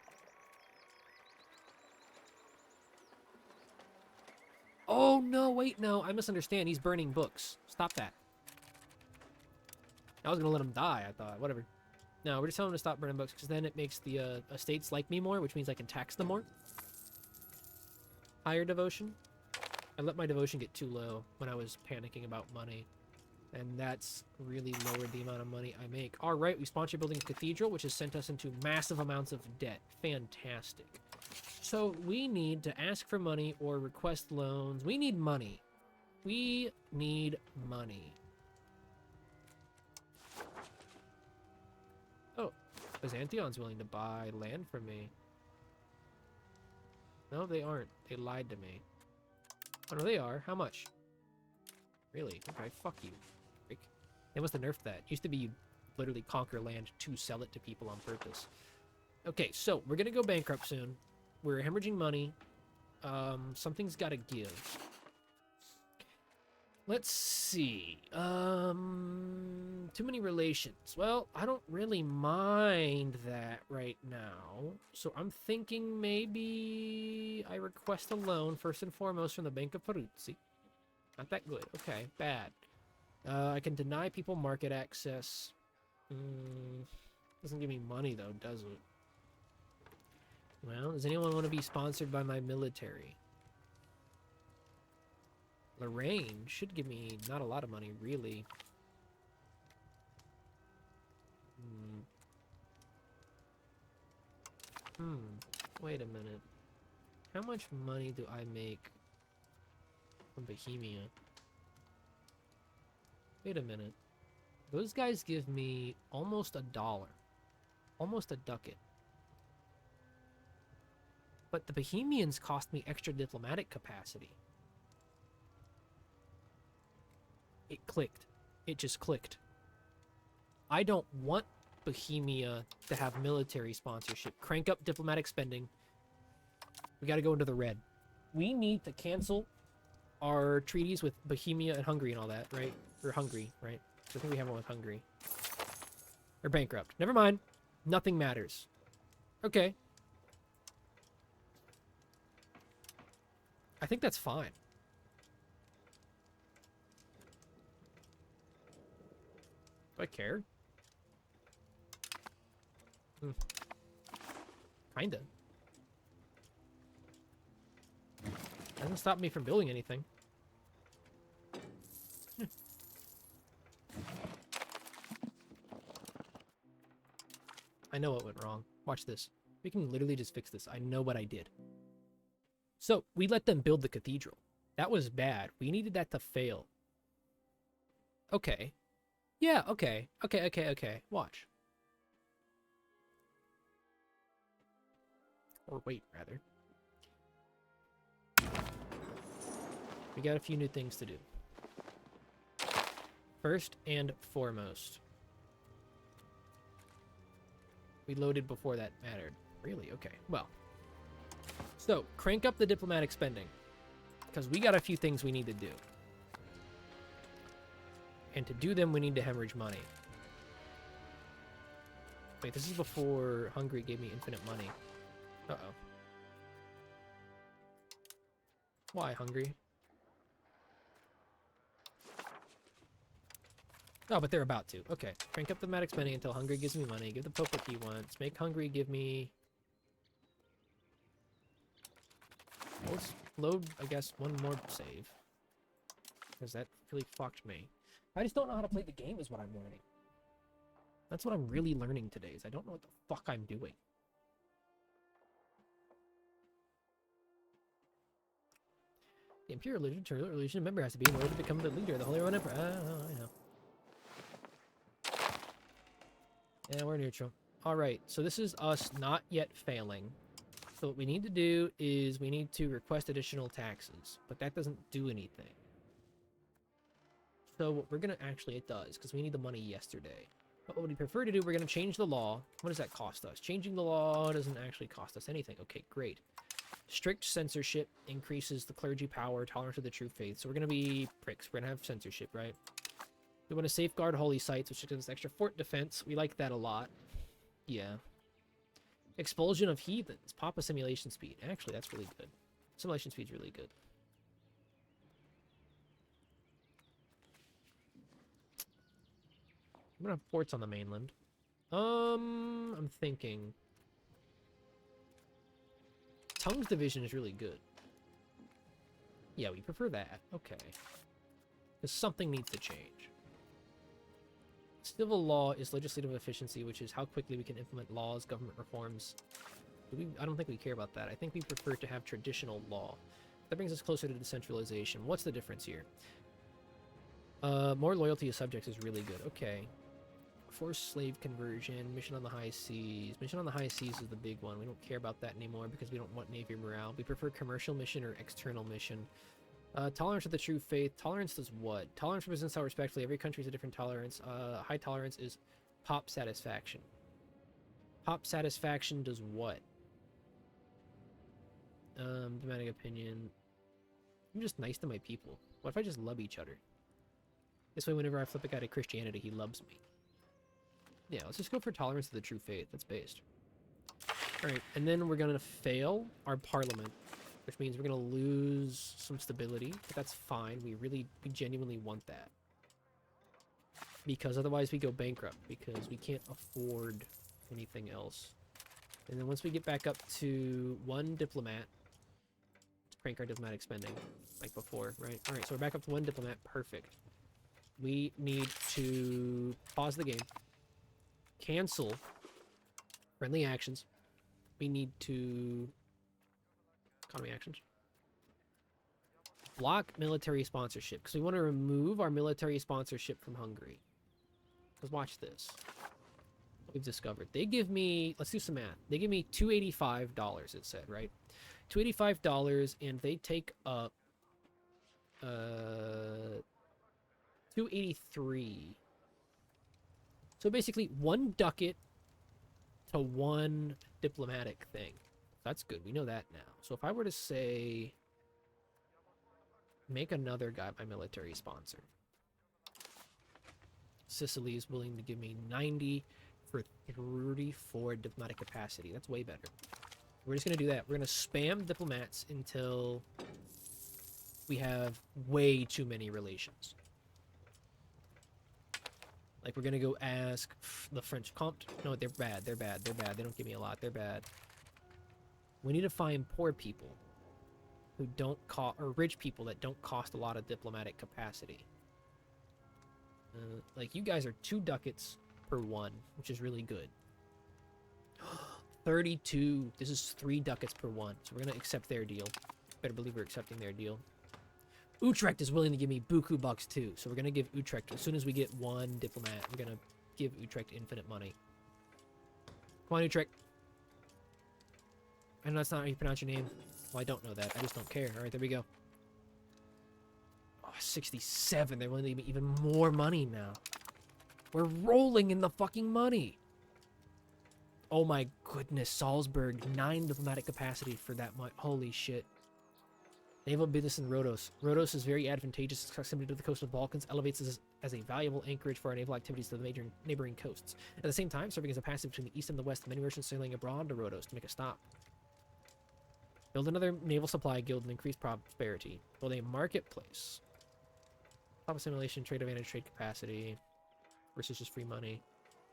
Oh, no, wait, no. I misunderstand. He's burning books. Stop that. I was going to let him die, I thought. Whatever. No, we're just telling him to stop burning books, because then it makes the estates like me more, which means I can tax them more. Higher devotion. I let my devotion get too low when I was panicking about money. And that's really lowered the amount of money I make. Alright, we sponsor building a cathedral, which has sent us into massive amounts of debt. Fantastic. So we need to ask for money or request loans. We need money. We need money. Oh, Byzantion's willing to buy land from me. No, they aren't. They lied to me. Oh, no, they are. How much? Really? Okay, fuck you. Freak. They must have nerfed that. Used to be you literally conquer land to sell it to people on purpose. Okay, so we're gonna go bankrupt soon. We're hemorrhaging money. Something's gotta give. Let's see. Too many relations. Well, I don't really mind that right now. So I'm thinking maybe I request a loan first and foremost from the Bank of Peruzzi. Not that good. Okay, bad. I can deny people market access. Doesn't give me money though, does it? Well, does anyone want to be sponsored by my military? Lorraine should give me not a lot of money, really. Wait a minute. How much money do I make from Bohemia? Wait a minute. Those guys give me almost $1. Almost a ducat. But the Bohemians cost me extra diplomatic capacity. It clicked. It just clicked. I don't want Bohemia to have military sponsorship. Crank up diplomatic spending. We gotta go into the red. We need to cancel our treaties with Bohemia and Hungary and all that, right? Or Hungary, right? I think we have one with Hungary. Or bankrupt. Never mind. Nothing matters. Okay. I think that's fine. Do I care? Kinda. Doesn't stop me from building anything. I know what went wrong. Watch this. We can literally just fix this. I know what I did. So, we let them build the cathedral. That was bad. We needed that to fail. Okay. Yeah, okay. Okay. Watch. Or wait, rather. We got a few new things to do. First and foremost. We loaded before that mattered. Really? Okay. Well. So, crank up the diplomatic spending. Because we got a few things we need to do. And to do them, we need to hemorrhage money. Wait, this is before Hungary gave me infinite money. Uh-oh. Why, Hungary? Oh, but they're about to. Okay. Crank up the diplomatic spending until Hungary gives me money. Give the Pope what he wants. Make Hungary give me... Let's load, I guess, one more save. Because that really fucked me. I just don't know how to play the game is what I'm learning. That's what I'm really learning today, is I don't know what the fuck I'm doing. The Imperial Legion member has to be in order to become the leader of the Holy Roman Emperor. I know. Yeah, we're neutral. Alright, so this is us not yet failing. So what we need to do is we need to request additional taxes. But that doesn't do anything. So what we're going to... Actually, it does, because we need the money yesterday. But what we prefer to do, we're going to change the law. What does that cost us? Changing the law doesn't actually cost us anything. Okay, great. Strict censorship increases the clergy power, tolerance of the true faith. So we're going to be pricks. We're going to have censorship, right? We want to safeguard holy sites, which gives us extra fort defense. We like that a lot. Yeah. Expulsion of heathens. Papa simulation speed. Actually, that's really good. Simulation speed's really good. I'm gonna have ports on the mainland. I'm thinking. Tongues division is really good. Yeah, we prefer that. Okay. Because something needs to change. Civil law is legislative efficiency, which is how quickly we can implement laws, government reforms. I don't think we care about that. I think we prefer to have traditional law. That brings us closer to decentralization. What's the difference here? More loyalty to subjects is really good. Okay. Forced slave conversion, mission on the high seas. Mission on the high seas is the big one. We don't care about that anymore because we don't want navy morale. We prefer commercial mission or external mission. Tolerance of the true faith. Tolerance does what? Tolerance represents how respectfully every country has a different tolerance. High tolerance is pop satisfaction. Pop satisfaction does what? Demanding opinion. I'm just nice to my people. What if I just love each other? This way, whenever I flip a guy to Christianity, he loves me. Yeah, let's just go for tolerance of the true faith. That's based. Alright, and then we're gonna fail our parliament, which means we're gonna lose some stability, but that's fine. We genuinely want that. Because otherwise we go bankrupt, because we can't afford anything else. And then once we get back up to one diplomat, to crank our diplomatic spending, like before, right? Alright, so we're back up to one diplomat. Perfect. We need to pause the game. Cancel friendly actions. We need to economy actions. Block military sponsorship because we want to remove our military sponsorship from Hungary. Because watch this. What we've discovered. They give me, let's do some math. They give me $285, it said, right? $285, and they take up 283. So basically, one ducat to one diplomatic thing. That's good. We know that now. So if I were to say, make another guy my military sponsor. Sicily is willing to give me 90 for 34 diplomatic capacity. That's way better. We're just going to do that. We're going to spam diplomats until we have way too many relations. Like, we're going to go ask the French Comte. No, they're bad. They're bad. They don't give me a lot. They're bad. We need to find poor people. who don't cost, or rich people that don't cost a lot of diplomatic capacity. Like, you guys are 2 ducats per 1, which is really good. 32. This is 3 ducats per 1, so we're gonna accept their deal. Better believe we're accepting their deal. Utrecht is willing to give me buku bucks too, so we're gonna give Utrecht, as soon as we get 1 diplomat, we're gonna give Utrecht infinite money. Come on, Utrecht. I know that's not how you pronounce your name. Well, I don't know that. I just don't care. Alright, there we go. Oh, 67. They're willing to give me even more money now. We're rolling in the fucking money. Oh my goodness, Salzburg. 9 diplomatic capacity for that much. Holy shit. Naval business in Rhodos. Rhodos is very advantageous. Its proximity to the coast of the Balkans elevates us as a valuable anchorage for our naval activities to the major neighboring coasts. At the same time, serving as a passage between the east and the west, many merchants sailing abroad to Rhodos to make a stop. Build another naval supply guild and increase prosperity. Build a marketplace. Top assimilation, trade advantage, trade capacity. Versus just free money.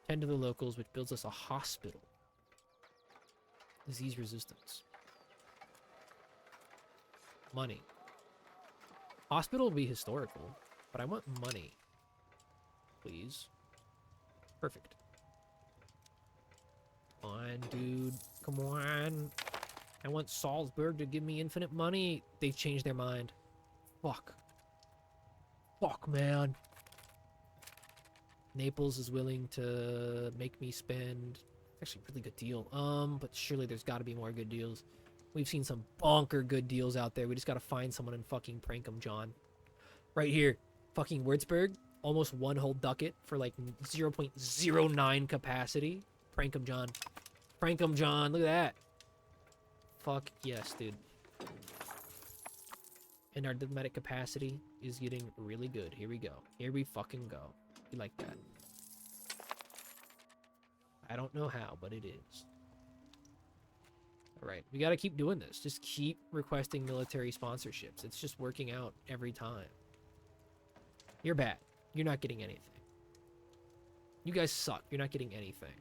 Tend to the locals, which builds us a hospital. Disease resistance. Money. Hospital will be historical, but I want money. Please. Perfect. Come on, dude. Come on. I want Salzburg to give me infinite money. They've changed their mind. Fuck. Fuck, man. Naples is willing to make me spend... Actually, a really good deal. But surely there's got to be more good deals. We've seen some bonker good deals out there. We just got to find someone and fucking prank them, John. Right here. Fucking Würzburg. Almost 1 whole ducat for like 0.09 capacity. Prank them, John. Prank them, John. Look at that. Fuck yes, dude. And our diplomatic capacity is getting really good. Here we go. Here we fucking go. You like that? I don't know how, but it is. Alright, we gotta keep doing this. Just keep requesting military sponsorships. It's just working out every time. You're bad. You're not getting anything. You guys suck. You're not getting anything.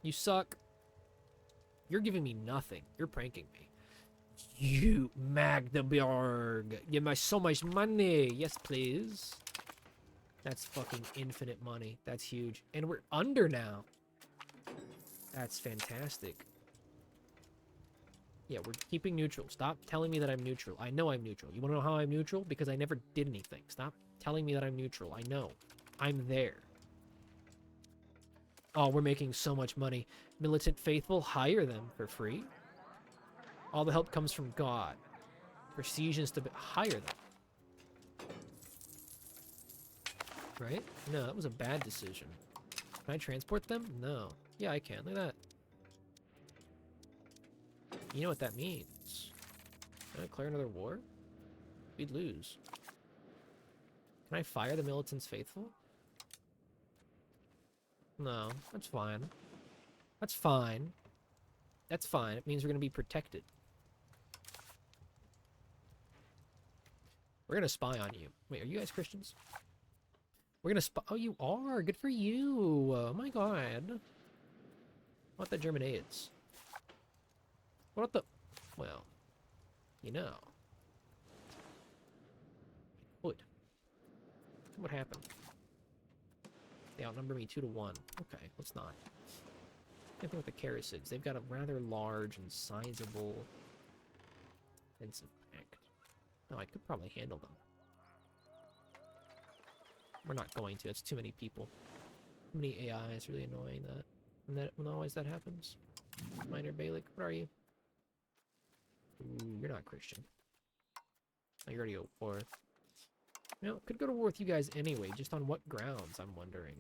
You suck. You're giving me nothing. You're pranking me. You, Magdeburg. Give me so much money. Yes, please. That's fucking infinite money. That's huge. And we're under now. That's fantastic. Yeah, we're keeping neutral. Stop telling me that I'm neutral. I know I'm neutral. You want to know how I'm neutral? Because I never did anything. Stop telling me that I'm neutral. I know. I'm there. Oh, we're making so much money. Militant faithful, hire them for free. All the help comes from God. Prestige and stability, hire them. Right? No, that was a bad decision. Can I transport them? No. Yeah, I can. Look at that. You know what that means. Can I declare another war? We'd lose. Can I fire the militants faithful? No, that's fine. That's fine. That's fine. It means we're going to be protected. We're going to spy on you. Wait, are you guys Christians? We're going to spy. Oh, you are. Good for you. Oh my god. What the German aids? What the... Well, you know. Would. What happened? They outnumber me 2 to 1. Okay, let's not. Same thing with the Karasids. They've got a rather large and sizable defensive pact. No, I could probably handle them. We're not going to. It's too many people. Too many AI is really annoying that. And that when always that happens. Minor Balik, what are you? Ooh, you're not Christian. Oh, you're already at war. You know, could go to war with you guys anyway, just on what grounds, I'm wondering.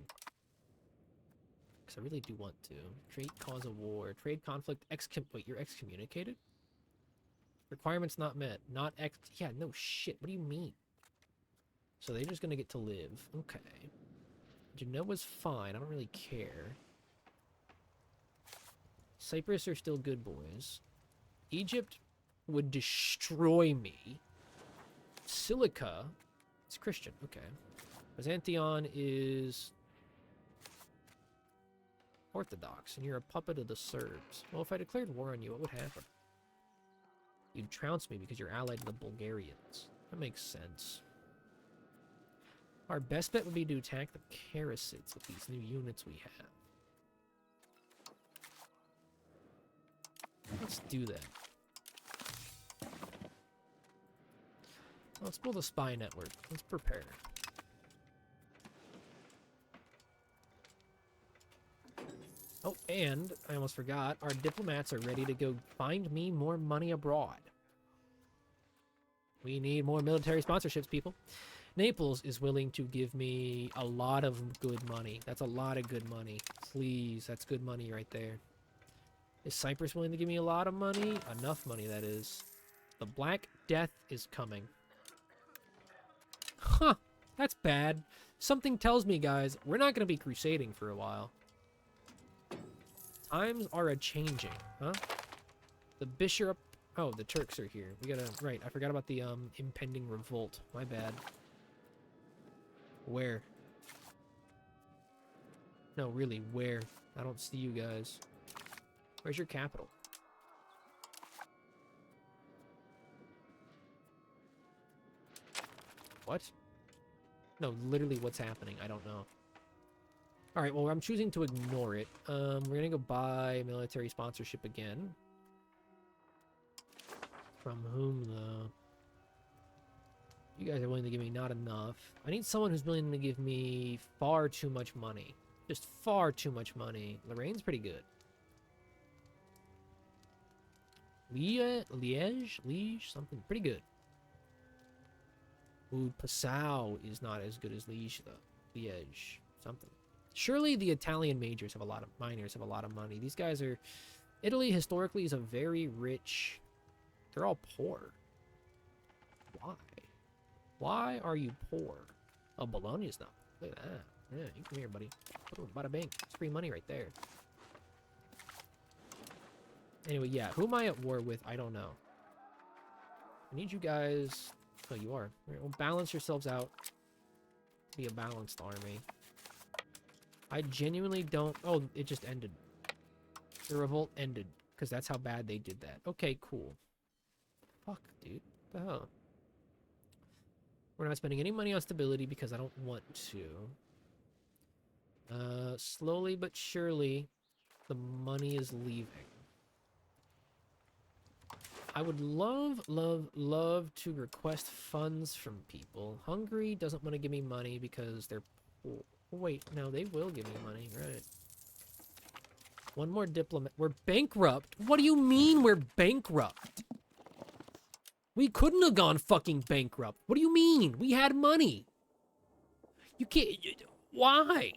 Because I really do want to. Trade cause a war. Trade conflict wait, you're excommunicated? Requirements not met. Not yeah, no shit. What do you mean? So they're just gonna get to live. Okay. Genoa's fine. I don't really care. Cyprus are still good boys. Egypt would destroy me. Silica is Christian. Okay. Byzantion is Orthodox, and you're a puppet of the Serbs. Well, if I declared war on you, what would happen? You'd trounce me because you're allied to the Bulgarians. That makes sense. Our best bet would be to attack the Karasids with these new units we have. Let's do that. Let's build a spy network. Let's prepare. Oh, and I almost forgot, our diplomats are ready to go find me more money abroad. We need more military sponsorships, people. Naples is willing to give me a lot of good money. That's a lot of good money. Please, that's good money right there. Is Cyprus willing to give me a lot of money? Enough money, that is. The Black Death is coming. Huh, that's bad. Something tells me, guys, we're not going to be crusading for a while. Times are a-changing, huh? The bishop... Oh, the Turks are here. We gotta... Right, I forgot about the impending revolt. My bad. Where? No, really, where? I don't see you guys. Where's your capital? What? No, literally what's happening? I don't know. Alright, well, I'm choosing to ignore it. We're gonna go buy military sponsorship again. From whom, though? You guys are willing to give me not enough. I need someone who's willing to give me far too much money. Just far too much money. Lorraine's pretty good. Liège? Something pretty good. Ooh, Passau is not as good as Liège, though. Liège. Something. Surely the Italian miners have a lot of money. These guys are... Italy, historically, is a very rich... They're all poor. Why? Why are you poor? Oh, Bologna's not. Look at that. Yeah, you come here, buddy. Oh, bada bing. It's free money right there. Anyway, yeah. Who am I at war with? I don't know. I need you guys... Oh, you are. Right, well, balance yourselves out. Be a balanced army. I genuinely don't... Oh, it just ended. The revolt ended. Because that's how bad they did that. Okay, cool. Fuck, dude. What the hell? We're not spending any money on stability because I don't want to. Slowly but surely, the money is leaving. I would love to request funds from people. Hungary doesn't want to give me money because they're poor. Oh, wait, no, they will give me money, right? One more diplomat. We're bankrupt? What do you mean we're bankrupt? We couldn't have gone fucking bankrupt. What do you mean? We had money. You can't... Why?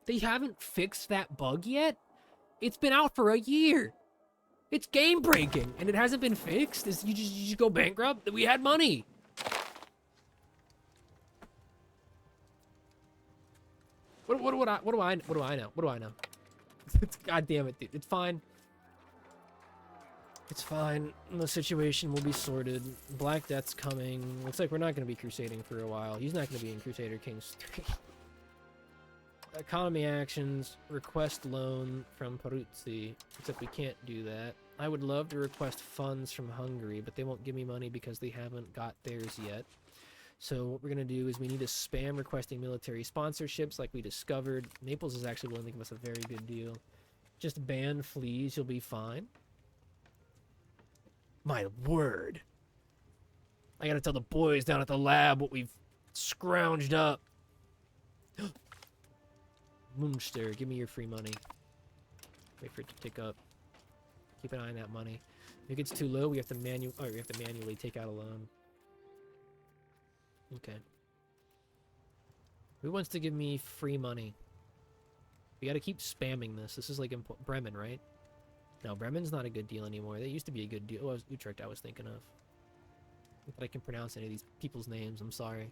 They haven't fixed that bug yet? It's been out for a year. It's game breaking, and it hasn't been fixed. You just go bankrupt? We had money. What do I know? What do I know? God damn it, dude. It's fine. It's fine. The situation will be sorted. Black Death's coming. Looks like we're not going to be crusading for a while. He's not going to be in Crusader Kings 3. Economy actions. Request loan from Peruzzi. Except we can't do that. I would love to request funds from Hungary, but they won't give me money because they haven't got theirs yet. So what we're going to do is we need to spam requesting military sponsorships like we discovered. Naples is actually willing to give us a very good deal. Just ban fleas. You'll be fine. My word. I gotta tell the boys down at the lab what we've scrounged up. Munster, give me your free money. Wait for it to tick up. Keep an eye on that money. If it gets too low, we have to manually take out a loan. Okay. Who wants to give me free money? We gotta keep spamming this. This is like Bremen, right? No, Bremen's not a good deal anymore. They used to be a good deal. Oh, it was Utrecht I was thinking of. Not that I can pronounce any of these people's names. I'm sorry.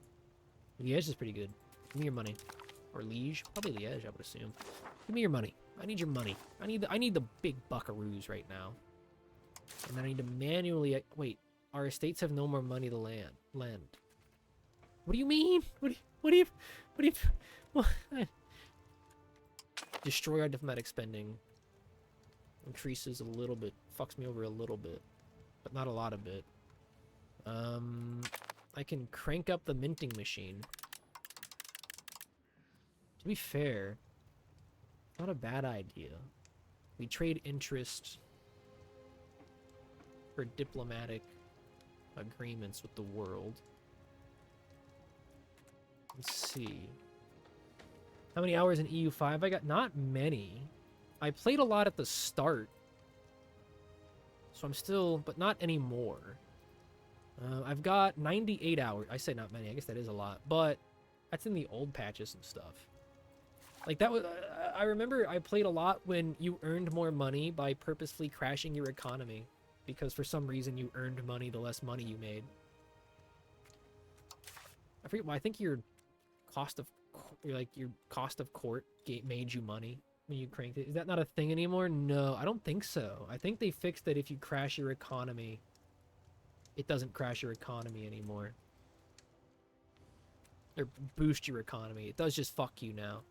Liège is pretty good. Give me your money. Or Liège? Probably Liège, I would assume. Give me your money. I need your money. I need the big buckaroos right now. And then I need to manually... Wait. Our estates have no more money to lend. What do you mean? What do you... What? Destroy our diplomatic spending. Increases a little bit. Fucks me over a little bit. But not a lot of it. I can crank up the minting machine. To be fair, not a bad idea. We trade interest for diplomatic agreements with the world. Let's see. How many hours in EU5? I got not many. I played a lot at the start. So I'm still, but not anymore. I've got 98 hours. I say not many. I guess that is a lot. But that's in the old patches and stuff. Like, that was... I remember I played a lot when you earned more money by purposely crashing your economy. Because for some reason you earned money the less money you made. I forget why. I think your cost of... your cost of court made you money when you cranked it. Is that not a thing anymore? No, I don't think so. I think they fixed that if you crash your economy, it doesn't crash your economy anymore. Or boost your economy. It does just fuck you now.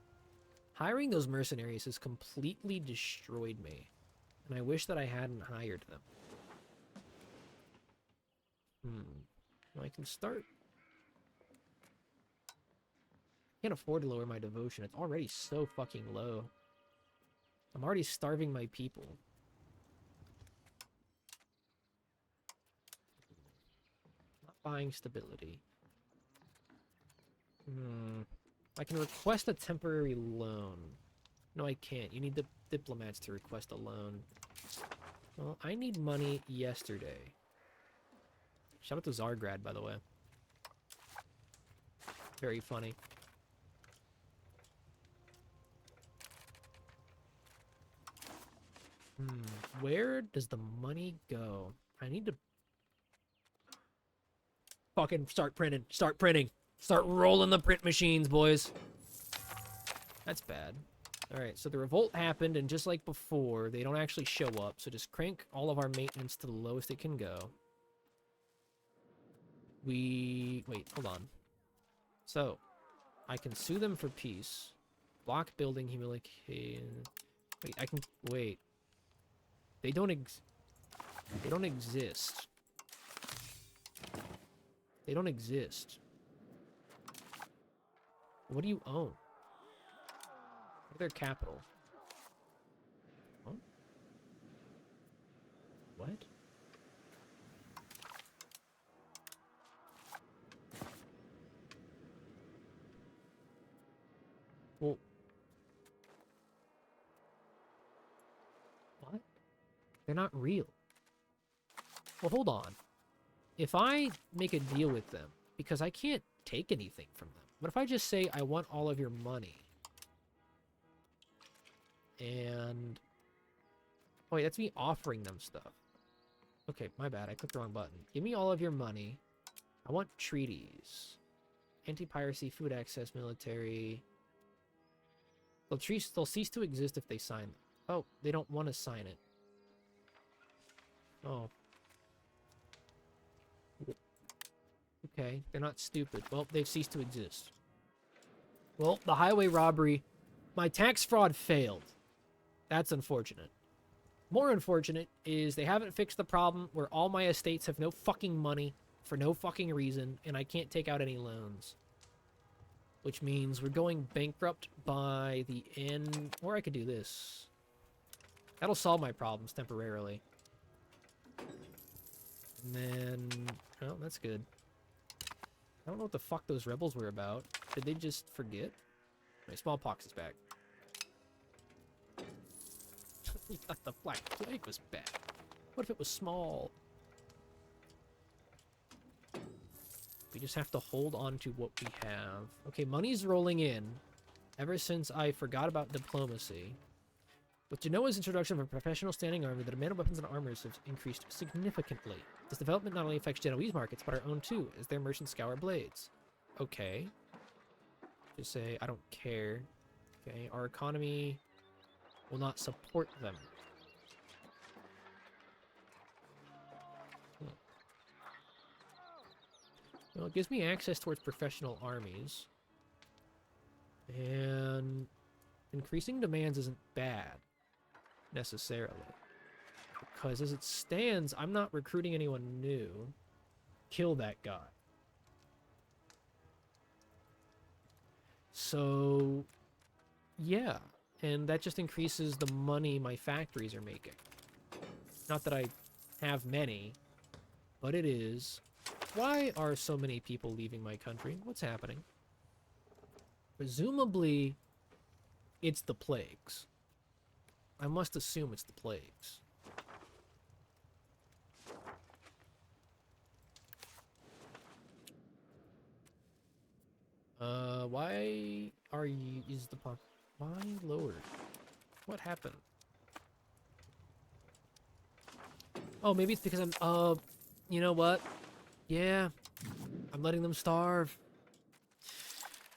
Hiring those mercenaries has completely destroyed me. And I wish that I hadn't hired them. Well, I can start. Can't afford to lower my devotion. It's already so fucking low. I'm already starving my people. Not buying stability. I can request a temporary loan. No, I can't. You need the diplomats to request a loan. Well, I need money yesterday. Shout out to Zargrad, by the way. Very funny. Where does the money go? I need to fucking start printing. Start printing. Start rolling the print machines, boys. That's bad. Alright, so the revolt happened, and just like before, they don't actually show up. So just crank all of our maintenance to the lowest it can go. Wait, hold on. So, I can sue them for peace. Block building humiliation. Wait, I can... Wait. They don't exist. They don't exist. What do you own? Look at their capital. Huh? What? Well... What? They're not real. Well, hold on. If I make a deal with them, because I can't take anything from them, what if I just say, I want all of your money? And... Oh, wait, that's me offering them stuff. Okay, my bad. I clicked the wrong button. Give me all of your money. I want treaties. Anti-piracy, food access, military... They'll cease to exist if they sign them. Oh, they don't want to sign it. Oh. Okay, they're not stupid. Well, they've ceased to exist. Well, the highway robbery... My tax fraud failed. That's unfortunate. More unfortunate is they haven't fixed the problem where all my estates have no fucking money for no fucking reason, and I can't take out any loans. Which means we're going bankrupt by the end... Or I could do this. That'll solve my problems temporarily. And then... Oh, that's good. I don't know what the fuck those rebels were about. Did they just forget? My smallpox is back. You thought the Black Plague was bad. What if it was small? We just have to hold on to what we have. Okay, money's rolling in. Ever since I forgot about diplomacy. With Genoa's introduction of a professional standing army, the demand of weapons and armors has increased significantly. This development not only affects Genoese markets, but our own too, as their merchants scour blades. Okay. Just say, I don't care. Okay, our economy will not support them. Well, it gives me access towards professional armies. And increasing demands isn't bad. necessarily. Because as it stands, I'm not recruiting anyone new. Kill that guy. So, yeah. And that just increases the money my factories are making. Not that I have many, but it is. Why are so many people leaving my country? What's happening? Presumably, it's the plagues. I must assume it's the plagues. Why are you, why lowered? What happened? Oh, maybe it's because I'm, you know what? Yeah, I'm letting them starve.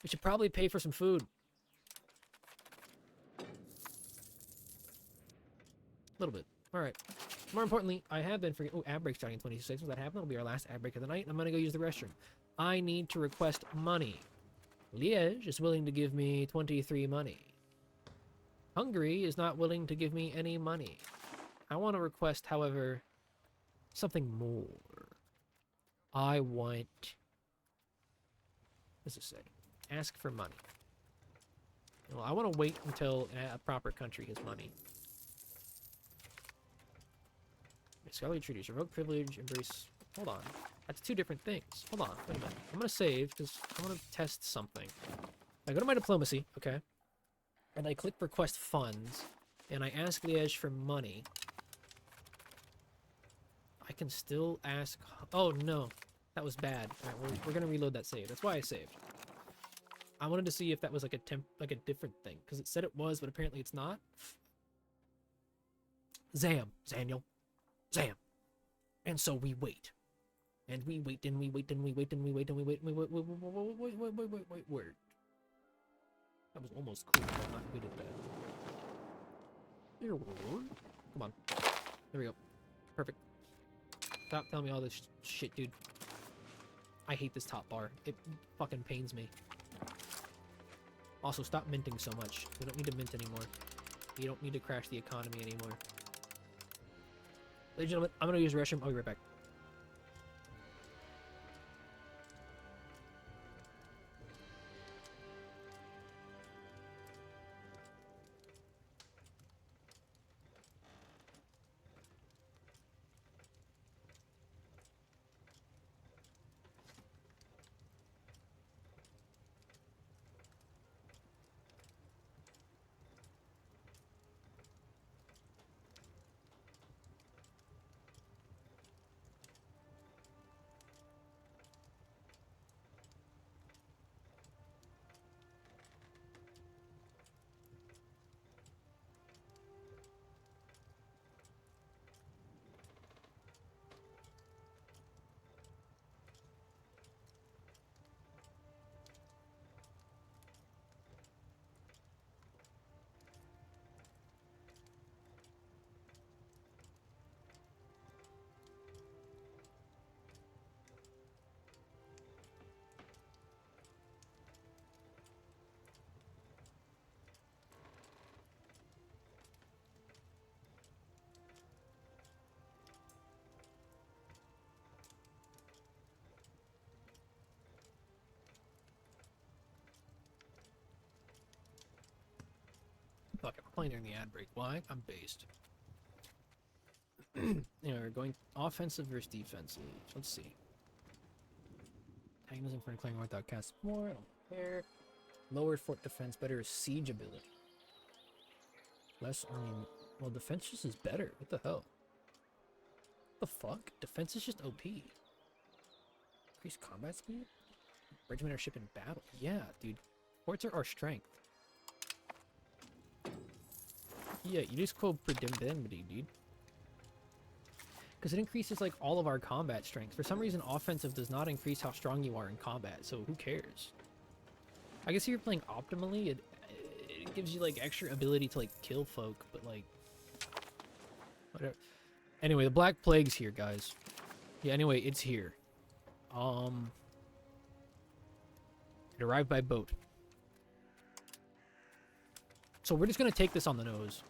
We should probably pay for some food. A little bit. Alright. More importantly, I have been forgetting. Oh, ad break starting in 26. Will that happen? That'll be our last ad break of the night. I'm gonna go use the restroom. I need to request money. Liège is willing to give me 23 money. Hungary is not willing to give me any money. I want to request, however, something more. I want... What does it say? Ask for money. Well, I want to wait until a proper country has money. Scholarly treaties, revoke privilege, embrace... Hold on. That's two different things. Hold on, wait a minute. I'm going to save, because I want to test something. I go to my diplomacy, okay, and I click request funds, and I ask Liège for money. I can still ask... Oh, no. That was bad. Alright, we're going to reload that save. That's why I saved. I wanted to see if that was like a different thing, because it said it was, but apparently it's not. Zam. Zaniel. Zam. And so we wait. And we wait, and we wait, and we wait, and we wait, and we wait, and we wait, word. That was almost cool, but I'm not good at that. Come on. There we go. Perfect. Stop telling me all this shit, dude. I hate this top bar. It fucking pains me. Also, stop minting so much. We don't need to mint anymore. You don't need to crash the economy anymore. Ladies and gentlemen, I'm gonna use the restroom. I'll be right back. Fuck it, we're playing during the ad break. Why? I'm based. Anyway, we're going offensive versus defensive. Let's see. Antagonism for declaring without cast more. I don't care. Lowered fort defense, better siege ability. Less army. Well, defense just is better. What the hell? What the fuck? Defense is just OP. Increased combat speed? Regiment or ship in battle. Yeah, dude. Forts are our strength. Yeah, you just quote predictability, dude. Because it increases, like, all of our combat strength. For some reason, offensive does not increase how strong you are in combat, so who cares? I guess if you're playing optimally, it gives you, like, extra ability to, like, kill folk, but, like... Whatever. Anyway, the Black Plague's here, guys. Yeah, anyway, it's here. It arrived by boat. So we're just gonna take this on the nose.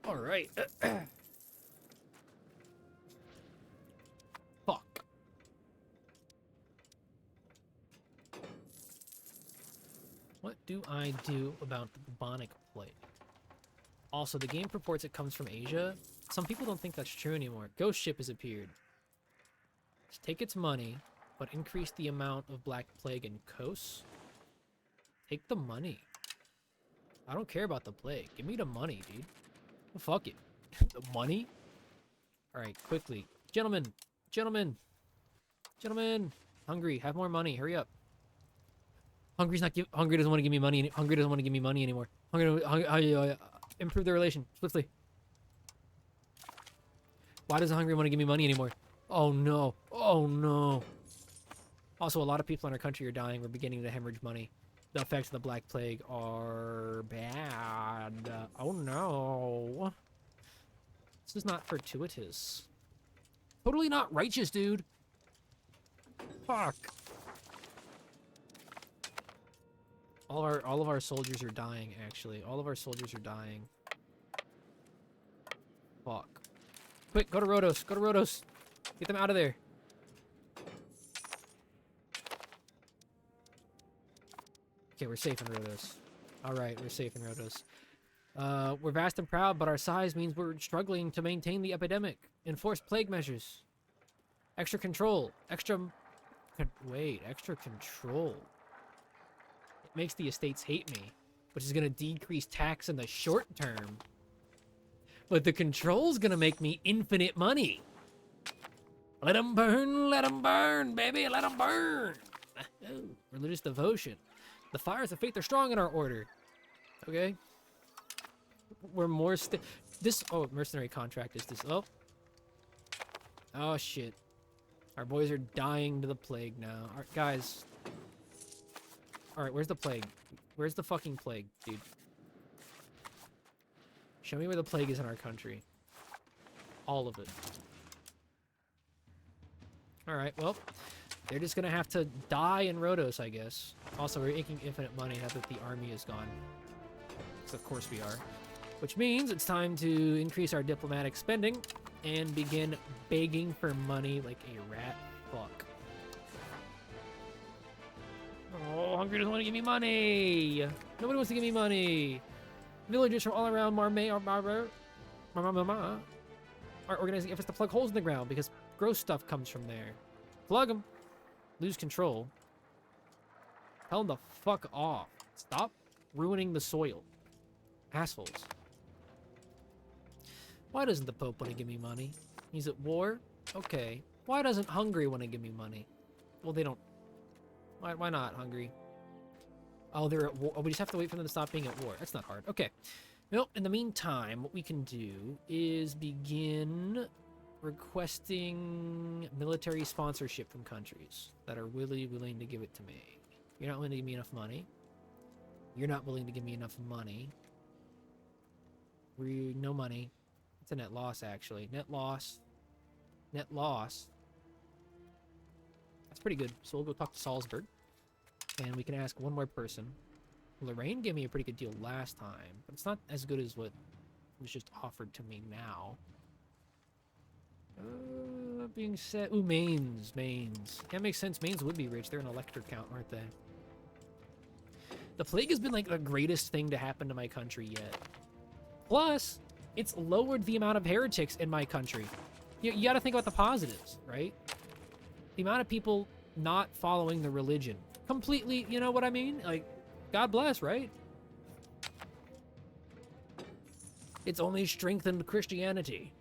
All right. Fuck. What do I do about the bubonic plague? Also, the game purports it comes from Asia. Some people don't think that's true anymore. Ghost ship has appeared. Just take its money, but increase the amount of Black Plague and Kos. Take the money. I don't care about the plague. Give me the money, dude. Well, fuck it. The money? Alright, quickly. Gentlemen! Gentlemen! Gentlemen! Hungry, have more money. Hurry up. Hungry doesn't want to give me money. Hungry doesn't want to give me money anymore. Improve the relation swiftly. Why doesn't Hungry want to give me money anymore? Oh no. Oh no. Also, a lot of people in our country are dying. We're beginning to hemorrhage money. The effects of the Black Plague are bad. Oh no. This is not fortuitous. Totally not righteous, dude. Fuck. All of our soldiers are dying, actually. All of our soldiers are dying. Fuck. Quick, go to Rhodos. Go to Rhodos. Get them out of there. Okay, we're safe in Rhodos. Alright, we're safe in Rhodos. We're vast and proud, but our size means we're struggling to maintain the epidemic. Enforce plague measures. Extra control. Extra control. It makes the estates hate me, which is going to decrease tax in the short term. But the control's going to make me infinite money. Let them burn, baby, let them burn. Oh, religious devotion. The fires of faith are strong in our order. Okay. We're more oh, mercenary contract is this. Oh shit. Our boys are dying to the plague now. Alright, guys. Alright, where's the plague? Where's the fucking plague, dude? Show me where the plague is in our country. All of it. Alright, well, they're just gonna have to die in Rhodos, I guess. Also, we're making infinite money now that the army is gone. So of course we are. Which means it's time to increase our diplomatic spending and begin begging for money like a rat fuck. Oh, Hungry doesn't want to give me money. Nobody wants to give me money. Villagers from all around Marmay are organizing efforts to plug holes in the ground because gross stuff comes from there. Plug them. Lose control. Tell them to fuck off. Stop ruining the soil. Assholes. Why doesn't the Pope want to give me money? He's at war? Okay. Why doesn't Hungary want to give me money? Well, they don't. Why not, Hungary? Oh, they're at war. Oh, we just have to wait for them to stop being at war. That's not hard. Okay. Well, in the meantime, what we can do is begin requesting military sponsorship from countries that are really willing to give it to me. You're not willing to give me enough money. You're not willing to give me enough money. No money. It's a net loss, actually. Net loss. Net loss. That's pretty good. So we'll go talk to Salzburg. And we can ask one more person. Lorraine gave me a pretty good deal last time, but it's not as good as what was just offered to me now. Being said... Ooh, Mainz. That makes sense. Mainz would be rich. They're an elector count, aren't they? The plague has been, like, the greatest thing to happen to my country yet. Plus, it's lowered the amount of heretics in my country. You gotta think about the positives, right? The amount of people not following the religion. Completely, you know what I mean? Like, God bless, right? It's only strengthened Christianity.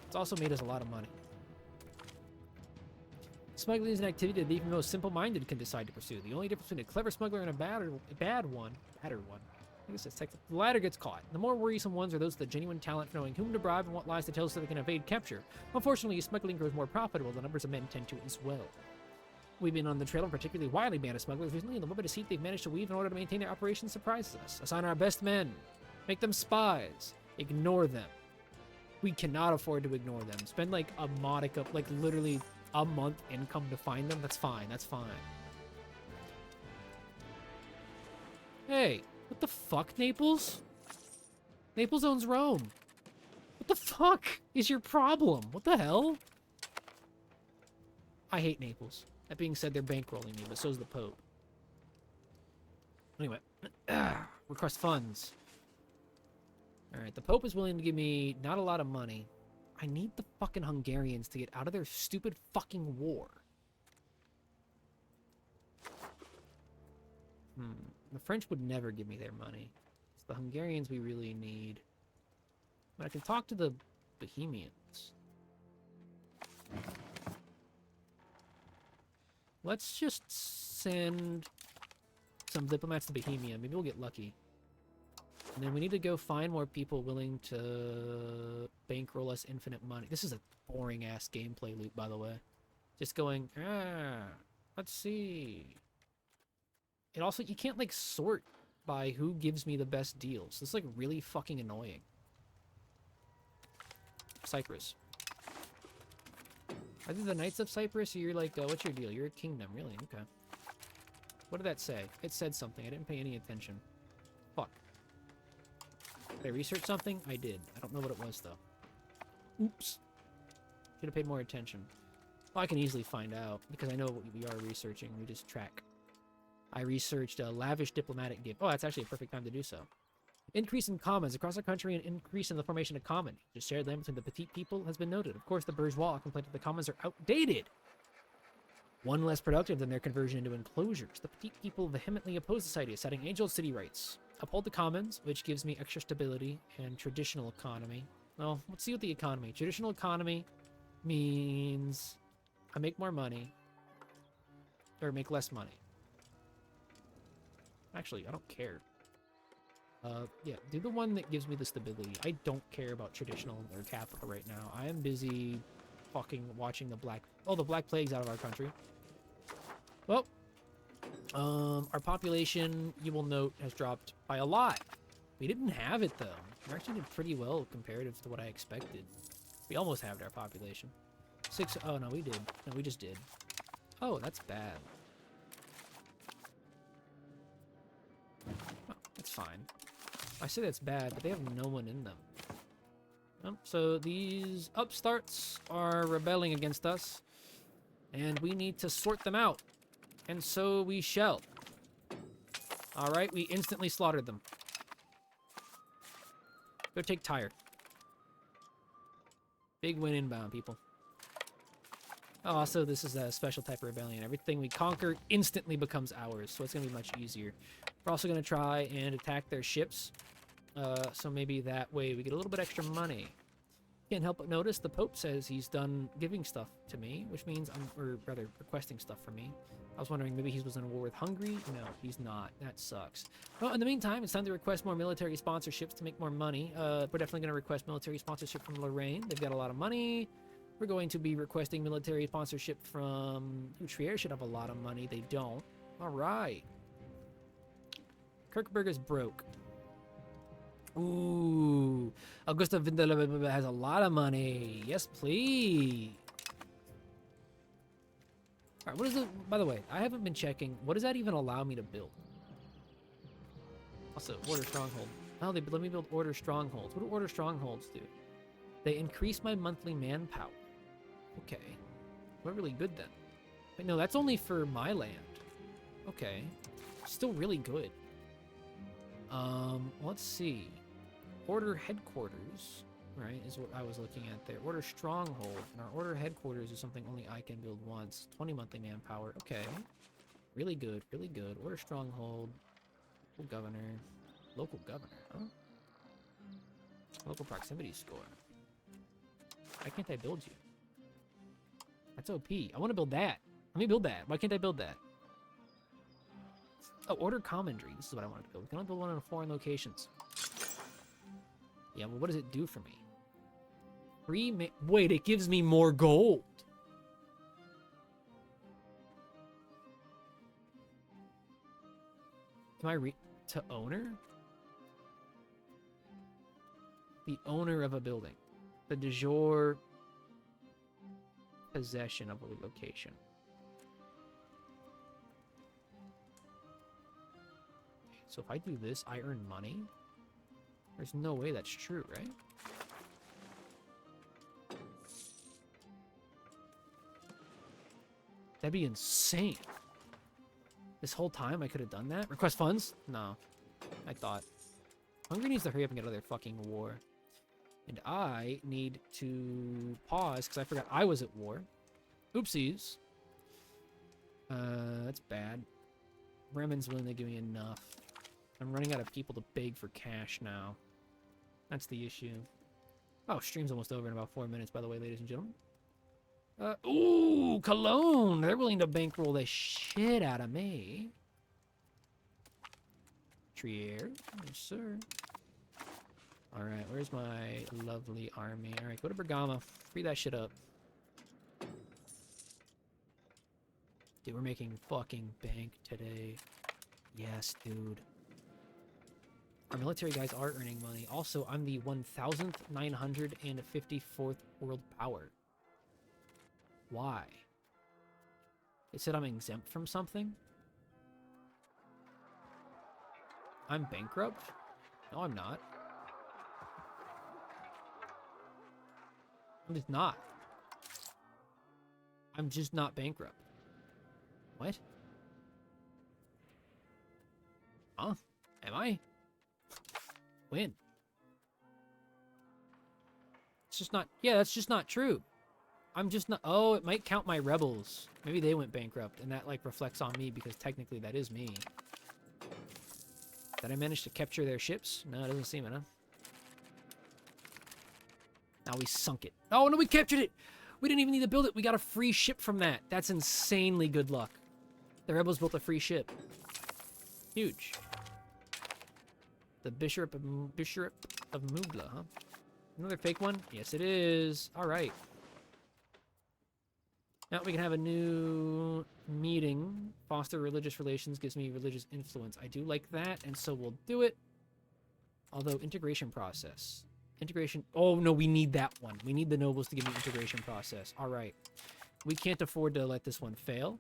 It's also made us a lot of money. Smuggling is an activity that even the most simple-minded can decide to pursue. The only difference between a clever smuggler and a bad one, I guess it's technical. The latter gets caught. The more worrisome ones are those with the genuine talent for knowing whom to bribe and what lies to tell so they can evade capture. Unfortunately, as smuggling grows more profitable, the numbers of men tend to as well. We've been on the trail of a particularly wily band of smugglers recently, and the morbid deceit they've managed to weave in order to maintain their operations surprises us. Assign our best men. Make them spies. Ignore them. We cannot afford to ignore them. Spend like a modicum, like literally a month income to find them. That's fine. That's fine. Hey, what the fuck, Naples? Naples owns Rome. What the fuck is your problem? What the hell? I hate Naples. That being said, they're bankrolling me, but so's the Pope. Anyway. Request funds. Alright, the Pope is willing to give me not a lot of money. I need the fucking Hungarians to get out of their stupid fucking war. The French would never give me their money. It's the Hungarians we really need. But I can talk to the Bohemians. Let's just send some diplomats to Bohemia. Maybe we'll get lucky. And then we need to go find more people willing to bankroll us infinite money. This is a boring-ass gameplay loop, by the way. Just going, let's see. It also, you can't, like, sort by who gives me the best deals. This is, like, really fucking annoying. Cyprus. Are they the Knights of Cyprus? Or you're like, what's your deal? You're a kingdom, really? Okay. What did that say? It said something. I didn't pay any attention. Fuck. Did I research something? I did. I don't know what it was, though. Oops. Should have paid more attention. Well, I can easily find out, because I know what we are researching. We just track. I researched a lavish diplomatic gift. Oh, that's actually a perfect time to do so. Increase in commons across the country and increase in the formation of common. The shared land between the petite people has been noted. Of course, the bourgeois complain that the commons are outdated. One less productive than their conversion into enclosures. The petite people vehemently oppose this idea, citing age-old city rights. Uphold the commons, which gives me extra stability and traditional economy. Well, let's see what the economy. Traditional economy means I make more money or make less money. Actually, I don't care. Yeah, do the one that gives me the stability. I don't care about traditional or capital right now. I am busy fucking watching the Black Plague's out of our country. Well, our population, you will note, has dropped by a lot. We didn't have it, though. We actually did pretty well comparative to what I expected. We almost halved our population. Oh, no, we did. No, we just did. Oh, that's bad. Oh, that's fine. I say that's bad, but they have no one in them. So these upstarts are rebelling against us, and we need to sort them out. And so we shall. Alright, we instantly slaughtered them. Go take Tyre. Big win inbound, people. Oh, also, this is a special type of rebellion. Everything we conquer instantly becomes ours, so it's going to be much easier. We're also going to try and attack their ships. So maybe that way we get a little bit extra money. Can't help but notice the Pope says he's done giving stuff to me, which means or rather, requesting stuff from me. I was wondering, maybe he was in a war with Hungary? No, he's not. That sucks. Well, in the meantime, it's time to request more military sponsorships to make more money. We're definitely going to request military sponsorship from Lorraine. They've got a lot of money. We're going to be requesting military sponsorship from... Trier should have a lot of money. They don't. All right. Kirkberg is broke. Ooh. Augusta Vindalova has a lot of money. Yes, please. All right, what is it? By the way, I haven't been checking. What does that even allow me to build? Also, order stronghold. Oh, they let me build order strongholds. What do order strongholds do? They increase my monthly manpower. Okay. We're really good then. Wait, no, that's only for my land. Okay. Still really good. Let's see. Order headquarters, right, is what I was looking at there. Order stronghold. And our order headquarters is something only I can build once. 20 monthly manpower. Okay. Really good, really good. Order stronghold. Local governor. Local governor, huh? Local proximity score. Why can't I build you? That's OP. I want to build that. Let me build that. Why can't I build that? Oh, order commandery. This is what I wanted to build. Can I build one in foreign locations? Yeah, well, what does it do for me? Wait, it gives me more gold. Am I to owner? The owner of a building. The de jure possession of a location. So if I do this, I earn money? There's no way that's true, right? That'd be insane. This whole time I could have done that? Request funds? No. I thought. Hungary needs to hurry up and get out of their fucking war. And I need to pause because I forgot I was at war. Oopsies. That's bad. Bremen's willing to give me enough. I'm running out of people to beg for cash now. That's the issue. Oh, stream's almost over in about 4 minutes, by the way, ladies and gentlemen. Ooh, Cologne! They're willing to bankroll the shit out of me. Trier. Yes, sir. Alright, where's my lovely army? Alright, go to Bergamo. Free that shit up. Dude, we're making fucking bank today. Yes, dude. Our military guys are earning money. Also, I'm the 1,954th world power. Why? It said I'm exempt from something? I'm bankrupt? No, I'm not. I'm just not. I'm just not bankrupt. What? Huh? Am I? When? It's just not... Yeah, that's just not true. I'm just not... Oh, it might count my rebels. Maybe they went bankrupt, and that, like, reflects on me, because technically that is me. Did I manage to capture their ships? No, it doesn't seem it, huh? Now we sunk it. Oh, no, we captured it! We didn't even need to build it. We got a free ship from that. That's insanely good luck. The rebels built a free ship. Huge. The Bishop of Mugla, huh? Another fake one? Yes, it is. All right. Now we can have a new meeting. Foster religious relations gives me religious influence. I do like that, and so we'll do it. Although, integration process. Integration... Oh, no, we need that one. We need the nobles to give me integration process. All right. We can't afford to let this one fail.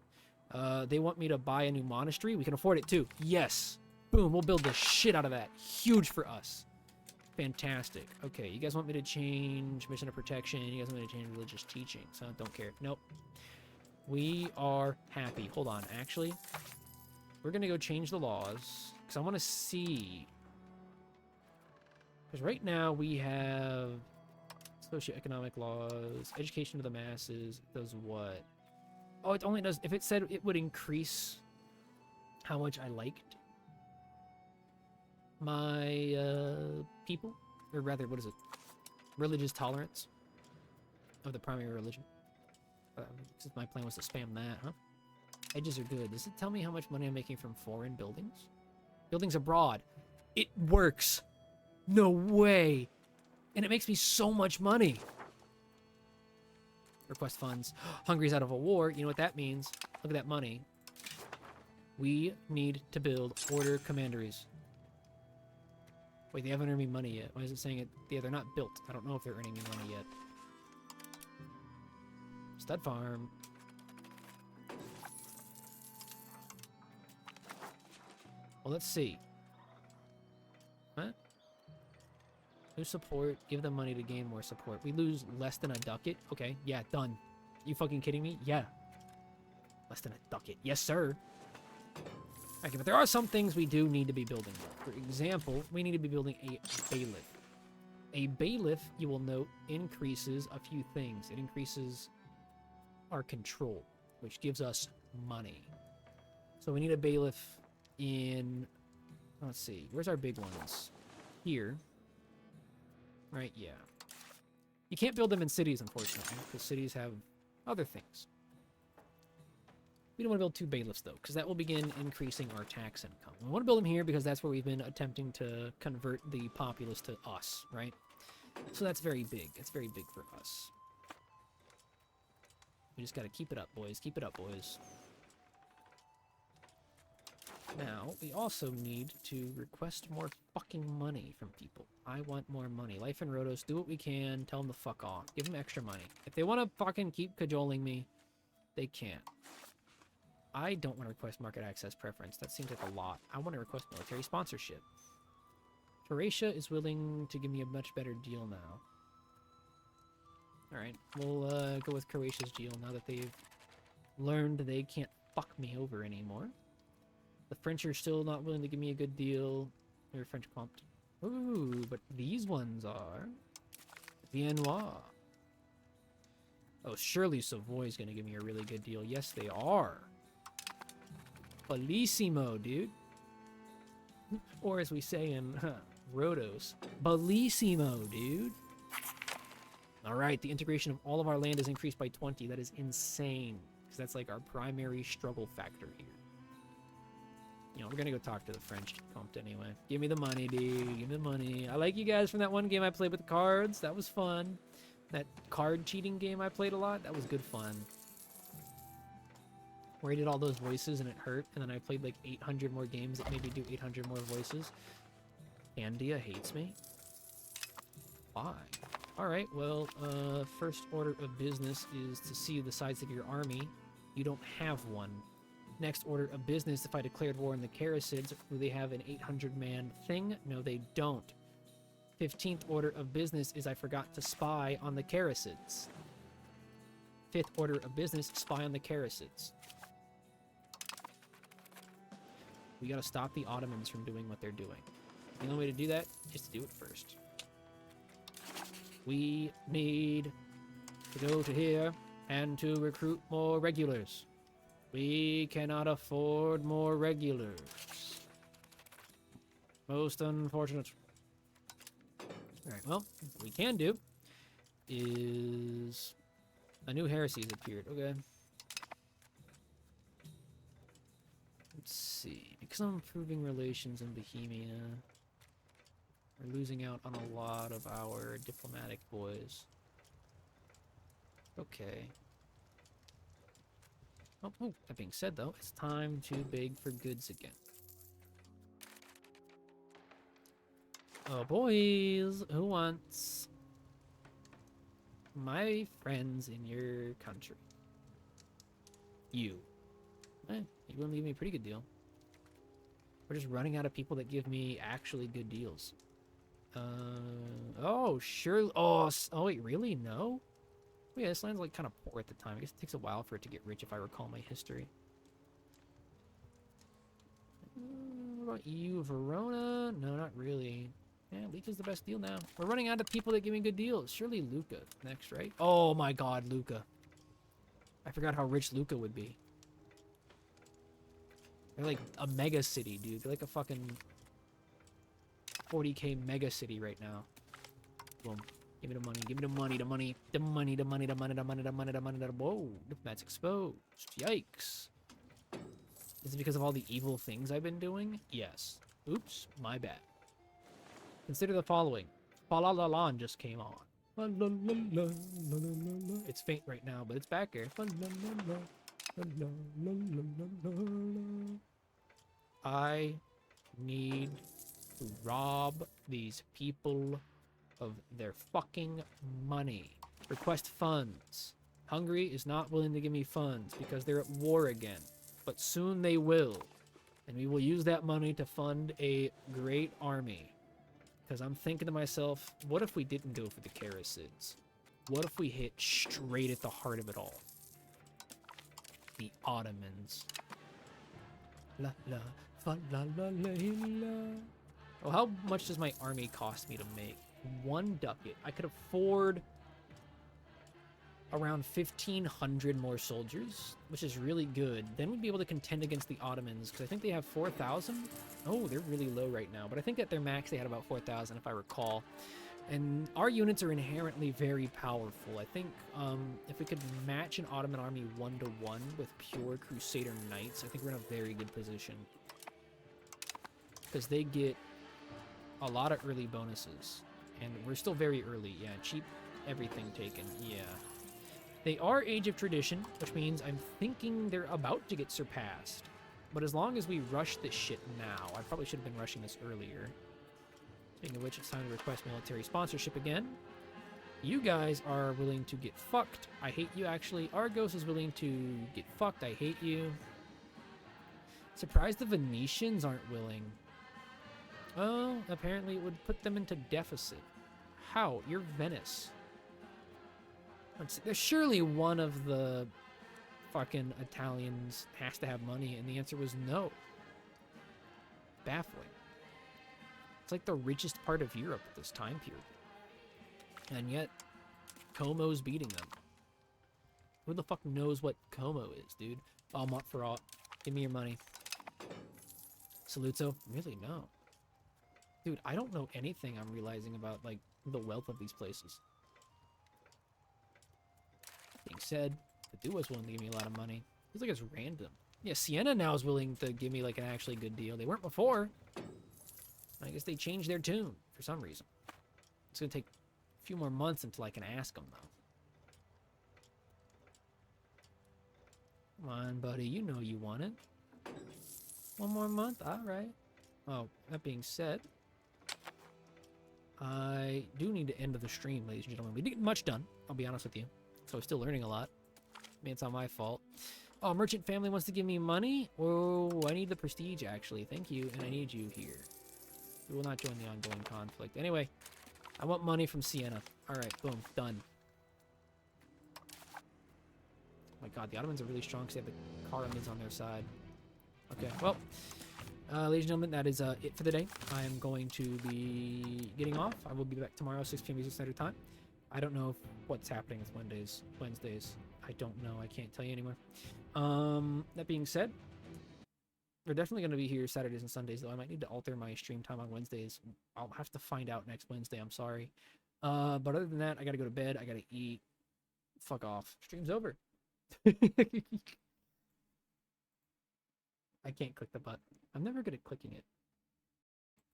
They want me to buy a new monastery. We can afford it, too. Yes. Boom, we'll build the shit out of that. Huge for us. Fantastic. Okay, you guys want me to change mission of protection. You guys want me to change religious teaching. So don't care. Nope. We are happy. Hold on. Actually, we're going to go change the laws. Because I want to see... Because right now we have socioeconomic laws, education to the masses. It does what? Oh, it only does... If it said it would increase how much I liked my people, or rather, what is it? Religious tolerance of the primary religion. Since my plan was to spam that, huh? Edges are good. Does it tell me how much money I'm making from foreign buildings? Buildings abroad. It works. No way. And it makes me so much money. Request funds. Hungary's out of a war. You know what that means? Look at that money. We need to build order commanderies. Wait, they haven't earned me money yet. Why is it saying it? Yeah, they're not built. I don't know if they're earning me money yet. Stud farm. Well, let's see. What? Lose support. Give them money to gain more support. We lose less than a ducat. Okay, yeah, done. You fucking kidding me? Yeah. Less than a ducat. Yes, sir. Okay, but there are some things we do need to be building. For example, we need to be building a bailiff. A bailiff, you will note, increases a few things. It increases our control, which gives us money. So we need a bailiff in... Let's see. Where's our big ones? Here. Right, yeah. You can't build them in cities, unfortunately, because cities have other things. We don't want to build 2 bailiffs, though, because that will begin increasing our tax income. We want to build them here because that's where we've been attempting to convert the populace to us, right? So that's very big. It's very big for us. We just got to keep it up, boys. Keep it up, boys. Now, we also need to request more fucking money from people. I want more money. Life and Rhodos, do what we can. Tell them to fuck off. Give them extra money. If they want to fucking keep cajoling me, they can't. I don't want to request market access preference. That seems like a lot. I want to request military sponsorship. Croatia is willing to give me a much better deal now. Alright, we'll go with Croatia's deal now that they've learned they can't fuck me over anymore. The French are still not willing to give me a good deal. They're French comped. Ooh, but these ones are Viennois. Oh, surely Savoy's gonna give me a really good deal. Yes, they are. Bellissimo, dude. Or as we say in Rhodos, Bellissimo, dude. All right, the integration of all of our land is increased by 20. That is insane, because that's like our primary struggle factor here. You know, we're gonna go talk to the French comped anyway. Give me the money, dude. Give me the money. I like you guys from that one game I played with the cards. That was fun. That card cheating game I played a lot. That was good fun. Where I did all those voices and it hurt, and then I played like 800 more games that made me do 800 more voices. Andia hates me. Why? Alright, well, first order of business is to see the size of your army. You don't have one. Next order of business, if I declared war on the Karasids, do they have an 800-man thing? No, they don't. 15th order of business is I forgot to spy on the Karasids. 5th order of business, spy on the Karasids. We gotta stop the Ottomans from doing what they're doing. The only way to do that is to do it first. We need to go to here and to recruit more regulars. We cannot afford more regulars. Most unfortunate. Alright, well, what we can do is a new heresy has appeared. Okay. Let's see. Because I'm improving relations in Bohemia, we're losing out on a lot of our diplomatic boys. Okay. Oh, that being said, though, it's time to beg for goods again. Oh, boys, who wants my friends in your country? You. You're willing to give me a pretty good deal. We're just running out of people that give me actually good deals. Oh, sure. Oh, wait, really? No? Yeah, this land's like kind of poor at the time. I guess it takes a while for it to get rich if I recall my history. What about you, Verona? No, not really. Yeah, Lucca's the best deal now. We're running out of people that give me good deals. Surely Lucca next, right? Oh my god, Lucca. I forgot how rich Lucca would be. They're like a mega city, dude. They're like a fucking 40k mega city right now. Boom. Give me the money, give me the money, the money, the money, the money, the money, the money, the money, the money, the money. Whoa, diplomat's exposed. Yikes. Is it because of all the evil things I've been doing? Yes. Oops, my bad. Consider the following. Fa-la-la-lan just came on. It's faint right now, but it's back here. I need to rob these people of their fucking money. Request funds. Hungary is not willing to give me funds because they're at war again. But soon they will. And we will use that money to fund a great army. Because I'm thinking to myself, what if we didn't go for the Karasids? What if we hit straight at the heart of it all? The Ottomans. La la, fa la la la la. Oh, how much does my army cost me to make? 1 ducat. I could afford around 1,500 more soldiers, which is really good. Then we'd be able to contend against the Ottomans, because I think they have 4,000. Oh, they're really low right now, but I think at their max they had about 4,000, if I recall. And our units are inherently very powerful. I think if we could match an Ottoman army 1-to-1 with pure Crusader Knights, I think we're in a very good position. Because they get a lot of early bonuses. And we're still very early. Yeah, cheap everything taken. Yeah. They are Age of Tradition, which means I'm thinking they're about to get surpassed. But as long as we rush this shit now, I probably should have been rushing this earlier. Speaking of which, it's time to request military sponsorship again. You guys are willing to get fucked. I hate you, actually. Argos is willing to get fucked. I hate you. Surprised the Venetians aren't willing. Oh, apparently it would put them into deficit. How? You're Venice. Let's see. There's surely one of the fucking Italians has to have money, and the answer was no. Baffling. It's like the richest part of Europe at this time period. And yet, Como's beating them. Who the fuck knows what Como is, dude? Oh, Montferrat. Give me your money. Saluzzo? Really, no. Dude, I don't know anything I'm realizing about, like, the wealth of these places. Being said, Padua was willing to give me a lot of money. Feels like it's random. Yeah, Siena now is willing to give me, like, an actually good deal. They weren't before. I guess they changed their tune for some reason. It's gonna take a few more months until I can ask them, though. Come on, buddy. You know you want it. One more month? Alright. Oh, that being said, I do need to end the stream, ladies and gentlemen. We didn't get much done, I'll be honest with you. So I'm still learning a lot. I mean, it's not my fault. Oh, merchant family wants to give me money? Oh, I need the prestige, actually. Thank you, and I need you here. We will not join the ongoing conflict. Anyway, I want money from Siena. Alright, boom, done. Oh my god, the Ottomans are really strong because they have the Karamids on their side. Okay, well, ladies and gentlemen, that is it for the day. I am going to be getting off. I will be back tomorrow, 6 p.m. Eastern Standard Time. I don't know what's happening with Wednesdays. I don't know. I can't tell you anymore. That being said, we're definitely going to be here Saturdays and Sundays, though. I might need to alter my stream time on Wednesdays. I'll have to find out next Wednesday. I'm sorry. But other than that, I got to go to bed. I got to eat. Fuck off. Stream's over. I can't click the button. I'm never good at clicking it.